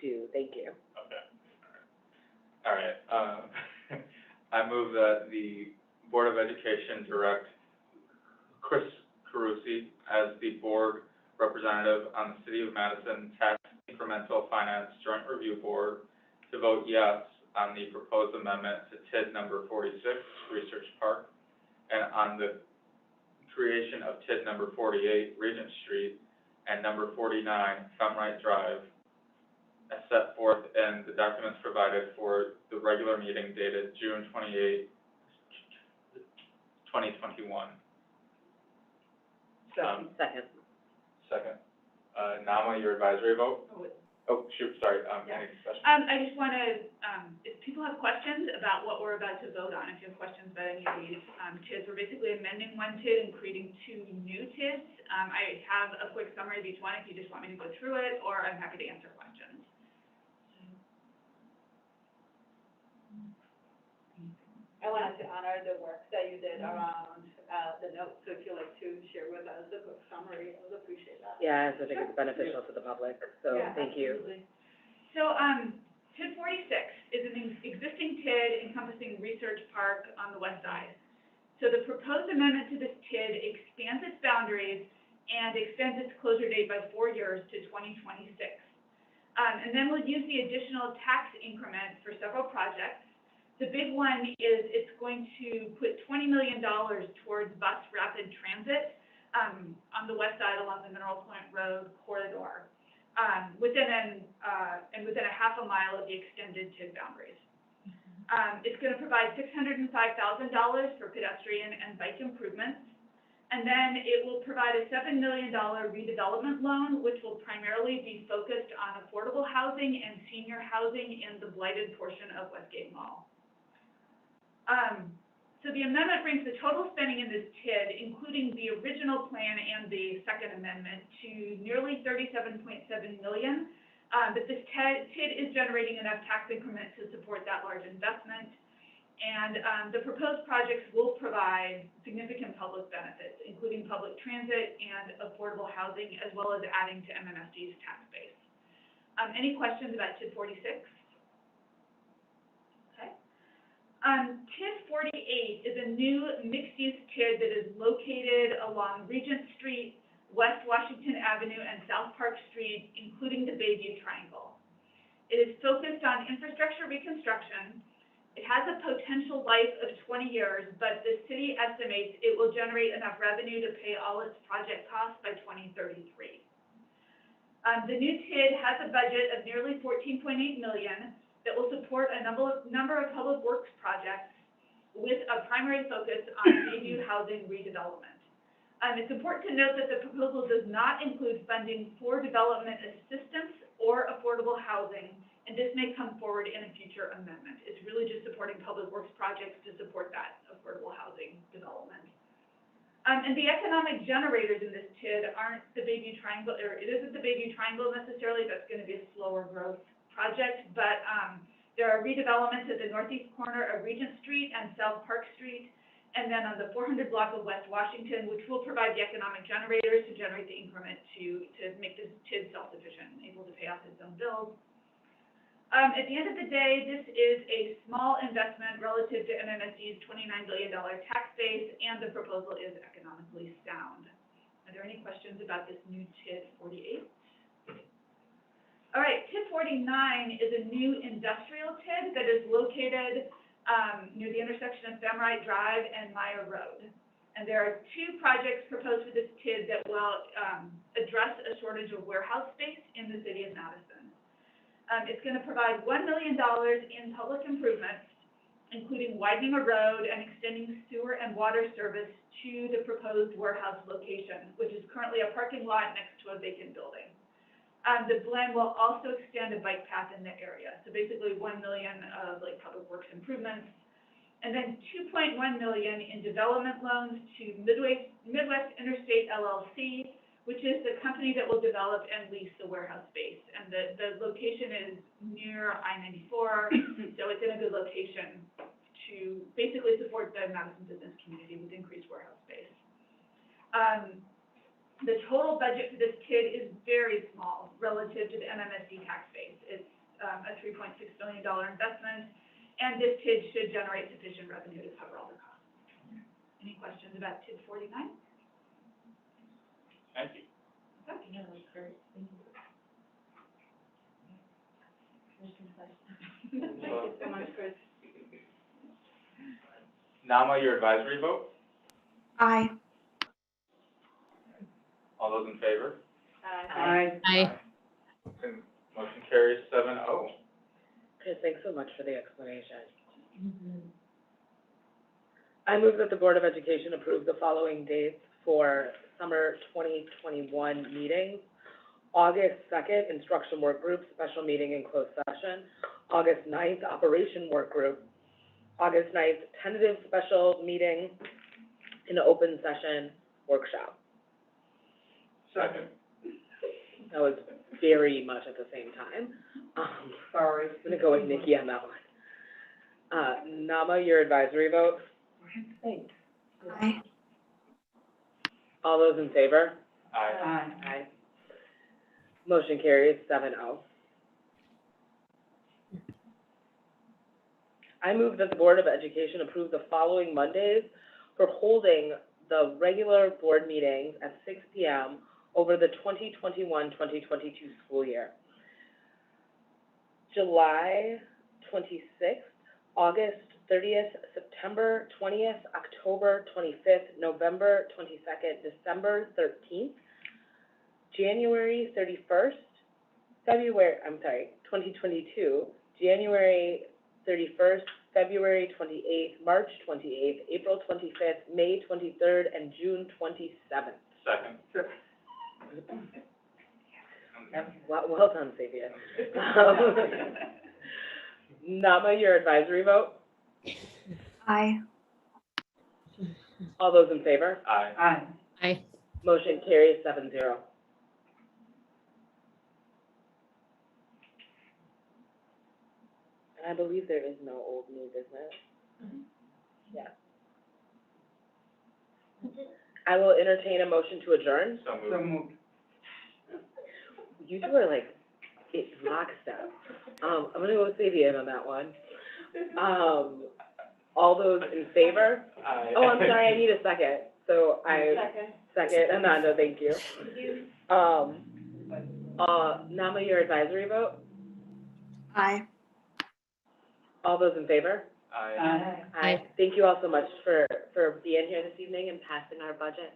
do, thank you. Okay. All right, I move that the Board of Education direct Chris Carusi as the board representative on the City of Madison Tax Incremental Finance Joint Review Board to vote yes on the proposed amendment to TID number 46, Research Park, and on the creation of TID number 48, Regent Street, and number 49, Femright Drive, as set forth in the documents provided for the regular meeting dated June 28, 2021. Second. Second. Nama, your advisory vote? Oh, shoot, sorry, any discussion? I just want to, if people have questions about what we're about to vote on, if you have questions about any of these TIDs, we're basically amending one TID and creating 2 new TIDs. I have a quick summary of each one if you just want me to go through it, or I'm happy to answer questions. I wanted to honor the work that you did around the notes, so if you'd like to share with us a quick summary, I would appreciate that. Yes, I think it's beneficial to the public, so Yeah, thank you. absolutely. So, TID 46 is an existing TID encompassing Research Park on the west side. So the proposed amendment to this TID expands its boundaries and extends its closure date by 4 years to 2026. And then we'll use the additional tax increment for several projects. The big one is it's going to put $20 million towards bus rapid transit on the west side along the Mineral Point Road corridor, within a half a mile of the extended TID boundaries. It's going to provide $605,000 for pedestrian and bike improvements, and then it will provide a $7 million redevelopment loan, which will primarily be focused on affordable housing and senior housing in the blighted portion of Westgate Mall. So the amendment brings the total spending in this TID, including the original plan and the second amendment, to nearly $37.7 million. But this TID is generating enough tax increment to support that large investment. And the proposed projects will provide significant public benefits, including public transit and affordable housing, as well as adding to MMSD's tax base. Any questions about TID 46? TID 48 is a new mixed-use TID that is located along Regent Street, West Washington Avenue, and South Park Street, including the Bayview Triangle. It is focused on infrastructure reconstruction. It has a potential life of 20 years, but the city estimates it will generate enough revenue to pay all its project costs by 2033. The new TID has a budget of nearly $14.8 million. That will support a number of public works projects with a primary focus on Bayview housing redevelopment. It's important to note that the proposal does not include funding for development assistance or affordable housing, and this may come forward in a future amendment. It's really just supporting public works projects to support that affordable housing development. And the economic generators in this TID aren't the Bayview Triangle, or it isn't the Bayview Triangle necessarily. That's going to be a slower growth project, but there are redevelopments at the northeast corner of Regent Street and South Park Street, and then on the 400 block of West Washington, which will provide the economic generators to generate the increment to make this TID self-sufficient, able to pay off its own bills. At the end of the day, this is a small investment relative to MMSD's $29 billion tax base, and the proposal is economically sound. Are there any questions about this new TID 48? All right, TID 49 is a new industrial TID that is located near the intersection of Femrite Drive and Meyer Road. And there are two projects proposed for this TID that will address a shortage of warehouse space in the city of Madison. It's going to provide $1 million in public improvements, including widening a road and extending sewer and water service to the proposed warehouse location, which is currently a parking lot next to a vacant building. The blend will also extend a bike path in the area. So basically $1 million of public works improvements, and then $2.1 million in development loans to Midwest Interstate LLC, which is the company that will develop and lease the warehouse space. And the location is near I-94, so it's in a good location to basically support the Madison business community with increased warehouse space. The total budget for this TID is very small relative to the MMSD tax base. It's a $3.6 billion investment, and this TID should generate sufficient revenue to cover all the costs. Any questions about TID 49? Thank you. Yeah, that's great. Thank you. Thank you so much, Chris. Nama, your advisory vote? Aye. All those in favor? Aye. Aye. And motion carries 7-0. Chris, thanks so much for the explanation. I move that the Board of Education approve the following dates for summer 2021 meetings. August 2nd, Instruction Work Group, special meeting in closed session. August 9th, Operation Work Group. August 9th, tentative special meeting in an open session workshop. Second. That was very much at the same time. Sorry. I'm gonna go with Nikki on that one. Nama, your advisory vote? Aye. All those in favor? Aye. Aye. Motion carries 7-0. I move that the Board of Education approve the following Mondays for holding the regular board meetings at 6 p.m. over the 2021-2022 school year. July 26th, August 30th, September 20th, October 25th, November 22nd, December 13th, January 31st, 2022, January 31st, February 28th, March 28th, April 25th, May 23rd, and June 27th. Second. Well done, Xavier. Nama, your advisory vote? Aye. All those in favor? Aye. Aye. Aye. Motion carries 7-0. And I believe there is no old new business. Yeah. I will entertain a motion to adjourn. So So moved. moved. You two are like, it's lockstep. I'm gonna go with Xavier on that one. All those in favor? Aye. Oh, I'm sorry, I need a second. So second, Amanda, thank you. Nama, your advisory vote? Aye. All those in favor? Aye. Aye. Aye. Thank you all so much for being here this evening and passing our budget.